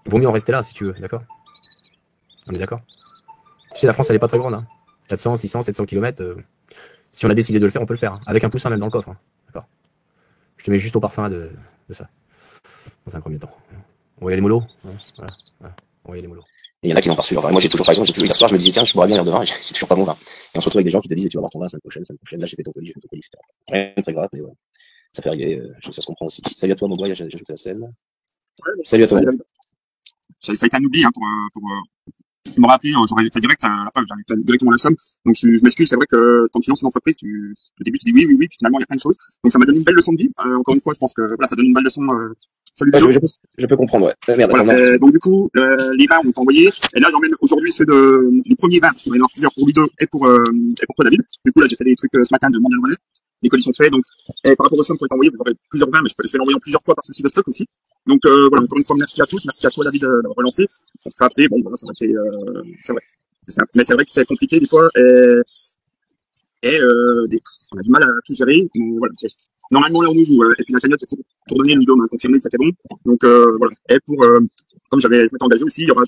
Vaut mieux en rester là si tu veux, d'accord? On est d'accord? Tu sais, la France elle est pas très grande, hein. 400, 600, 700 km. Si on a décidé de le faire, on peut le faire. Hein. Avec un poussin même dans le coffre. Hein. D'accord? Je te mets juste au parfum de ça. Dans un premier temps. Envoyez les mollos. Voilà. Envoyez les mollos. Et il y en a qui n'ont pas reçu leur vin. Moi, j'ai toujours, par exemple, hier soir, je me disais, tiens, je boirais bien l'air de vin, et j'ai toujours pas mon vin. Et on se retrouve avec des gens qui te disent, tu vas avoir ton vin la semaine prochaine, là, j'ai fait ton colis, etc. Rien de très grave, mais voilà. Ça fait arriver, ça se comprend aussi. Salut à toi, mon gars, j'ai ajouté la scène. Salut à toi. Ça a été un oubli, hein, tu m'aurais appelé, j'aurais fait direct à la page, j'avais fait directement la somme. Donc, je m'excuse, c'est vrai que quand tu lances une entreprise, au début, tu dis oui, puis finalement, il y a plein de choses. Donc, ça m'a donné une belle leçon de vie. Encore une fois, je pense que, voilà, ça donne une belle leçon, salut. Ouais, je peux comprendre, ouais. Merde, voilà, donc, du coup, les vins ont été envoyés. Et là, j'emmène aujourd'hui les premiers vins, parce qu'on va y en avoir plusieurs pour Ludo et pour toi, David. Du coup, là, j'ai fait des trucs ce matin de Mondial Relais. Les colis sont faits, donc, et par rapport aux sommes qui ont été envoyées, vous aurez plusieurs vins, mais je vais l'envoyer en plusieurs fois par souci de stock aussi. Donc, voilà, encore une fois, merci à tous, merci à toi, David, d'avoir relancé. On se fait appeler, bon, voilà, ça va être, c'est vrai. Mais c'est vrai que c'est compliqué, des fois, on a du mal à tout gérer, mais voilà, normalement, là, on est où, et puis la cagnotte, c'est pour donner, Ludo m'a confirmé que c'était bon. Donc, voilà. Et comme je m'étais engagé aussi, il y aura,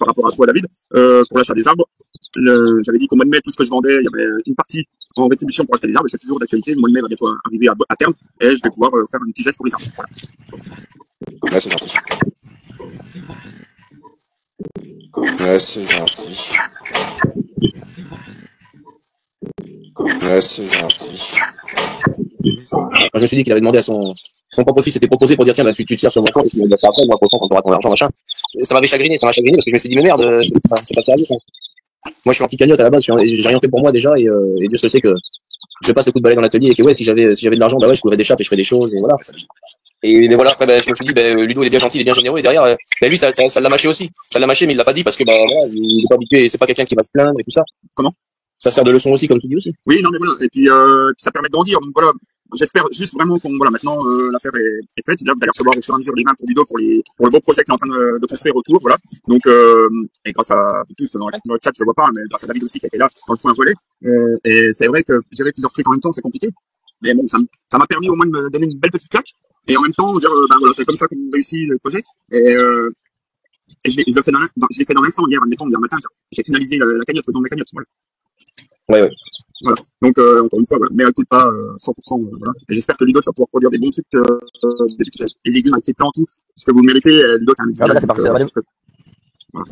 par rapport à toi, David, pour l'achat des arbres, j'avais dit qu'au mois de mai, tout ce que je vendais, il y avait une partie en rétribution pour acheter des arbres, et c'est toujours d'actualité. Le mois de mai va bientôt arriver à terme, et je vais pouvoir faire un petit geste pour les arbres. Voilà. Ouais, c'est gentil. Ouais, c'est gentil. Ouais, c'est gentil. Je me suis dit qu'il avait demandé à son propre fils, s'était proposé pour dire tiens, bah, tu te sers sur mon compte, et puis il m'a dit après, moi, pourtant, quand tu auras ton argent, machin. Et ça m'avait chagriné parce que je me suis dit, mais merde, c'est pas sérieux. Moi, je suis anti-cagnotte à la base, j'ai rien fait pour moi déjà, et Dieu se sait que je passe le coup de balai dans l'atelier, et que ouais, si j'avais de l'argent, bah ouais, je couvrais des chapes et je ferais des choses, et voilà. Mais voilà, après, je me suis dit, Ludo, il est bien gentil, il est bien généreux, et derrière, lui, ça l'a mâché aussi. Ça l'a mâché, mais il l'a pas dit parce que, voilà, il est pas habitué, c'est pas quelqu'un qui va se plaindre et tout ça. Comment? Ça sert de leçon aussi, comme tu dis aussi. Oui, non, mais voilà. Et puis, ça permet de grandir. Donc voilà. J'espère juste vraiment voilà, maintenant, l'affaire est faite. Là, vous allez recevoir au fur et à mesure les mains pour Ludo pour le beau projet qu'il est en train de construire autour, voilà. Donc, et grâce à tous, dans le chat, je le vois pas, mais grâce à David aussi, qui était là, dans le point relais. Et c'est vrai que gérer plusieurs trucs en même temps, c'est compliqué. Mais bon, ça m'a permis au moins de me donner une belle petite claque. Et en même temps, dire, voilà, c'est comme ça qu'on réussit le projet. Et je l'ai fait dans l'instant, hier matin, j'ai finalisé la cagnotte, le don de la cagnotte, voilà. Ouais. Voilà. Donc, encore une fois, voilà. Mais écoute pas 100%, voilà. Et j'espère que Ludo va pouvoir produire des bons trucs, des légumes avec les plants, tout, parce que vous le méritez, Ludo, t'as un là, c'est parti, ça va aller. Voilà.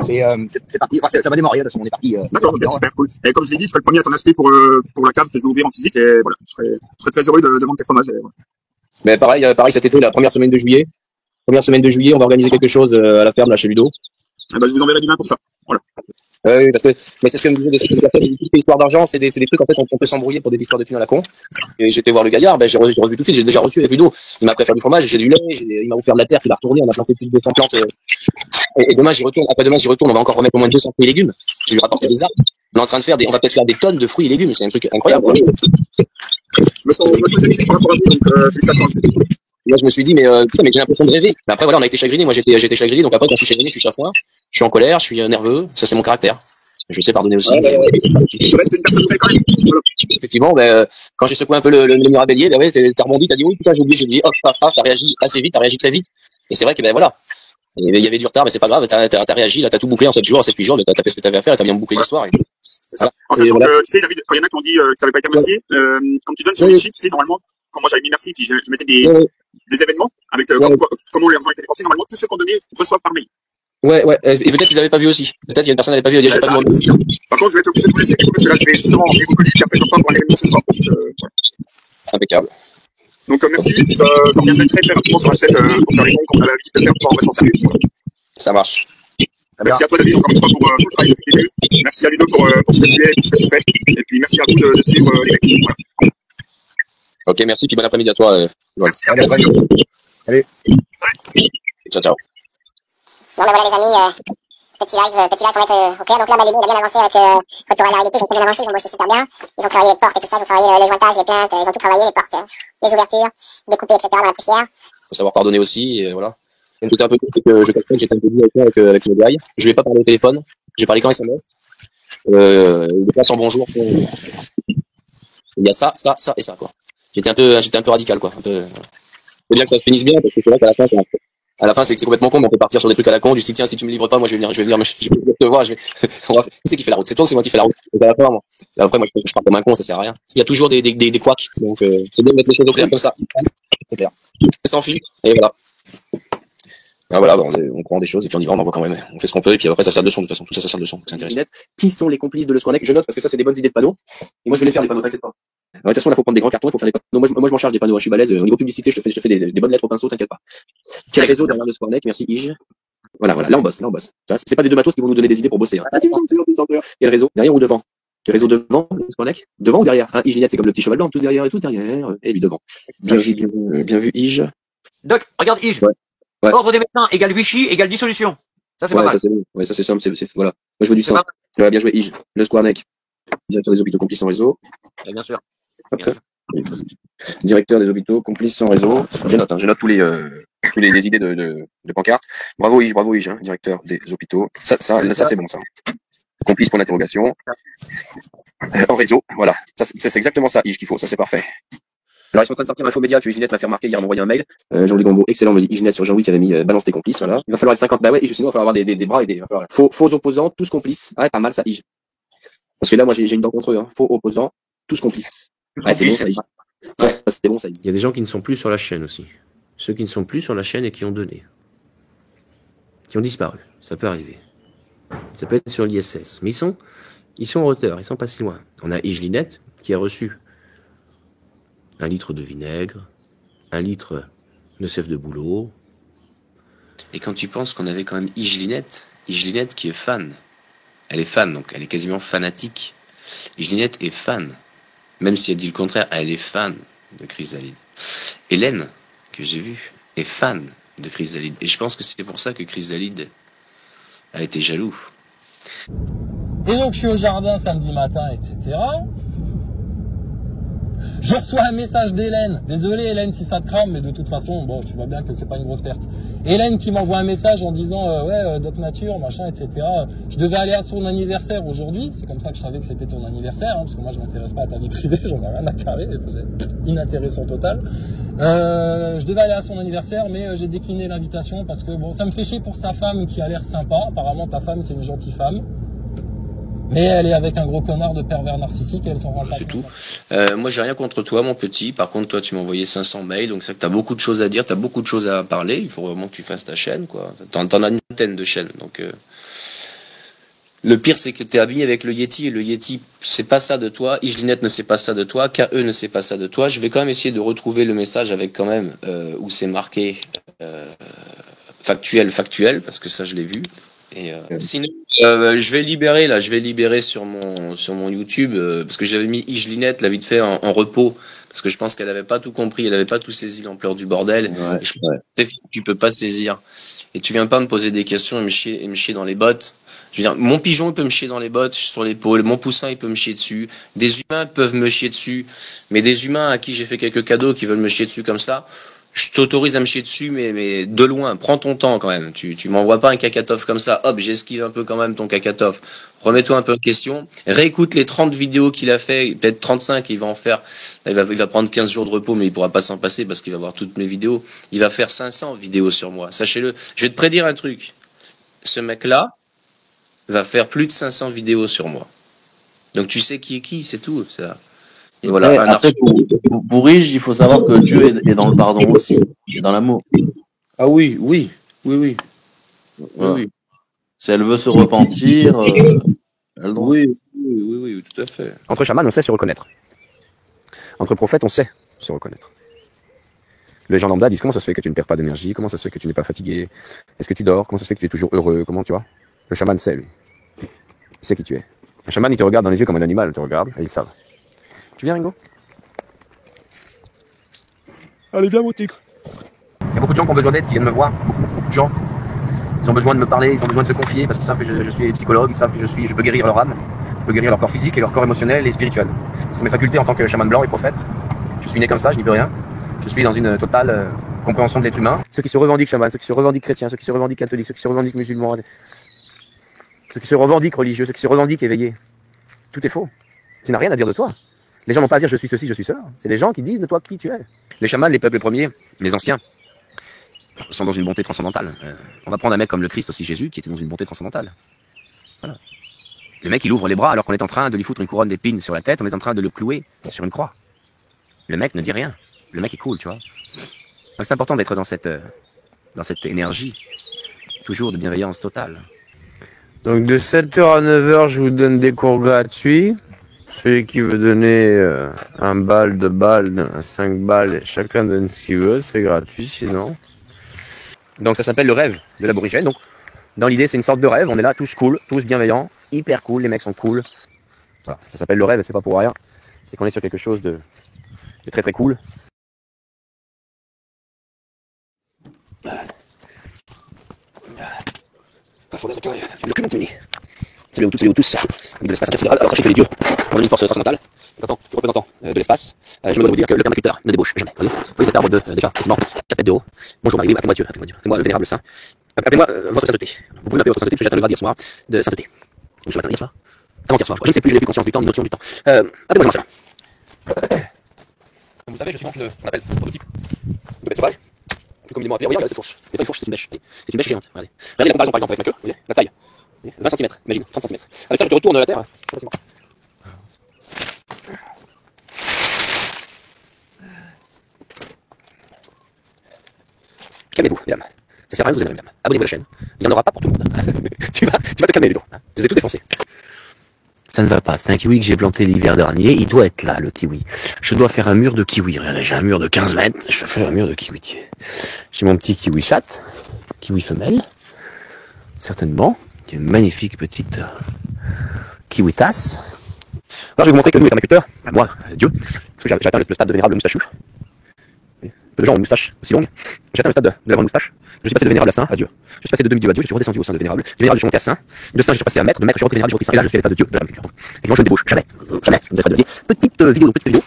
C'est parti, enfin, ça va démarrer, de toute façon, on est parti. D'accord, ok, super, cool. Et comme je l'ai dit, je serai le premier à t'en acheter pour la cave que je vais ouvrir en physique, et voilà, je serai très heureux de vendre tes fromages, et voilà. Mais pareil, cet été, la première semaine de juillet, on va organiser quelque chose à la ferme, là, chez Ludo. Eh ben, je vous enverrai du vin pour ça. Voilà. Oui, parce que, mais c'est ce que me disait des histoires d'argent, c'est des trucs, en fait, on peut s'embrouiller pour des histoires de thunes à la con. Et j'étais voir le gaillard, j'ai revu tout de suite, j'ai déjà reçu avec Ludo. Il m'a préféré du fromage, j'ai du lait, il m'a offert de la terre, il a retourné, on a planté plus de 200 plantes. Et demain, après-demain, j'y retourne, on va encore remettre au moins 200 fruits et légumes. Je vais lui rapporter des arbres. On est en train de on va peut-être faire des tonnes de fruits et légumes, c'est un truc incroyable. Je me sens félicité par rapport à vous, donc, félicitations. Moi, je me suis dit, mais j'ai l'impression de rêver. Mais après, voilà, on a été chagriné. Moi, j'étais chagriné. Donc après, quand je suis chagriné, je suis chafouin. Je suis en colère, je suis nerveux. Ça, c'est mon caractère. Je sais pardonner aussi. Je reste une personne vraie quand même. Voilà. Effectivement, quand j'ai secoué un peu le mur à bélier, ouais, t'as rebondi, t'as dit oui, putain, j'ai oublié, hop, t'as réagi assez vite, t'as réagi très vite. Et c'est vrai que, voilà. Il y avait du retard, mais c'est pas grave, t'as réagi, là, t'as tout bouclé en 7 jours, en 7-8 jours, t'as fait ce que t'avais à faire, t'as bien bouclé l'histoire. Voilà. En sachant que, tu sais, David, quand il y en a qui ont dit que ça n'avait pas été remercié, quand tu donnes sur les chips, c'est normalement, quand moi j'avais mis merci, puis je mettais des événements avec comment l'argent a été dépensé, normalement, tous ceux qu'on donnait reçoivent par mail. Ouais, et peut-être qu'ils avaient pas vu aussi. Peut-être il y a une personne qui n'avait pas vu, elle dit, j'ai pas vu aussi. Par contre, je vais être obligé de vous laisser, parce que là, je vais justement enlever vos colis, puis après, je repars pour aller réunion ce soir. Impeccable. Donc, merci, je reviendrai très rapidement sur la chaîne, pour faire les noms qu'on a l'habitude de faire, pour en rester en sérieux. Ça marche. Merci à toi, David, encore une fois, pour tout le travail depuis le début. Merci à Ludo pour ce que tu es, pour ce que tu fais. Et puis, merci à vous de suivre les mecs. Voilà. Ok, merci, puis bon après-midi à toi. Merci, à bientôt. Salut. Ciao. Bon, ben voilà, les amis, petit live pour mettre au clair. Donc là, David, il a bien avancé avec Retour à la réalité. Ils ont bien avancé, ils ont bossé super bien. Ils ont travaillé les portes et tout ça, ils ont travaillé le jointage, les plaintes, ils ont tout travaillé, les portes, les ouvertures, découpées, etc. dans la poussière. Faut savoir pardonner aussi, et voilà. J'étais un peu que j'étais un peu dur avec le gars. Je lui ai pas parlé au téléphone. J'ai parlé quand SMS. Il est pas sans bonjour. Il y a ça et ça, quoi. J'étais un peu radical, quoi. C'est bien que ça se finisse bien, parce que c'est vrai qu'à la fin, c'est complètement con, mais on peut partir sur des trucs à la con, du style, tiens, si tu me livres pas, moi, je vais venir te voir, qui c'est qui fait la route? C'est toi ou c'est moi qui fais la route? Donc, après, moi, je pars comme un con, ça sert à rien. Il y a toujours des couacs. Donc, c'est bien de mettre les choses au clair comme ça. C'est clair. Sans filtre. Et voilà. Ah, voilà, bah, on prend des choses et puis on y va, on envoie quand même. On fait ce qu'on peut et puis après ça sert de leçon de toute façon. Tout ça, ça sert de leçon. C'est intéressant. Qui sont les complices de Le Squarnec? Je note parce que ça c'est des bonnes idées de panneaux. Et moi je vais les faire les panneaux, t'inquiète pas. De toute façon, là, faut prendre des grands cartons, il faut faire les panneaux. Moi, je m'en charge des panneaux, hein, je suis balèze. Au niveau publicité, je te fais des bonnes lettres au pinceau, t'inquiète pas. Quel réseau derrière Le Squarnec? Merci, Ige. Voilà, là, on bosse. Tu vois, c'est pas des deux matos qui vont nous donner des idées pour bosser, hein. Quel réseau? Derrière ou devant? Quel réseau devant, Le Squarnec? Devant ou derrière? Ige Linette, c'est comme le petit cheval blanc, tous derrière, et lui devant. Bien vu, Ige. Doc, regarde Ige. Ouais. Ordre des médecins égale Vichy égale dissolution. Ça, c'est pas mal. Ça, c'est bon. Ouais, ça, c'est simple, voilà. Moi, je veux du sang. Ouais, bien joué, Ige. Le Squarnec. Directeur des hôpitaux complices en réseau. Bien sûr. Directeur des hôpitaux complices sans réseau. Je note tous les idées de pancartes. Bravo Ige, hein, directeur des hôpitaux. Ça c'est bon, ça. Complice pour l'interrogation. En réseau, voilà. Ça, c'est exactement ça, Ige, qu'il faut. Ça, c'est parfait. Alors, ils sont en train de sortir Infomédia que Ginette m'a fait remarquer hier, m'a envoyé un mail. Jean-Louis Gombeau, excellent, me dit Ginette sur Jean-Louis qui avait mis balance tes complices, voilà. Il va falloir être 50, bah ouais, et sinon il va falloir avoir des bras et des, faux opposants, tous complices. Ah, pas mal, ça, Ige. Parce que là, moi, j'ai une dent contre eux, hein. Faux opposants, tous complices. Ouais, c'est bon, ça, Ige. Ouais, c'est bon, ça, Ige. Il y a des gens qui ne sont plus sur la chaîne aussi. Ceux qui ne sont plus sur la chaîne et qui ont donné. Qui ont disparu. Ça peut arriver. Ça peut être sur l'ISS. Mais ils sont en hauteur, ils sont pas si loin. On a Ige Linette qui a reçu 1 litre de vinaigre, 1 litre de sève de bouleau. Et quand tu penses qu'on avait quand même Ige Linette qui est fan. Elle est fan, donc elle est quasiment fanatique. Ige Linette est fan. Même si elle dit le contraire, elle est fan de Chrysalide. Hélène, que j'ai vue, est fan de Chrysalide. Et je pense que c'est pour ça que Chrysalide a été jaloux. Et donc je suis au jardin samedi matin, etc. Je reçois un message d'Hélène. Désolé Hélène si ça te crame, mais de toute façon, bon, tu vois bien que c'est pas une grosse perte. Hélène qui m'envoie un message en disant Doc Nature, machin, etc. Je devais aller à son anniversaire aujourd'hui. C'est comme ça que je savais que c'était ton anniversaire, hein, parce que moi je m'intéresse pas à ta vie privée, j'en ai rien à carrer, c'est inintéressant total. Je devais aller à son anniversaire, mais j'ai décliné l'invitation parce que bon, ça me fait chier pour sa femme qui a l'air sympa. Apparemment ta femme c'est une gentille femme. Mais elle est avec un gros connard de pervers narcissique et elle s'en rend pas. C'est tout. Moi, j'ai rien contre toi, mon petit. Par contre, toi, tu m'as envoyé 500 mails, donc c'est vrai que t'as beaucoup de choses à dire, t'as beaucoup de choses à parler. Il faut vraiment que tu fasses ta chaîne, quoi. T'en as une vingtaine de chaînes, donc. Le pire, c'est que t'es habillé avec le Yeti, et le Yeti, c'est pas ça de toi. Ige Linette ne sait pas ça de toi. KE ne sait pas ça de toi. Je vais quand même essayer de retrouver le message avec quand même où c'est marqué factuel, parce que ça, je l'ai vu. Et sinon, je vais libérer sur mon YouTube parce que j'avais mis Ige Linette là vite fait en repos parce que je pense qu'elle avait pas tout compris, elle avait pas tout saisi l'ampleur du bordel. Ouais, et je pense que tu peux pas saisir. Et tu viens pas me poser des questions et me chier dans les bottes. Je veux dire, mon pigeon il peut me chier dans les bottes, sur l'épaule, mon poussin il peut me chier dessus, des humains peuvent me chier dessus, mais des humains à qui j'ai fait quelques cadeaux qui veulent me chier dessus comme ça. Je t'autorise à me chier dessus, mais de loin. Prends ton temps quand même. Tu m'envoies pas un cacatof comme ça. Hop, j'esquive un peu quand même ton cacatof. Remets-toi un peu en question. Réécoute les 30 vidéos qu'il a fait, peut-être 35, et il va en faire. Il va prendre 15 jours de repos, mais il pourra pas s'en passer parce qu'il va voir toutes mes vidéos. Il va faire 500 vidéos sur moi. Sachez-le. Je vais te prédire un truc. Ce mec-là va faire plus de 500 vidéos sur moi. Donc tu sais qui est qui, c'est tout. Ça. Et voilà. Ouais, après, pour Ige, il faut savoir que Dieu est dans le pardon aussi, et dans l'amour. Ah oui. Voilà. Oui. Si elle veut se repentir, elle a le droit. Oui, tout à fait. Entre chamans, on sait se reconnaître. Entre prophètes, on sait se reconnaître. Les gens lambda disent comment ça se fait que tu ne perds pas d'énergie, comment ça se fait que tu n'es pas fatigué, est-ce que tu dors, comment ça se fait que tu es toujours heureux, comment tu vois. Le chaman sait, lui. Il sait qui tu es. Un chaman, il te regarde dans les yeux comme un animal, il te regarde, et ils savent. Tu viens, Ringo? Allez, viens, mon tigre. Il y a beaucoup de gens qui ont besoin d'aide, qui viennent me voir. Beaucoup de gens. Ils ont besoin de me parler, ils ont besoin de se confier parce qu'ils savent que je suis psychologue, ils savent que je peux guérir leur âme, je peux guérir leur corps physique et leur corps émotionnel et spirituel. C'est mes facultés en tant que chaman blanc et prophète. Je suis né comme ça, je n'y peux rien. Je suis dans une totale compréhension de l'être humain. Ceux qui se revendiquent chaman, ceux qui se revendiquent chrétiens, ceux qui se revendiquent catholiques, ceux qui se revendiquent musulmans, ceux qui se revendiquent religieux, ceux qui se revendiquent éveillés. Tout est faux. Tu n'as rien à dire de toi. Les gens n'ont pas à dire je suis ceci, je suis cela. C'est les gens qui disent de toi qui tu es. Les chamans, les peuples premiers, les anciens, sont dans une bonté transcendantale. On va prendre un mec comme le Christ aussi, Jésus, qui était dans une bonté transcendantale. Voilà. Le mec, il ouvre les bras alors qu'on est en train de lui foutre une couronne d'épines sur la tête, on est en train de le clouer sur une croix. Le mec ne dit rien. Le mec est cool, tu vois. Donc c'est important d'être dans cette dans cette énergie, toujours de bienveillance totale. Donc de 7h à 9h, je vous donne des cours gratuits. Celui qui veut donner 1 balle, 2 balles, 5 balles, chacun donne ce qu'il veut, c'est gratuit sinon. Donc ça s'appelle le rêve de l'aborigène. Donc dans l'idée, c'est une sorte de rêve, on est là tous cool, tous bienveillants, hyper cool, les mecs sont cool. Voilà, ça s'appelle le rêve et c'est pas pour rien. C'est qu'on est sur quelque chose de très très cool. Salut à tous, de l'espace intersidéral. Alors sachez que les dieux ont une force transcendantale, représentant de l'espace. Je me dois vous dire que le permaculteur ne débauche jamais. Vous voyez cet arbre de déjà quasiment 4 mètres de haut. Bonjour Marie, appelez-moi Dieu, appelez-moi le vénérable saint. Appelez-moi votre sainteté. Vous pouvez m'appeler votre sainteté, parce que j'atteins le grade hier soir de sainteté. Ou ce matin, hier soir. Avant-hier soir, je ne sais plus, je n'ai plus conscience du temps, ni notion du temps. Appelez-moi Marcel. Comme vous savez, je suis donc ce qu'on appelle le prototype de bête sauvage. Plus communément appelé, regardez cette fourche. C'est pas une fourche, c'est une bêche. C'est une bêche géante. Regardez la comparaison par exemple avec ma queue, vous voyez, la taille. 20 cm, imagine, 30 cm. Avec ça, je te retourne la terre. Calmez-vous, mesdames. Ça sert à rien de vous énerver, mesdames. Abonnez-vous à la chaîne. Il n'y en aura pas pour tout le monde. tu vas te calmer, Ludo. Je les ai tous défoncés. Ça ne va pas. C'est un kiwi que j'ai planté l'hiver dernier. Il doit être là, le kiwi. Je dois faire un mur de kiwi. Regardez, j'ai un mur de 15 mètres. Je vais faire un mur de kiwi. J'ai mon petit kiwi chatte. Kiwi femelle. Certainement. Une magnifique petite kiwi tasse. Alors je vais vous montrer que nous les permaculteurs, moi, Dieu, parce que j'ai atteint le stade de vénérable moustachu. Peu de gens ont une moustache aussi longue. J'ai atteint le stade de la grande moustache. Je suis passé de vénérable à saint à Dieu. Je suis passé de demi-dieu à Dieu, je suis redescendu au sein de vénérable. De vénérable, je suis monté à saint. De saint, je suis passé à maître. De maître, je suis repris vénérable, j'ai repris saint. Et là, je fais l'état de Dieu de la permaculture. Donc, évidemment, je ne débauche jamais. Jamais. Vous n'avez pas de levier. Petite vidéo.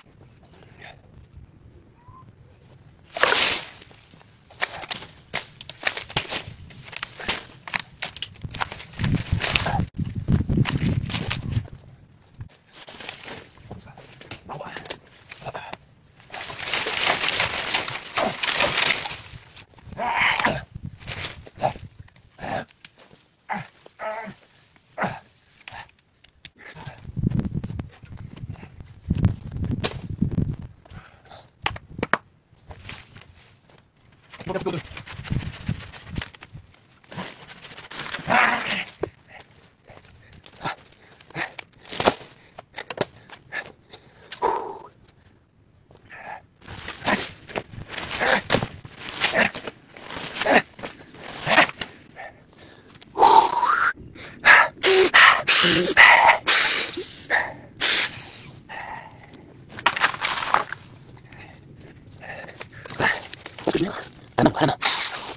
À la main.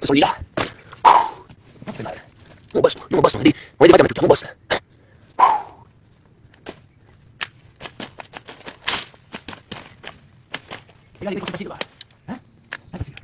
Ce sont là. Ça fait mal. On bosse, on est des vrais permaculteurs, on bosse. Regardez, c'est facile, là. Hein? Facile.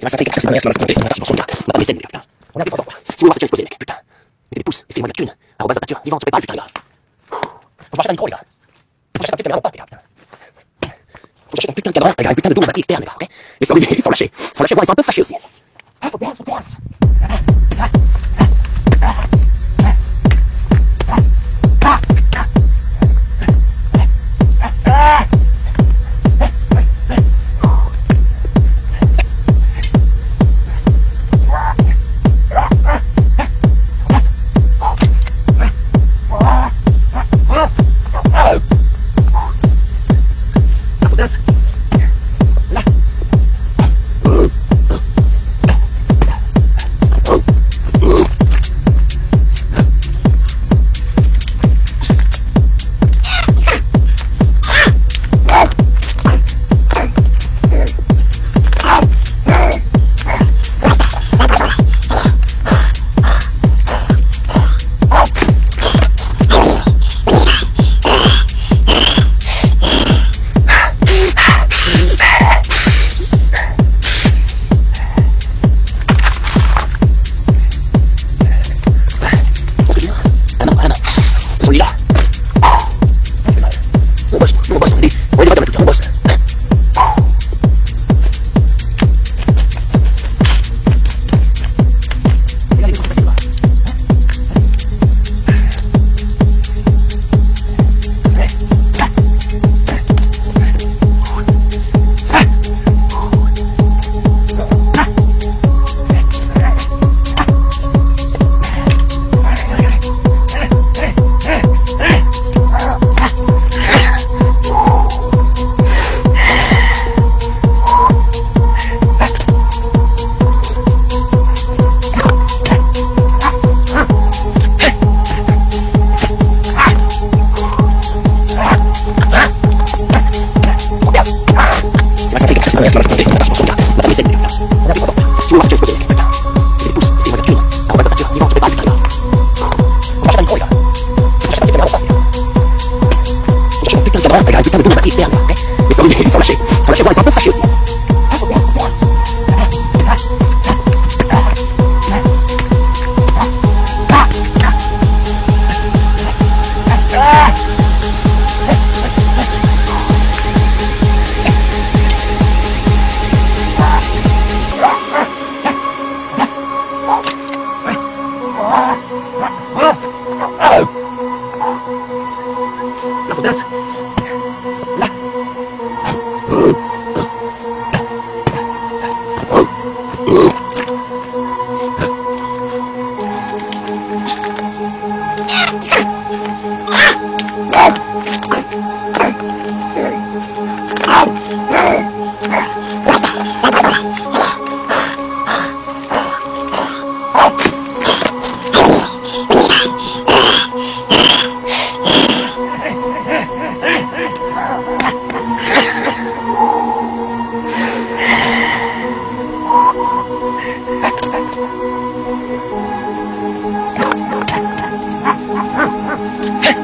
C'est ma santé, c'est ma santé, on a des scènes, putain. On a des pendant. Si vous voulez voir cette chaîne explosée, mec, putain. Mettez des pouces et faites-moi de la thune. Arrobase de nature, vivante, se prépare, putain, les gars. Faut chercher un micro, les gars. Faut chercher un putain de pote, les gars, putain. Faut chercher un putain de cadran, les gars, un putain de dos batterie externe, les gars, ok. Et sans lâcher. Sans lâcher, ils sont un peu fâchés aussi. Ah, faut terrasse. On est là. On bosse, on bosse, on est des bottes à tout, on bosse. Hey!